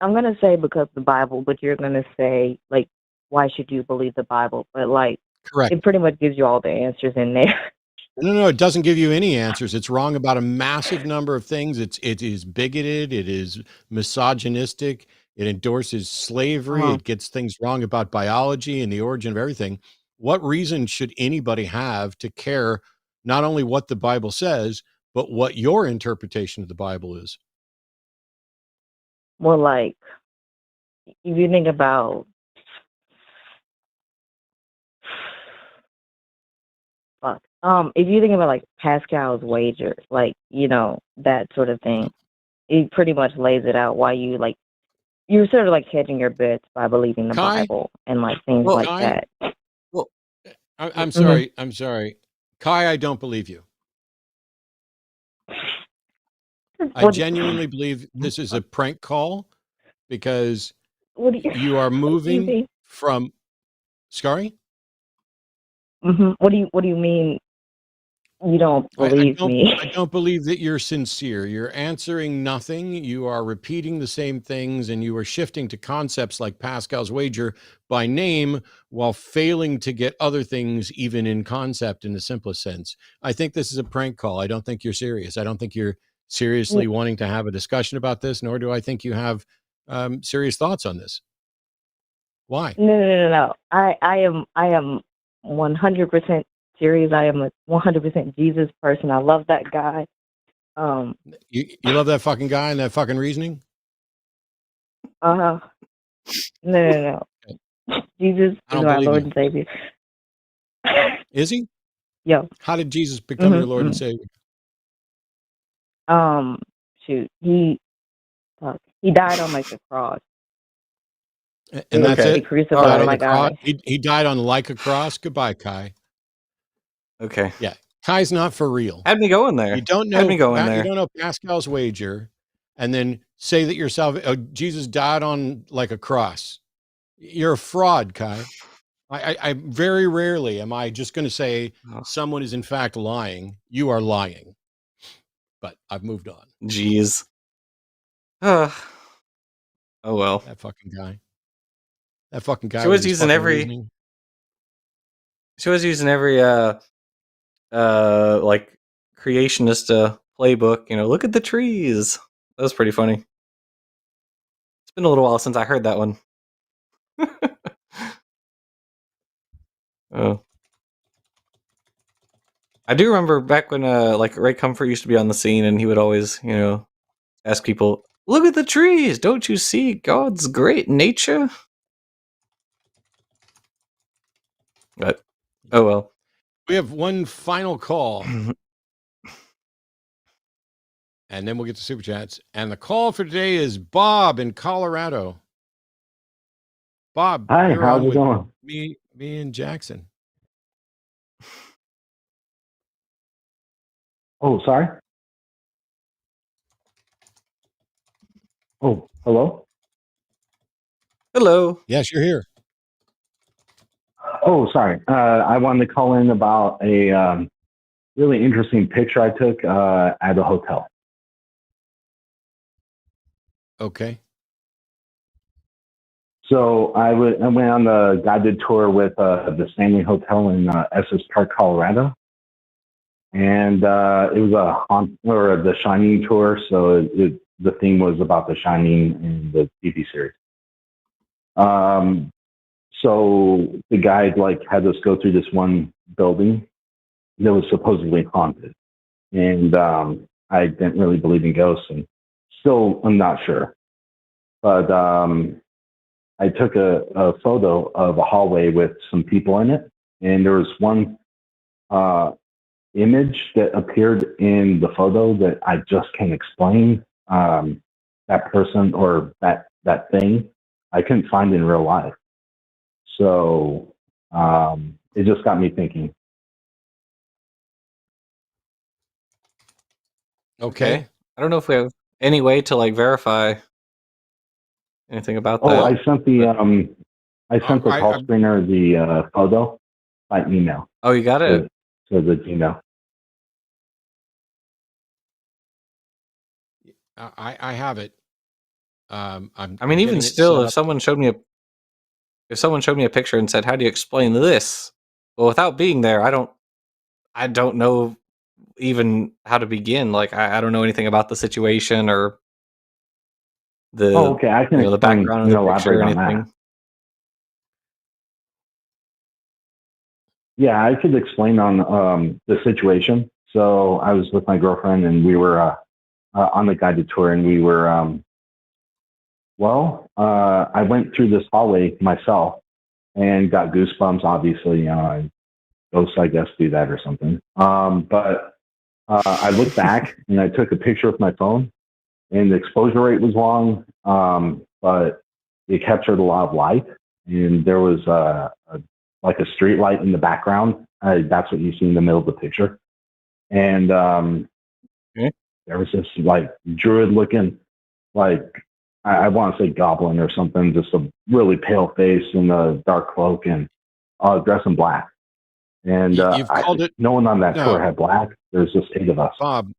gonna say because the Bible, but you're gonna say like, why should you believe the Bible? But like, Correct. it pretty much gives you all the answers in there. No, it doesn't give you any answers. It's wrong about a massive number of things. It is bigoted. It is misogynistic. It endorses slavery. It gets things wrong about biology and the origin of everything. What reason should anybody have to care not only what the Bible says, but what your interpretation of the Bible is? Well, like, if you think about if you think about like Pascal's wager, like, you know, that sort of thing, it pretty much lays it out why you're sort of like hedging your bets by believing the Kai? Bible and like things Well, like Kai? that. Well, I'm sorry. I'm sorry. Kai, I don't believe you. I What, genuinely believe this is a prank call because what do you are what do you moving mean? from. Sorry? What do you mean you don't I believe me? don't believe that you're sincere. You're answering nothing. You are repeating the same things, and you are shifting to concepts like Pascal's wager by name while failing to get other things even in concept in the simplest sense. I think this is a prank call. I don't think you're serious. I don't think you're seriously wanting to have a discussion about this, nor do I think you have serious thoughts on this. Why? No. I am 100% serious. I am a 100% Jesus person. I love that guy. You love that fucking guy and that fucking reasoning? No. Jesus I is don't my believe Lord you. and Savior. Is he? Yo. How did Jesus become your Lord and Savior? Shoot. He died on like the cross. And that's They it? crucified Died on my the cross. guy. He died on like a cross. Goodbye, Kai. okay. Yeah, Kai's not for real. Had me going there. You don't Had know. me going You there. don't know Pascal's wager, and then say that Jesus died on like a cross. You're a fraud, Kai. I very rarely am I just going to say someone is in fact lying. You are lying. But I've moved on. Jeez. Oh well. That fucking guy. That fucking guy She with was his using fucking every reasoning. like creationist playbook, you know, look at the trees. That was pretty funny. It's been a little while since I heard that one. Oh. I do remember back when like Ray Comfort used to be on the scene and he would always, you know, ask people, look at the trees, don't you see God's great nature? But oh well. We have one final call. And then we'll get to super chats. And the call for today is Bob in Colorado. Bob, hi, you're how's on it with going? me and Jackson. Oh, sorry. Oh, hello. Hello. Yes, you're here. Oh, sorry. I wanted to call in about a really interesting picture I took at a hotel. Okay. So I went on the guided tour with the Stanley Hotel in Estes Park, Colorado, and it was the Shining tour. So the theme was about the Shining in the TV series. So the guide had us go through this one building that was supposedly haunted, and I didn't really believe in ghosts, and still I'm not sure, but I took a photo of a hallway with some people in it, and there was one image that appeared in the photo that I just can't explain. That person or that thing, I couldn't find in real life. So it just got me thinking. Okay. I don't know if we have any way to verify anything about that. Oh, I sent the call screener the photo by email. Oh, you got it? to the Gmail. I have it. I'm I mean, I'm even getting it still, set if up. someone showed me a picture and said, "How do you explain this?" Well, without being there, I don't know even how to begin. Like, I don't know anything about the situation or Oh, the okay. I can the explain background of and the picture elaborate or on that. anything. Yeah, I could explain on the situation. So I was with my girlfriend, and we were on the guided tour, and we were I went through this hallway myself and got goosebumps. Obviously, ghosts, I guess, do that or something. But I looked back and I took a picture with my phone, and the exposure rate was wrong, but it captured a lot of light, and there was like a street light in the background. That's what you see in the middle of the picture, and Okay. there was this like druid looking, like I want to say goblin or something, just a really pale face and a dark cloak and dressed in black. And You've called it no one on that tour no, had black. There's just 8 of us. Bob.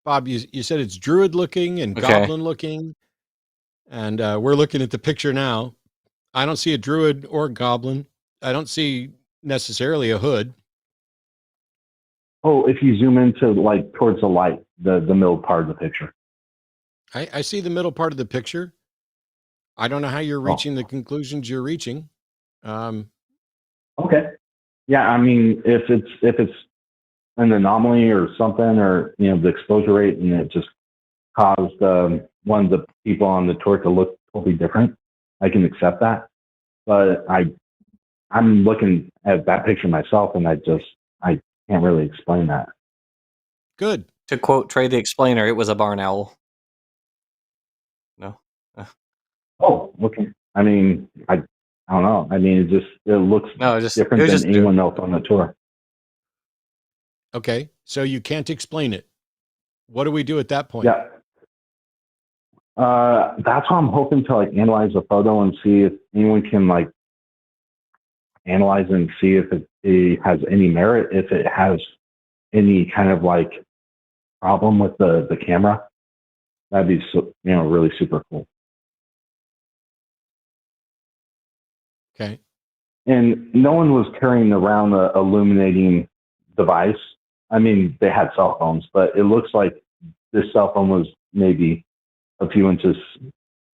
Bob, you said it's druid looking and Okay. goblin looking, and we're looking at the picture now. I don't see a druid or a goblin. I don't see necessarily a hood. Oh, if you zoom into like towards the light, the middle part of the picture. I see the middle part of the picture. I don't know how you're reaching the conclusions you're reaching. Okay. Yeah, I mean, if it's an anomaly or something, or the exposure rate, and it just caused one of the people on the tour to look totally different, I can accept that. But I'm looking at that picture myself, and I can't really explain that. Good. To quote Trey the Explainer, it was a barn owl. No. Oh, okay. I mean, I don't know. I mean, it looks different than anyone else on the tour. Okay, so you can't explain it. What do we do at that point? Yeah. That's why I'm hoping to like analyze the photo and see if anyone can like analyze and see if it has any merit, if it has any kind of like problem with the camera. That'd be really super cool. Okay. And no one was carrying around a illuminating device. I mean, they had cell phones, but it looks like this cell phone was maybe a few inches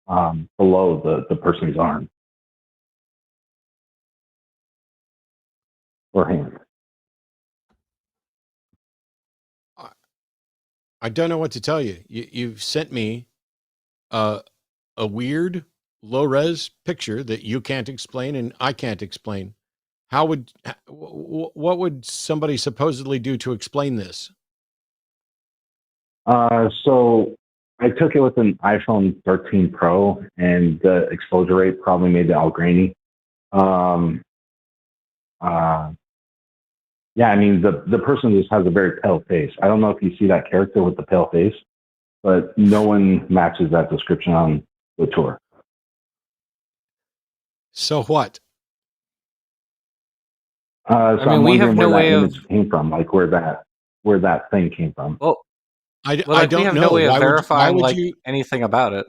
below the person's arm or hand. I don't know what to tell you. You've sent me a weird low res picture that you can't explain and I can't explain. What would somebody supposedly do to explain this? So I took it with an iPhone 13 Pro, and the exposure rate probably made it all grainy. Yeah, I mean, the person just has a very pale face. I don't know if you see that character with the pale face, but no one matches that description on the tour. So what? So I'm we have wondering no where way that of. image came from, like where that thing came from. Well, I we don't have know. no way of Why verifying would you? anything about it.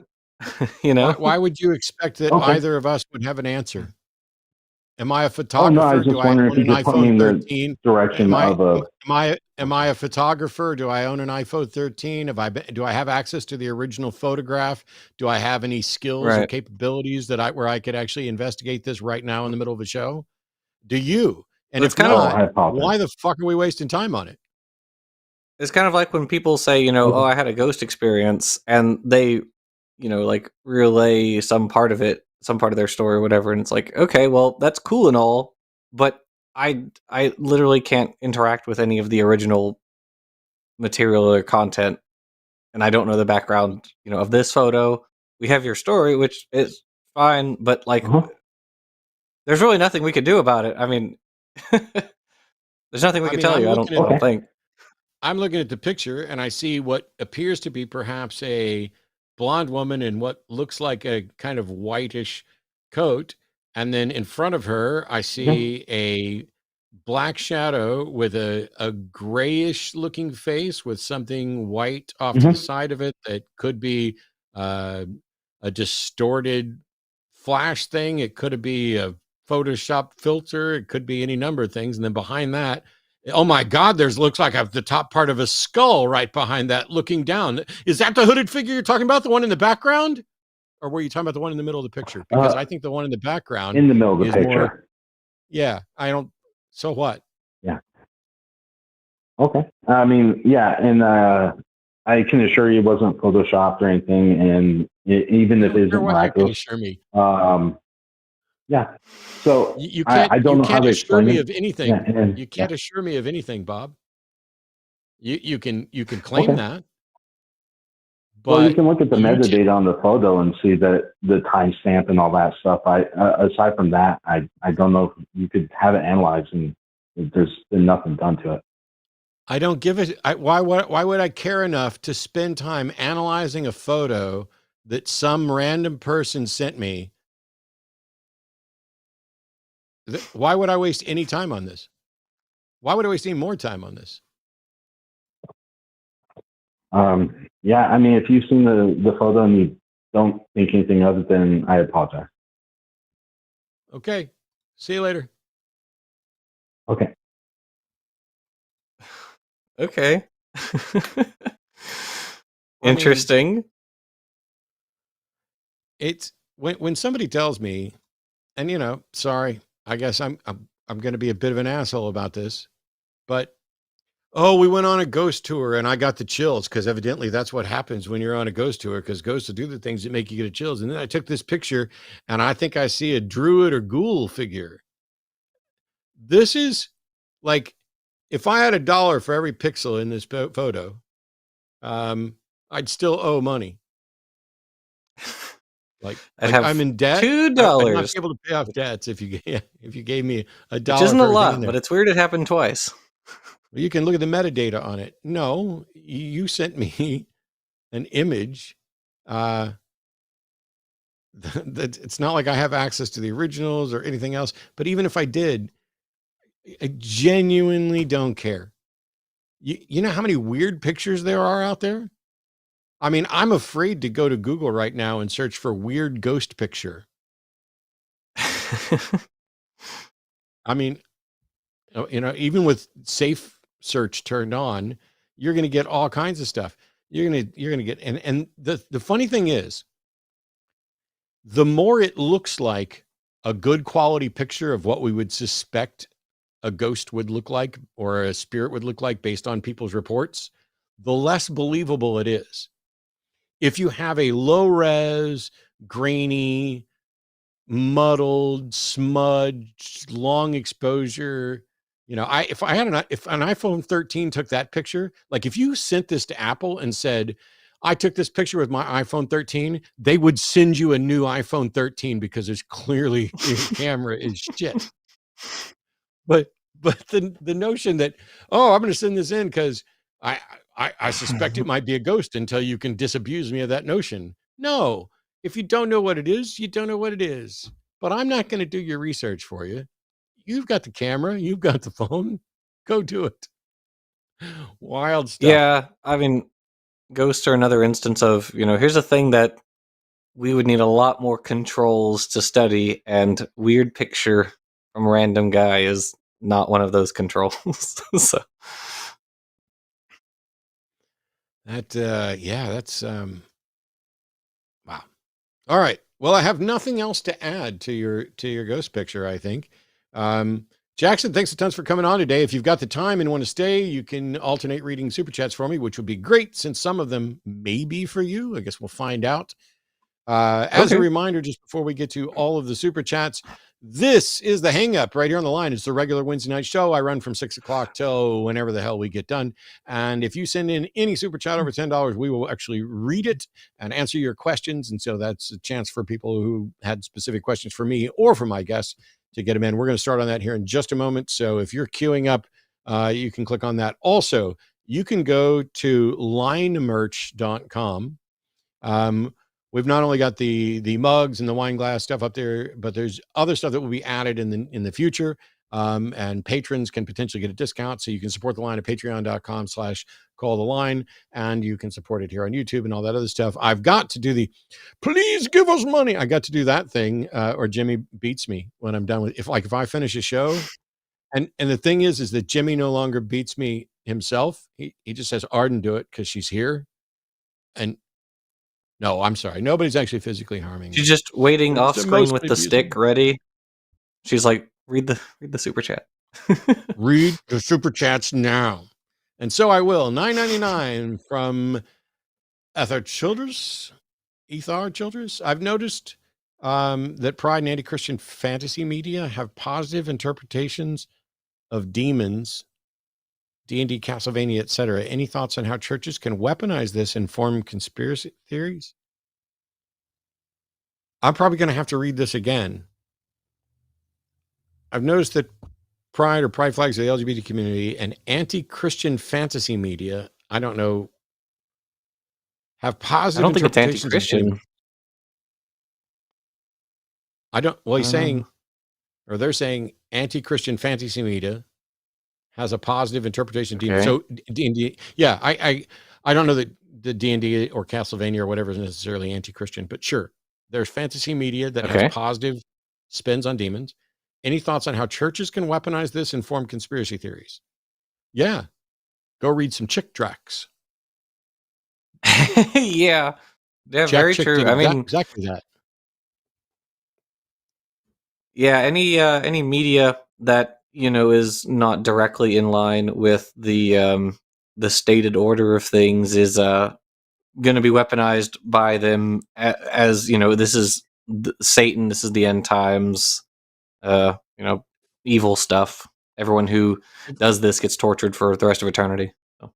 You know? Why would you expect that Okay. either of us would have an answer? Am I a Oh no, I photographer? was Do just I wondering own if you an could point me iPhone in 13? the direction of a. Am I a photographer? Do I own an iPhone 13? Do I have access to the original photograph? Do I have any skills or Right. capabilities where I could actually investigate this right now in the middle of a show? Do you? And It's if kind of- not, I apologize. why the fuck are we wasting time on it? It's kind of like when people say, oh, I had a ghost experience, and they, like relay some part of their story or whatever, and it's like, okay, well, that's cool and all, but I literally can't interact with any of the original material or content, and I don't know the background, of this photo. We have your story, which is fine, but like, there's really nothing we could do about it. I mean, there's nothing we could tell you. I don't think. I'm looking at the picture and I see what appears to be perhaps a blonde woman in what looks like a kind of whitish coat. And then in front of her, I see a black shadow with a grayish looking face with something white off to Mm-hmm. the side of it that could be a distorted flash thing. It could be a Photoshop filter. It could be any number of things. And then behind that, oh my God, looks like the top part of a skull right behind that looking down. Is that the hooded figure you're talking about? The one in the background? Or were you talking about the one in the middle of the picture? Because I think the one in the background in the middle of the is picture. more. Yeah, I don't. So what? Yeah. Okay. I mean, yeah, and I can assure you it wasn't photoshopped or anything, and even if it isn't What you can miraculous, assure me. yeah. So You can't. I don't You know how can't to assure explain me it. of anything. Yeah, and, You can't assure me of anything, Bob. You can claim Okay. that. Well, you But can look at the metadata on the photo and see that the timestamp and all that stuff. Aside from that, I don't know if you could have it analyzed, and there's been nothing done to it. I don't give it. Why would I care enough to spend time analyzing a photo that some random person sent me? Why would I waste any time on this? Why would I waste any more time on this? Yeah, I mean, if you've seen the photo and you don't think anything of it, then I apologize. Okay. See you later. Okay. Okay. Interesting. It's when somebody tells me, and sorry, I guess I'm going to be a bit of an asshole about this, but oh, we went on a ghost tour and I got the chills, because evidently that's what happens when you're on a ghost tour, because ghosts will do the things that make you get the chills. And then I took this picture and I think I see a druid or ghoul figure. This is like, if I had $1 for every pixel in this photo, I'd still owe money. Like I'm in debt. $2. I'd not be able to pay off debts if you gave me $1. Which isn't a lot, but it's weird it happened twice. You can look at the metadata on it. No, you sent me an image. It's not like I have access to the originals or anything else. But even if I did, I genuinely don't care. You know how many weird pictures there are out there? I mean, I'm afraid to go to Google right now and search for weird ghost picture. I mean, even with safe search turned on, you're going to get all kinds of stuff. You're going to get, and the funny thing is, the more it looks like a good quality picture of what we would suspect a ghost would look like or a spirit would look like based on people's reports, the less believable it is. If you have a low res, grainy, muddled, smudged, long exposure, if an iPhone 13 took that picture, like if you sent this to Apple and said, I took this picture with my iPhone 13, they would send you a new iPhone 13 because there's clearly your camera is shit. But the notion that, oh, I'm going to send this in because I suspect it might be a ghost until you can disabuse me of that notion. No, if you don't know what it is, you don't know what it is. But I'm not going to do your research for you. You've got the camera. You've got the phone. Go do it. Wild stuff. Yeah, I mean, ghosts are another instance of, here's a thing that we would need a lot more controls to study, and weird picture from a random guy is not one of those controls. So that's wow. All right. Well, I have nothing else to add to your ghost picture, I think. Jackson, thanks a ton for coming on today. If you've got the time and want to stay, you can alternate reading super chats for me, which would be great, since some of them may be for you. I guess we'll find out. As a reminder, just before we get to all of the super chats, this is the Hang Up right here on the line. It's the regular Wednesday night show. I run from 6 o'clock till whenever the hell we get done. And if you send in any super chat over $10, we will actually read it and answer your questions. And so that's a chance for people who had specific questions for me or for my guests to get them in. We're going to start on that here in just a moment. So if you're queuing up, you can click on that. Also, you can go to linemerch.com. We've not only got the mugs and the wine glass stuff up there, but there's other stuff that will be added in the future. And patrons can potentially get a discount. So you can support the line at patreon.com/calltheline, and you can support it here on YouTube and all that other stuff. I've got to do the please give us money. I got to do that thing, or Jimmy beats me when I'm done with if I finish a show. And the thing is that Jimmy no longer beats me himself. He just says Arden do it because she's here. And no, I'm sorry. Nobody's actually physically harming me. She's just waiting It's off the screen most with the confusing. stick ready. She's like, read the super chat. Read the super chats now. And so I will. $9.99 from Ethar Childress. I've noticed that Pride and anti-Christian fantasy media have positive interpretations of demons, D&D, Castlevania, etc. Any thoughts on how churches can weaponize this and form conspiracy theories? I'm probably going to have to read this again. I've noticed that Pride or Pride flags of the LGBT community and anti-Christian fantasy media, I don't know, have positive I don't think it's interpretations of anti-Christian. demons. He's saying, or they're saying anti-Christian fantasy media has a positive interpretation of demons. So D&D, yeah, I don't know that the D&D or Castlevania or whatever is necessarily anti-Christian, but sure, there's fantasy media that has positive spins on demons. Any thoughts on how churches can weaponize this and form conspiracy theories? Yeah, go read some Chick Tracks. Yeah, very true. I mean, exactly that. Yeah, any media that is not directly in line with the stated order of things is going to be weaponized by them as this is Satan, this is the end times, evil stuff. Everyone who does this gets tortured for the rest of eternity. So.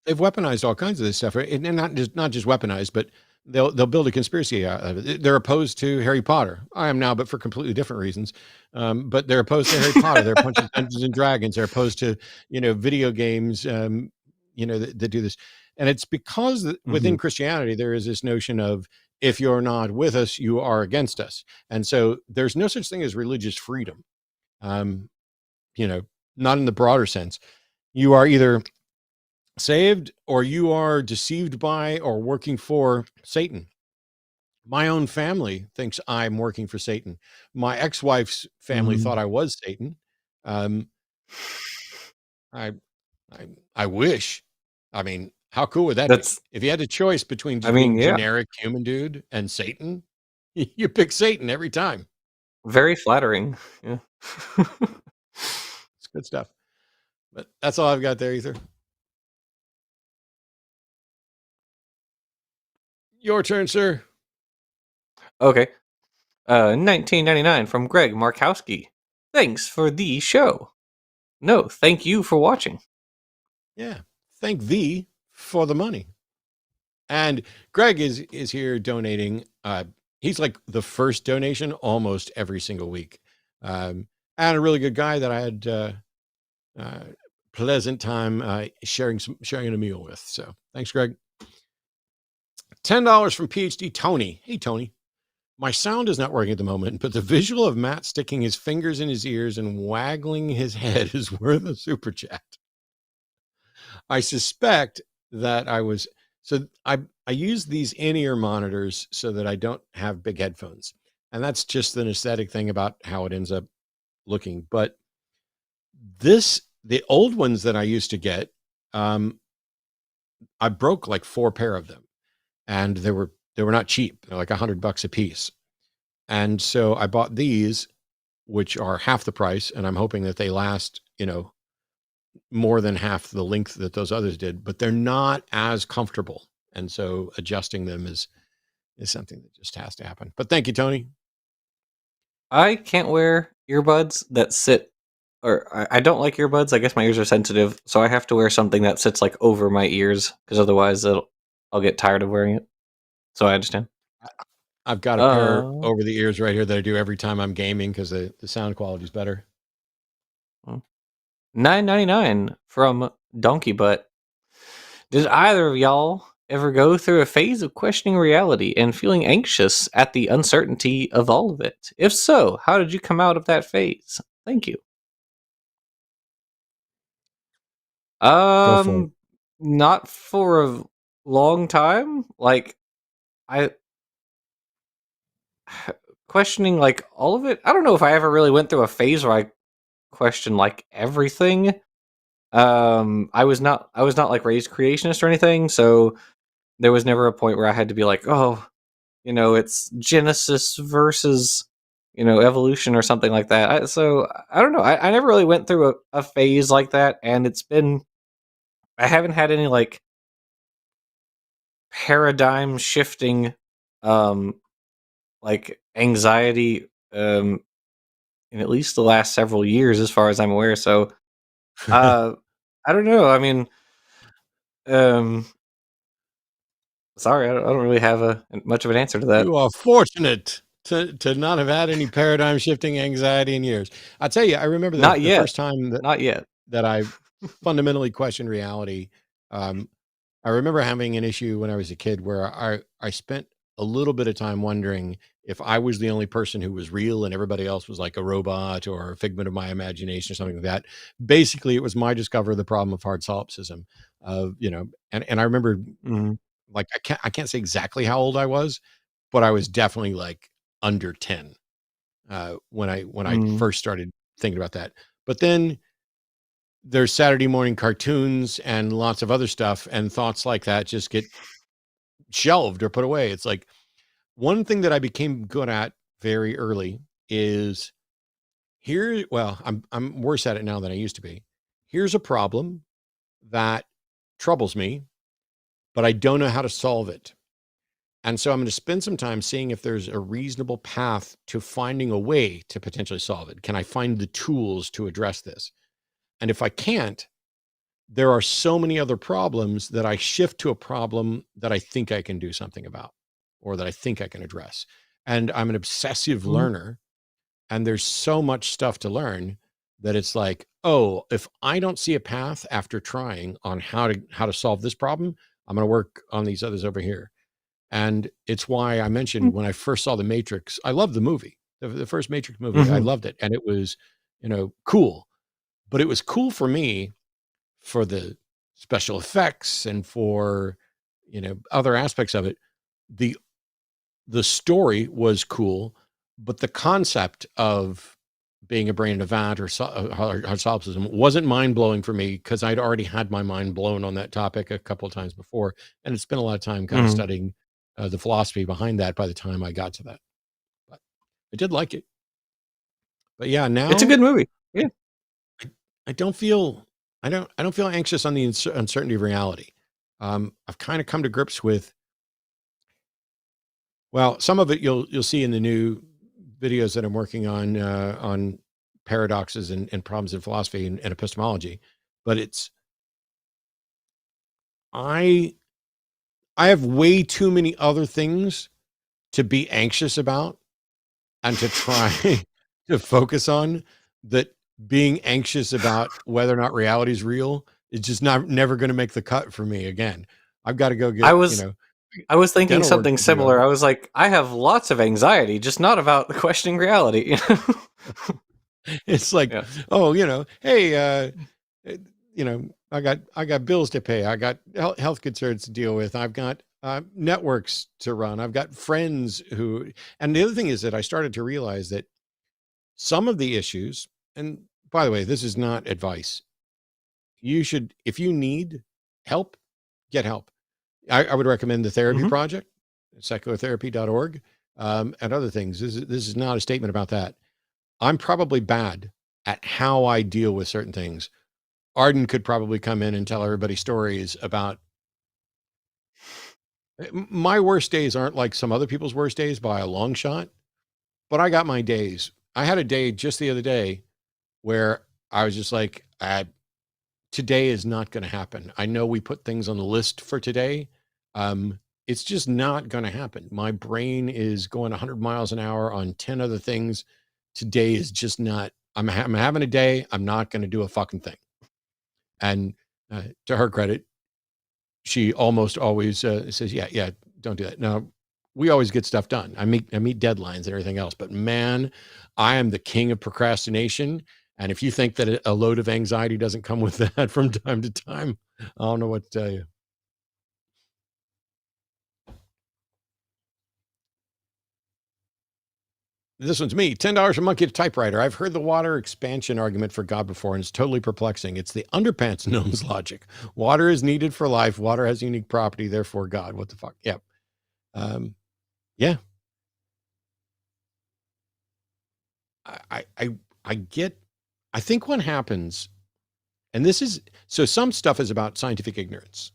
They've weaponized all kinds of this stuff, right? And not just weaponized, but they'll build a conspiracy out of it. They're opposed to Harry Potter. I am now, but for completely different reasons. But they're opposed to Harry Potter. They're opposed to Dungeons and Dragons. They're opposed to video games. That do this, and it's because within Christianity there is this notion of if you're not with us, you are against us, and so there's no such thing as religious freedom. Not in the broader sense. You are either saved or you are deceived by or working for Satan. My own family thinks I'm working for Satan. My ex-wife's family thought I was Satan. I wish. I mean, how cool would that be? If you had a choice between being generic human dude and Satan, you pick Satan every time. Very flattering. Yeah. It's good stuff. But that's all I've got there, Ether. Your turn, sir. Okay. 1999 from Greg Markowski. Thanks for the show. No, thank you for watching. Yeah. Thank thee for the money. And Greg is here donating. He's like the first donation almost every single week. And a really good guy that I had pleasant time sharing a meal with. So thanks, Greg. $10 from PhD Tony. Hey, Tony. My sound is not working at the moment, but the visual of Matt sticking his fingers in his ears and waggling his head is worth a super chat. I suspect that I use these in-ear monitors so that I don't have big headphones. And that's just an aesthetic thing about how it ends up looking. But the old ones that I used to get, I broke like 4 pair of them. And they were not cheap. They're like $100 a piece. And so I bought these, which are half the price. And I'm hoping that they last, more than half the length that those others did, but they're not as comfortable. And so adjusting them is something that just has to happen. But thank you, Tony. I can't wear earbuds that sit, or I don't like earbuds. I guess my ears are sensitive. So I have to wear something that sits like over my ears because otherwise I'll get tired of wearing it. So I understand. I've got a pair over the ears right here that I do every time I'm gaming because the sound quality is better. $9.99 from Donkey Butt. Did either of y'all ever go through a phase of questioning reality and feeling anxious at the uncertainty of all of it? If so, how did you come out of that phase? Thank you. Go for it. Not for a long time. Like, I questioning like all of it. I don't know if I ever really went through a phase where I questioned like everything. I was not like raised creationist or anything, so there was never a point where I had to be like, oh, it's Genesis versus evolution or something like that. So I don't know. I never really went through a phase like that, and I haven't had any like paradigm shifting like anxiety in at least the last several years as far as I'm aware. So I don't know. I mean, um sorry, I don't really have much of an answer to that. You are fortunate to not have had any paradigm shifting anxiety in years. I tell you, I remember Not the yet. first time Not yet. that I fundamentally questioned reality. I remember having an issue when I was a kid where I spent a little bit of time wondering if I was the only person who was real and everybody else was like a robot or a figment of my imagination or something like that. Basically, it was my discovery of the problem of hard solipsism. And I remember Mhm. like I can't say exactly how old I was, but I was definitely like under 10 when I Mhm. first started thinking about that. But then there's Saturday morning cartoons and lots of other stuff, and thoughts like that just get shelved or put away. It's like one thing that I became good at very early is I'm worse at it now than I used to be. Here's a problem that troubles me, but I don't know how to solve it. And so I'm going to spend some time seeing if there's a reasonable path to finding a way to potentially solve it. Can I find the tools to address this? And if I can't, there are so many other problems that I shift to a problem that I think I can do something about or that I think I can address. And I'm an obsessive Mhm. learner, and there's so much stuff to learn that it's like, oh, if I don't see a path after trying on how to solve this problem, I'm going to work on these others over here. And it's why I mentioned when I first saw The Matrix, I loved the movie, the first Matrix movie. I Mhm. loved it. And it was, cool. But it was cool for me for the special effects and for, other aspects of it. The the story was cool, but the concept of being a brain in a vat or hard solipsism wasn't mind blowing for me because I'd already had my mind blown on that topic a couple of times before, and had spent a lot of time kind of Mhm. studying the philosophy behind that by the time I got to that. But I did like it. But yeah, It's a now good movie. Yeah. I don't feel I don't feel anxious on the uncertainty of reality. I've kind of come to grips with, well, some of it you'll see in the new videos that I'm working on paradoxes and problems in philosophy and epistemology. But it's I I have way too many other things to be anxious about and to try to focus on, that being anxious about whether or not reality is real is just never going to make the cut for me again. I've got to go I get, was I was thinking dental work something to do. similar. I was like, I have lots of anxiety, just not about questioning reality. It's like, Yeah. oh, hey, I got bills to pay. I got health concerns to deal with. I've got networks to run. I've got friends who, and the other thing is that I started to realize that some of the issues, and by the way, this is not advice. You should, if you need help, get help. I would recommend the Therapy Mhm. Project, seculartherapy.org, and other things. This is not a statement about that. I'm probably bad at how I deal with certain things. Arden could probably come in and tell everybody stories about my worst days aren't like some other people's worst days by a long shot, but I got my days. I had a day just the other day where I was just like, today is not going to happen. I know we put things on the list for today. It's just not going to happen. My brain is going 100 miles an hour on 10 other things. Today is just not, I'm having a day. I'm not going to do a fucking thing. And to her credit, she almost always says, yeah, don't do that. Now, we always get stuff done. I meet deadlines and everything else, but man, I am the king of procrastination. And if you think that a load of anxiety doesn't come with that from time to time, I don't know what to tell you. This one's me. $10 a monkey to typewriter. I've heard the water expansion argument for God before, and it's totally perplexing. It's the underpants gnomes logic. Water is needed for life. Water has unique property, therefore God. What the fuck? Yep. Yeah. I get. I think what happens, and this is so. Some stuff is about scientific ignorance,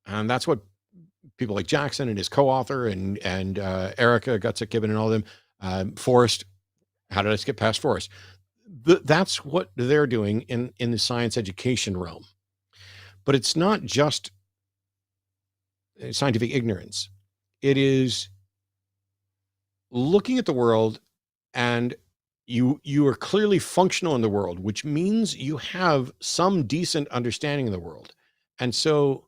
and that's what people like Jackson and his co-author and Erica Gutsick-Gibbon and all of them. Forrest. How did I skip past Forrest? That's what they're doing in the science education realm. But it's not just scientific ignorance. It is looking at the world, and you are clearly functional in the world, which means you have some decent understanding of the world. And so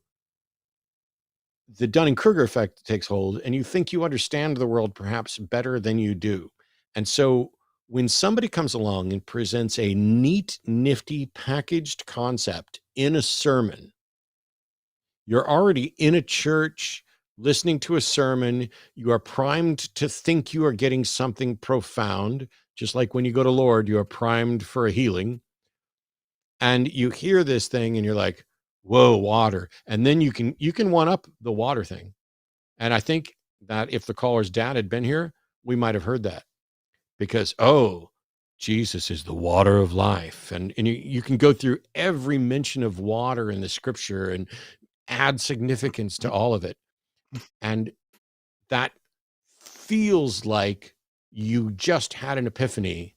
the Dunning-Kruger effect takes hold, and you think you understand the world perhaps better than you do. And so when somebody comes along and presents a neat, nifty, packaged concept in a sermon, you're already in a church listening to a sermon. You are primed to think you are getting something profound, just like when you go to Lord, you are primed for a healing. And you hear this thing and you're like, whoa, water. And then you can one up the water thing. And I think that if the caller's dad had been here, we might have heard that. Because, oh, Jesus is the water of life. And you can go through every mention of water in the scripture and add significance to all of it. And that feels like you just had an epiphany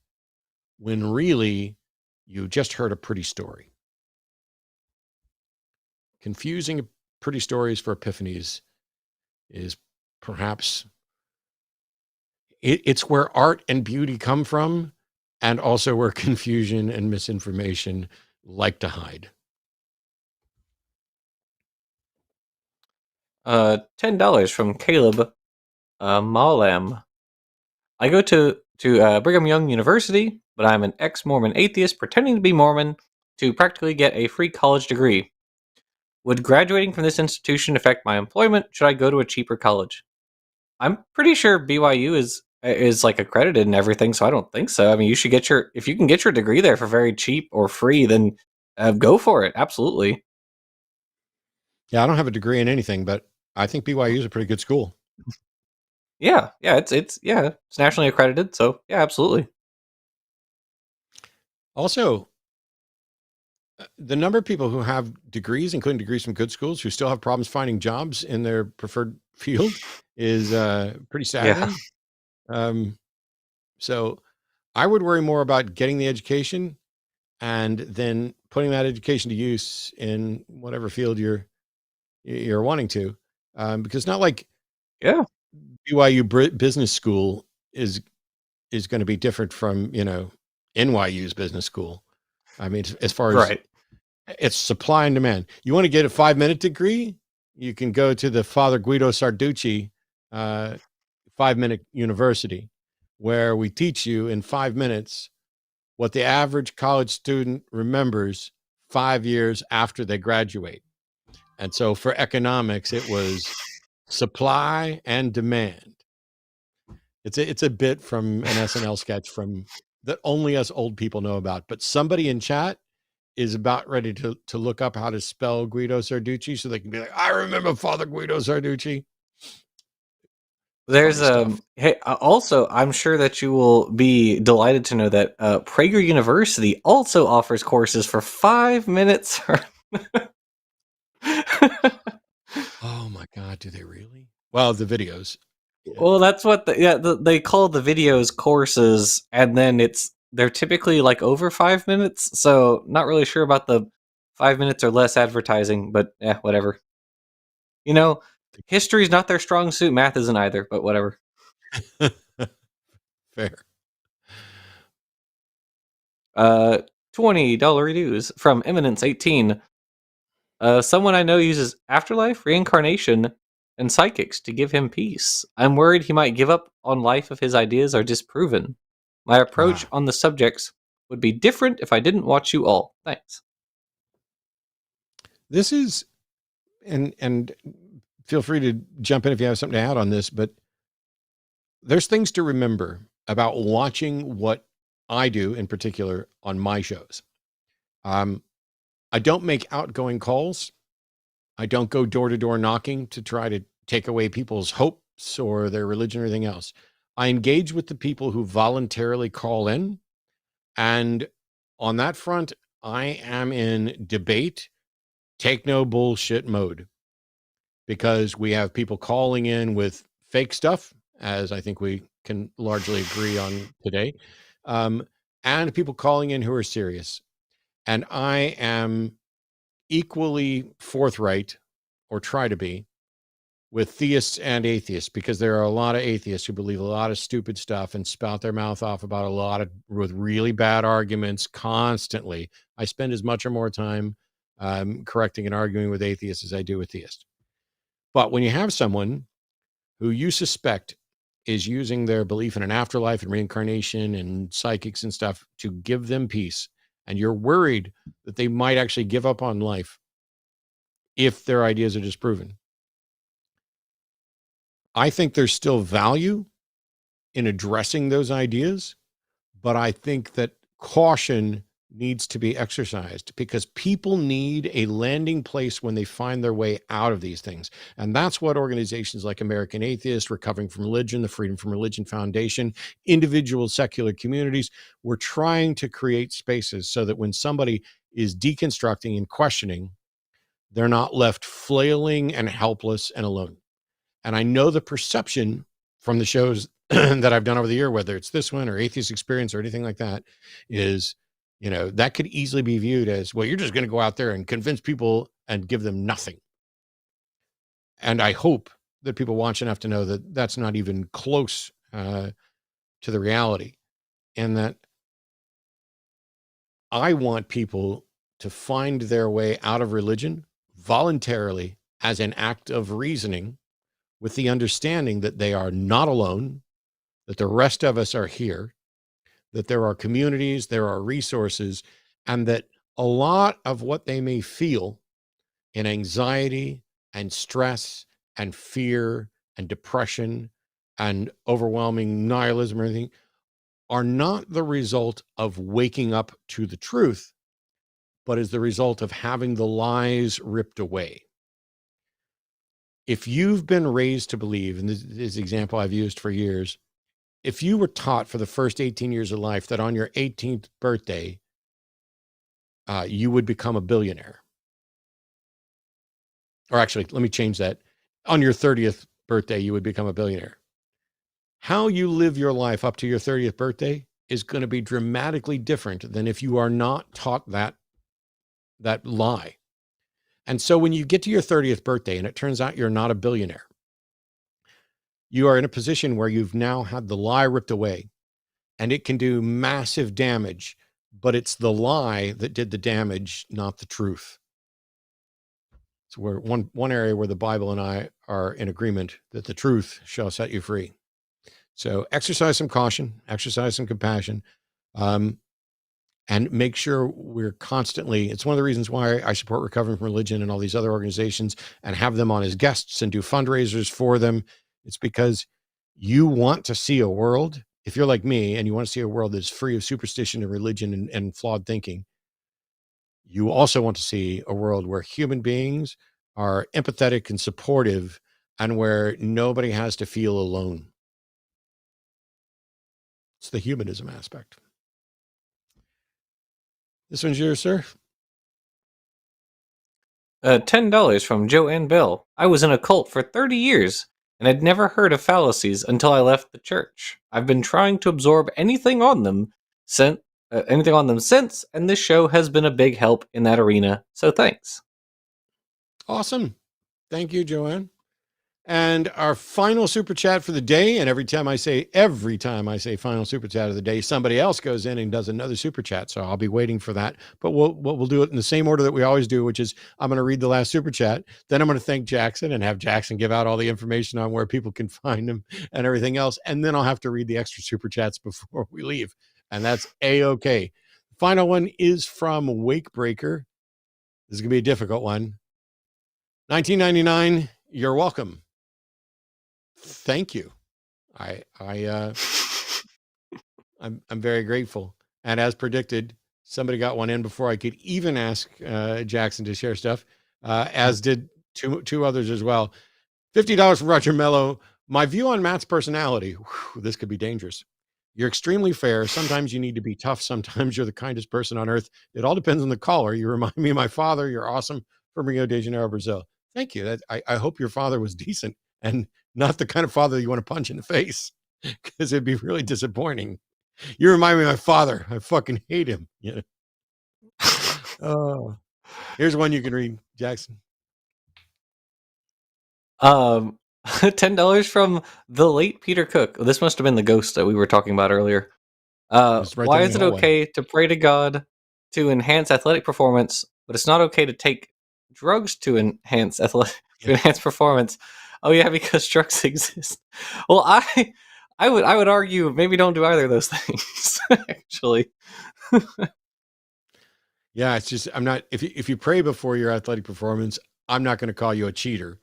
when really you just heard a pretty story. Confusing pretty stories for epiphanies is perhaps it's where art and beauty come from, and also where confusion and misinformation like to hide. $10 from Caleb Malam. I go to Brigham Young University, but I'm an ex-Mormon atheist pretending to be Mormon to practically get a free college degree. Would graduating from this institution affect my employment? Should I go to a cheaper college? I'm pretty sure BYU is like accredited and everything, so I don't think so. I mean, you should if you can get your degree there for very cheap or free, then go for it. Absolutely. Yeah, I don't have a degree in anything, but I think BYU is a pretty good school. Yeah, it's nationally accredited, so yeah, absolutely. Also, the number of people who have degrees, including degrees from good schools, who still have problems finding jobs in their preferred field is pretty staggering. Yeah. So I would worry more about getting the education and then putting that education to use in whatever field you're wanting to, because not like BYU business school is going to be different from NYU's business school. I mean, as far as it's supply and demand. You want to get a 5-minute degree? You can go to the Father Guido Sarducci 5-minute university, where we teach you in 5 minutes what the average college student remembers 5 years after they graduate. And so for economics, it was supply and demand. It's a bit from an SNL sketch that only us old people know about, but somebody in chat is about ready to look up how to spell Guido Sarducci so they can be like, I remember Father Guido Sarducci. There's hey, also I'm sure that you will be delighted to know that Prager University also offers courses for 5 minutes. Oh my God, do they really? Well, the videos. Yeah. Well, that's what they call the videos courses, and then they're typically like over 5 minutes, so not really sure about the 5 minutes or less advertising, but yeah, whatever. History's not their strong suit, math isn't either, but whatever. Fair. $20 dues from Eminence18. Someone I know uses afterlife, reincarnation, and psychics to give him peace. I'm worried he might give up on life if his ideas are disproven. My approach on the subjects would be different if I didn't watch you all. Thanks. This is, and feel free to jump in if you have something to add on this, but there's things to remember about watching what I do in particular on my shows. I don't make outgoing calls. I don't go door to door knocking to try to take away people's hopes or their religion or anything else. I engage with the people who voluntarily call in. And on that front, I am in debate, take no bullshit mode, because we have people calling in with fake stuff, as I think we can largely agree on today, and people calling in who are serious. And I am equally forthright, or try to be, with theists and atheists, because there are a lot of atheists who believe a lot of stupid stuff and spout their mouth off about a lot of with really bad arguments constantly. I spend as much or more time correcting and arguing with atheists as I do with theists. But when you have someone who you suspect is using their belief in an afterlife and reincarnation and psychics and stuff to give them peace, and you're worried that they might actually give up on life if their ideas are disproven, I think there's still value in addressing those ideas, but I think that caution needs to be exercised, because people need a landing place when they find their way out of these things. And that's what organizations like American Atheist, Recovering from Religion, the Freedom from Religion Foundation, individual secular communities, we're trying to create spaces so that when somebody is deconstructing and questioning, they're not left flailing and helpless and alone. And I know the perception from the shows that I've done over the year, whether it's this one or Atheist Experience or anything like that, is, you know, that could easily be viewed as, well, you're just going to go out there and convince people and give them nothing. And I hope that people watch enough to know that that's not even close to the reality, and that I want people to find their way out of religion voluntarily as an act of reasoning, with the understanding that they are not alone, that the rest of us are here, that there are communities, there are resources, and that a lot of what they may feel in anxiety and stress and fear and depression and overwhelming nihilism or anything are not the result of waking up to the truth, but is the result of having the lies ripped away. If you've been raised to believe, and this is an example I've used for years, if you were taught for the first 18 years of life that on your 18th birthday, you would become a billionaire. Or actually, let me change that. On your 30th birthday, you would become a billionaire. How you live your life up to your 30th birthday is going to be dramatically different than if you are not taught that lie. And so when you get to your 30th birthday and it turns out you're not a billionaire, you are in a position where you've now had the lie ripped away, and it can do massive damage, but it's the lie that did the damage, not the truth. So we're one area where the Bible and I are in agreement that the truth shall set you free. So exercise some caution, exercise some compassion, and make sure we're constantly, it's one of the reasons why I support Recovering from Religion and all these other organizations and have them on as guests and do fundraisers for them. It's because you want to see a world, if you're like me and you want to see a world that's free of superstition and religion and flawed thinking, you also want to see a world where human beings are empathetic and supportive, and where nobody has to feel alone. It's the humanism aspect. This one's yours, sir. $10 from Joanne Bell. I was in a cult for 30 years and had never heard of fallacies until I left the church. I've been trying to absorb anything on them since, and this show has been a big help in that arena. So thanks. Awesome. Thank you, Joanne. And our final super chat for the day, and every time I say final super chat of the day, somebody else goes in and does another super chat. So I'll be waiting for that. But we'll do it in the same order that we always do, which is I'm going to read the last super chat. Then I'm going to thank Jackson and have Jackson give out all the information on where people can find him and everything else. And then I'll have to read the extra super chats before we leave. And that's A-okay. Final one is from Wakebreaker. This is going to be a difficult one. 1999, you're welcome. Thank you. I'm very grateful. And as predicted, somebody got one in before I could even ask Jackson to share stuff, as did two others as well. $50 from Roger Mello. My view on Matt's personality. Whew, this could be dangerous. You're extremely fair. Sometimes you need to be tough. Sometimes you're the kindest person on earth. It all depends on the caller. You remind me of my father. You're awesome, from Rio de Janeiro, Brazil. Thank you. I hope your father was decent and not the kind of father you want to punch in the face, because it'd be really disappointing. You remind me of my father. I fucking hate him. You know? Oh, here's one you can read, Jackson. $10 from the late Peter Cook. This must have been the ghost that we were talking about earlier. Right why there in is the it hallway. okay to pray to God to enhance athletic performance, but it's not okay to take drugs to enhance enhance performance? Oh yeah, because drugs exist. Well, I would argue maybe don't do either of those things. Actually, Yeah, it's just, I'm not, if you pray before your athletic performance, I'm not going to call you a cheater.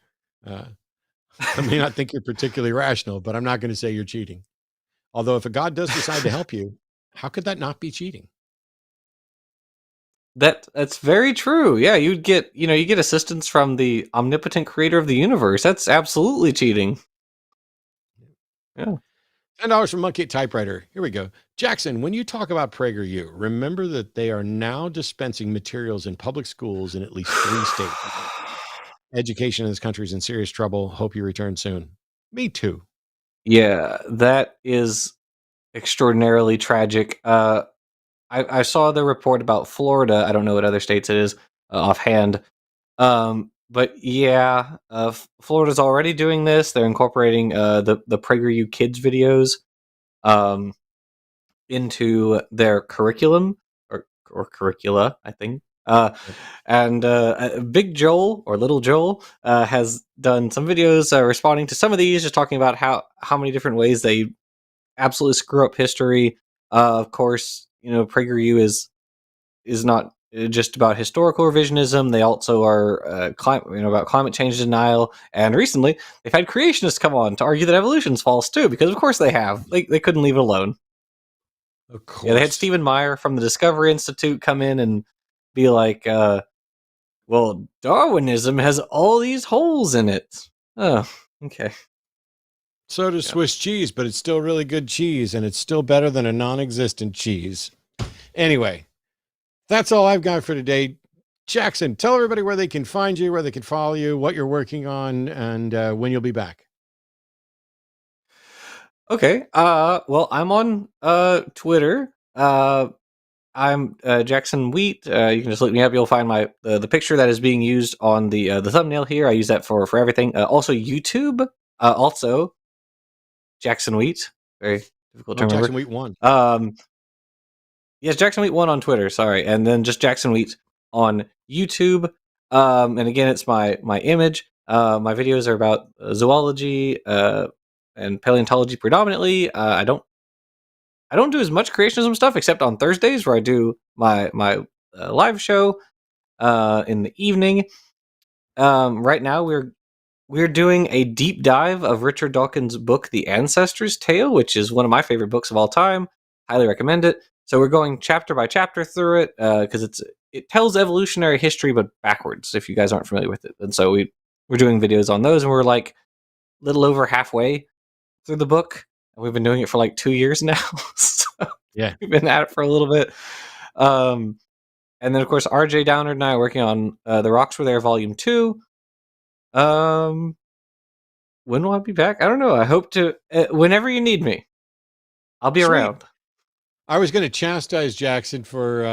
I may not think you're particularly rational, but I'm not going to say you're cheating. Although if a God does decide to help you, how could that not be cheating? that's very true. Yeah, you get assistance from the omnipotent creator of the universe. That's absolutely cheating. Yeah. $10 from Monkey Typewriter. Here we go. Jackson, when you talk about PragerU, remember that they are now dispensing materials in public schools in at least 3 states. Education in this country is in serious trouble. Hope you return soon. Me too. Yeah, that is extraordinarily tragic. I saw the report about Florida. I don't know what other states it is offhand. But yeah, Florida's already doing this. They're incorporating the PragerU Kids videos into their curriculum or curricula, I think. And Big Joel or Little Joel has done some videos responding to some of these, just talking about how many different ways they absolutely screw up history. Of course, PragerU is not just about historical revisionism. They also are about climate change denial. And recently, they've had creationists come on to argue that evolution's false too, because of course they have. They couldn't leave it alone. Of course. Yeah, they had Stephen Meyer from the Discovery Institute come in and be like, well, Darwinism has all these holes in it. Oh, okay. So does Swiss cheese, but it's still really good cheese, and it's still better than a non-existent cheese. Anyway, that's all I've got for today. Jackson, tell everybody where they can find you, where they can follow you, what you're working on, and when you'll be back. Okay. Well, I'm on Twitter. I'm Jackson Wheat. You can just look me up. You'll find my the picture that is being used on the thumbnail here. I use that for everything. Also YouTube. Also Jackson Wheat. Very difficult to remember. Jackson Wheat 1. Yes, Jackson Wheat 1 on Twitter. Sorry, and then just Jackson Wheat on YouTube. And again, it's my image. My videos are about zoology and paleontology predominantly. I don't do as much creationism stuff except on Thursdays, where I do my live show in the evening. Right now, we're doing a deep dive of Richard Dawkins' book, The Ancestor's Tale, which is one of my favorite books of all time. Highly recommend it. So we're going chapter by chapter through it because it tells evolutionary history but backwards, if you guys aren't familiar with it. And so we're doing videos on those, and we're like a little over halfway through the book. And we've been doing it for like 2 years now. So yeah, we've been at it for a little bit. And then, of course, RJ Downard and I are working on The Rocks Were There Volume 2. When will I be back? I don't know. I hope to, whenever you need me, I'll be around. I was going to chastise Jackson for,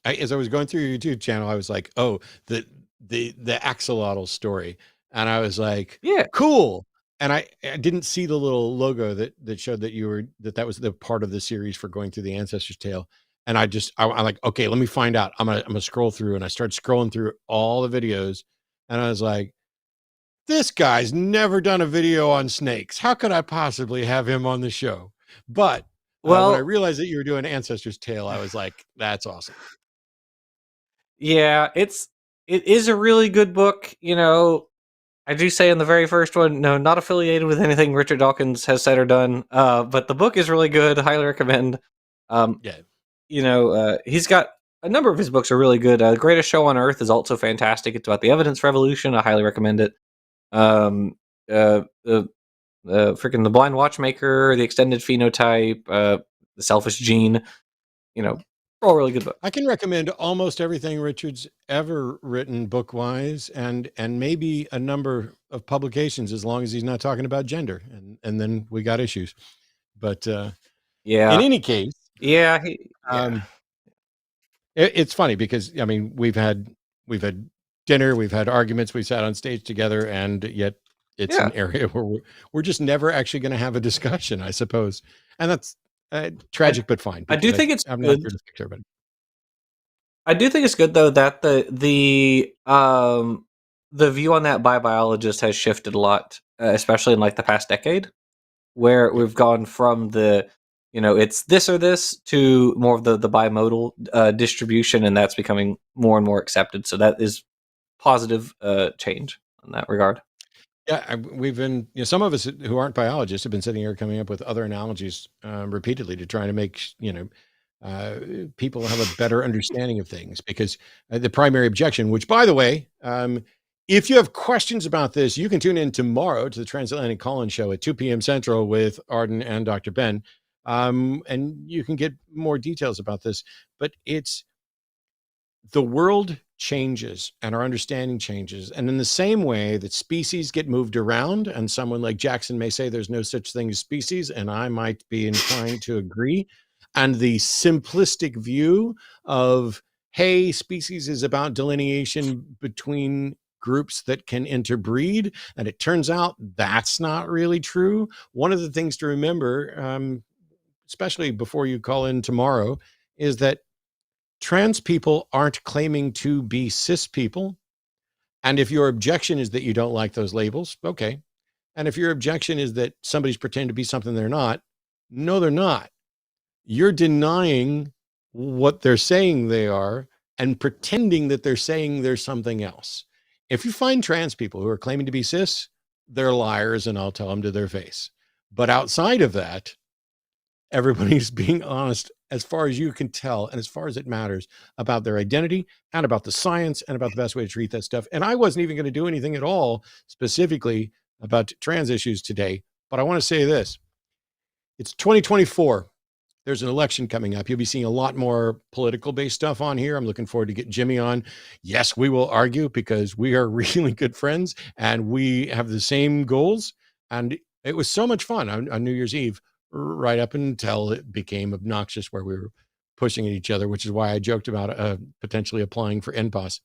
as I was going through your YouTube channel, I was like, oh, the axolotl story. And I was like, yeah, cool. And I didn't see the little logo that showed that that was the part of the series for going through the Ancestor's Tale. And I'm like, okay, let me find out. I'm gonna scroll through, and I started scrolling through all the videos, and I was like, this guy's never done a video on snakes. How could I possibly have him on the show? But when I Well, realized that you were doing Ancestor's Tale, I was like, that's awesome. yeah, it is a really good book. You know, I do say in the very first one, no, not affiliated with anything Richard Dawkins has said or done. But the book is really good. Highly recommend. Yeah. You know, he's got a number of his books are really good. The Greatest Show on Earth is also fantastic. It's about the evidence revolution. I highly recommend it. Freaking The Blind Watchmaker, The Extended Phenotype, The Selfish Gene. You know, all really good books. I can recommend almost everything Richard's ever written book-wise, and maybe a number of publications, as long as he's not talking about gender, and then we got issues. But yeah, in any case, yeah, it's funny because I mean we've had dinner, we've had arguments, we sat on stage together, and yet it's an area where we're just never actually going to have a discussion, I suppose, and that's tragic but fine. I do think it's I'm good. not here to fix everybody. I do think it's good though that the view on that by biologists has shifted a lot, especially in like the past decade, where we've gone from the it's this or this to more of the bimodal distribution, and that's becoming more and more accepted. So that is positive change in that regard. Yeah, we've been, some of us who aren't biologists have been sitting here coming up with other analogies repeatedly to try to make, people have a better understanding of things, because the primary objection, which by the way, if you have questions about this, you can tune in tomorrow to the Transatlantic Call-In Show at 2 p.m. Central with Arden and Dr. Ben. And you can get more details about this, but it's the world changes and our understanding changes. And in the same way that species get moved around, and someone like Jackson may say there's no such thing as species, and I might be inclined to agree. And the simplistic view of, hey, species is about delineation between groups that can interbreed. And it turns out that's not really true. One of the things to remember, especially before you call in tomorrow, is that trans people aren't claiming to be cis people. And if your objection is that you don't like those labels, okay. And if your objection is that somebody's pretending to be something they're not, no, they're not. You're denying what they're saying they are and pretending that they're saying there's something else. If you find trans people who are claiming to be cis, they're liars, and I'll tell them to their face. But outside of that, everybody's being honest as far as you can tell, and as far as it matters, about their identity and about the science and about the best way to treat that stuff. And I wasn't even going to do anything at all specifically about trans issues today, but I want to say this. It's 2024. There's an election coming up. You'll be seeing a lot more political based stuff on here. I'm looking forward to getting Jimmy on. Yes, we will argue because we are really good friends and we have the same goals. And it was so much fun on New Year's Eve, right up until it became obnoxious where we were pushing at each other, which is why I joked about potentially applying for NPOS.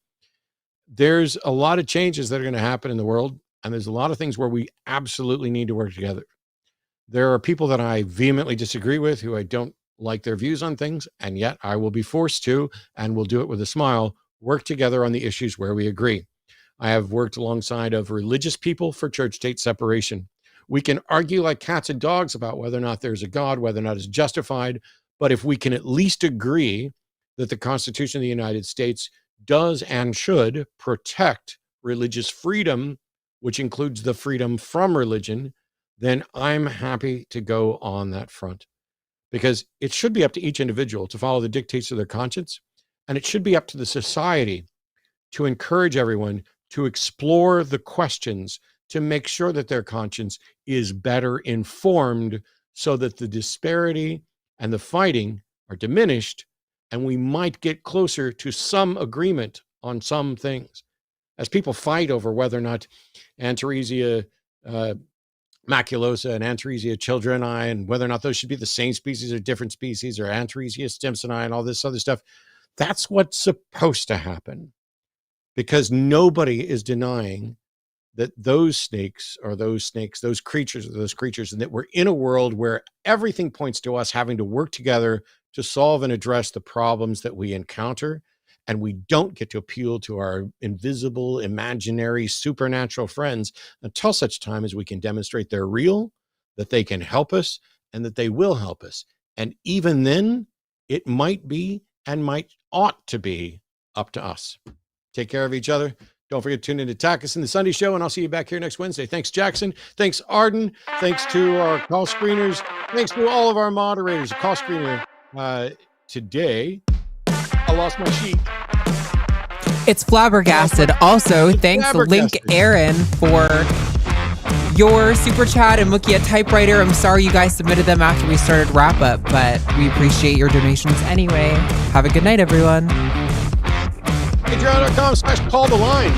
There's a lot of changes that are going to happen in the world, and there's a lot of things where we absolutely need to work together. There are people that I vehemently disagree with, who I don't like their views on things, and yet I will be forced to, and we'll do it with a smile, work together on the issues where we agree. I have worked alongside of religious people for church-state separation. We can argue like cats and dogs about whether or not there's a God, whether or not it's justified, but if we can at least agree that the Constitution of the United States does and should protect religious freedom, which includes the freedom from religion, then I'm happy to go on that front, because it should be up to each individual to follow the dictates of their conscience, and it should be up to the society to encourage everyone to explore the questions to make sure that their conscience is better informed, so that the disparity and the fighting are diminished, and we might get closer to some agreement on some things. As people fight over whether or not Antaresia maculosa and Antaresia childreni, and whether or not those should be the same species or different species, or Antaresia stimsoni and all this other stuff, that's what's supposed to happen, because nobody is denying that those snakes are those snakes, those creatures are those creatures, and that we're in a world where everything points to us having to work together to solve and address the problems that we encounter. And we don't get to appeal to our invisible, imaginary, supernatural friends until such time as we can demonstrate they're real, that they can help us, and that they will help us. And even then, it might be and ought to be up to us. Take care of each other. Don't forget to tune in to TACIS and the Sunday Show, and I'll see you back here next Wednesday. Thanks, Jackson. Thanks, Arden. Thanks to our call screeners. Thanks to all of our moderators. Call screener today. I lost my sheet. It's flabbergasted. Also, thanks, Link Aaron, for your super chat and Mookie a typewriter. I'm sorry you guys submitted them after we started wrap up, but we appreciate your donations anyway. Have a good night, everyone. Patreon.com/call the line.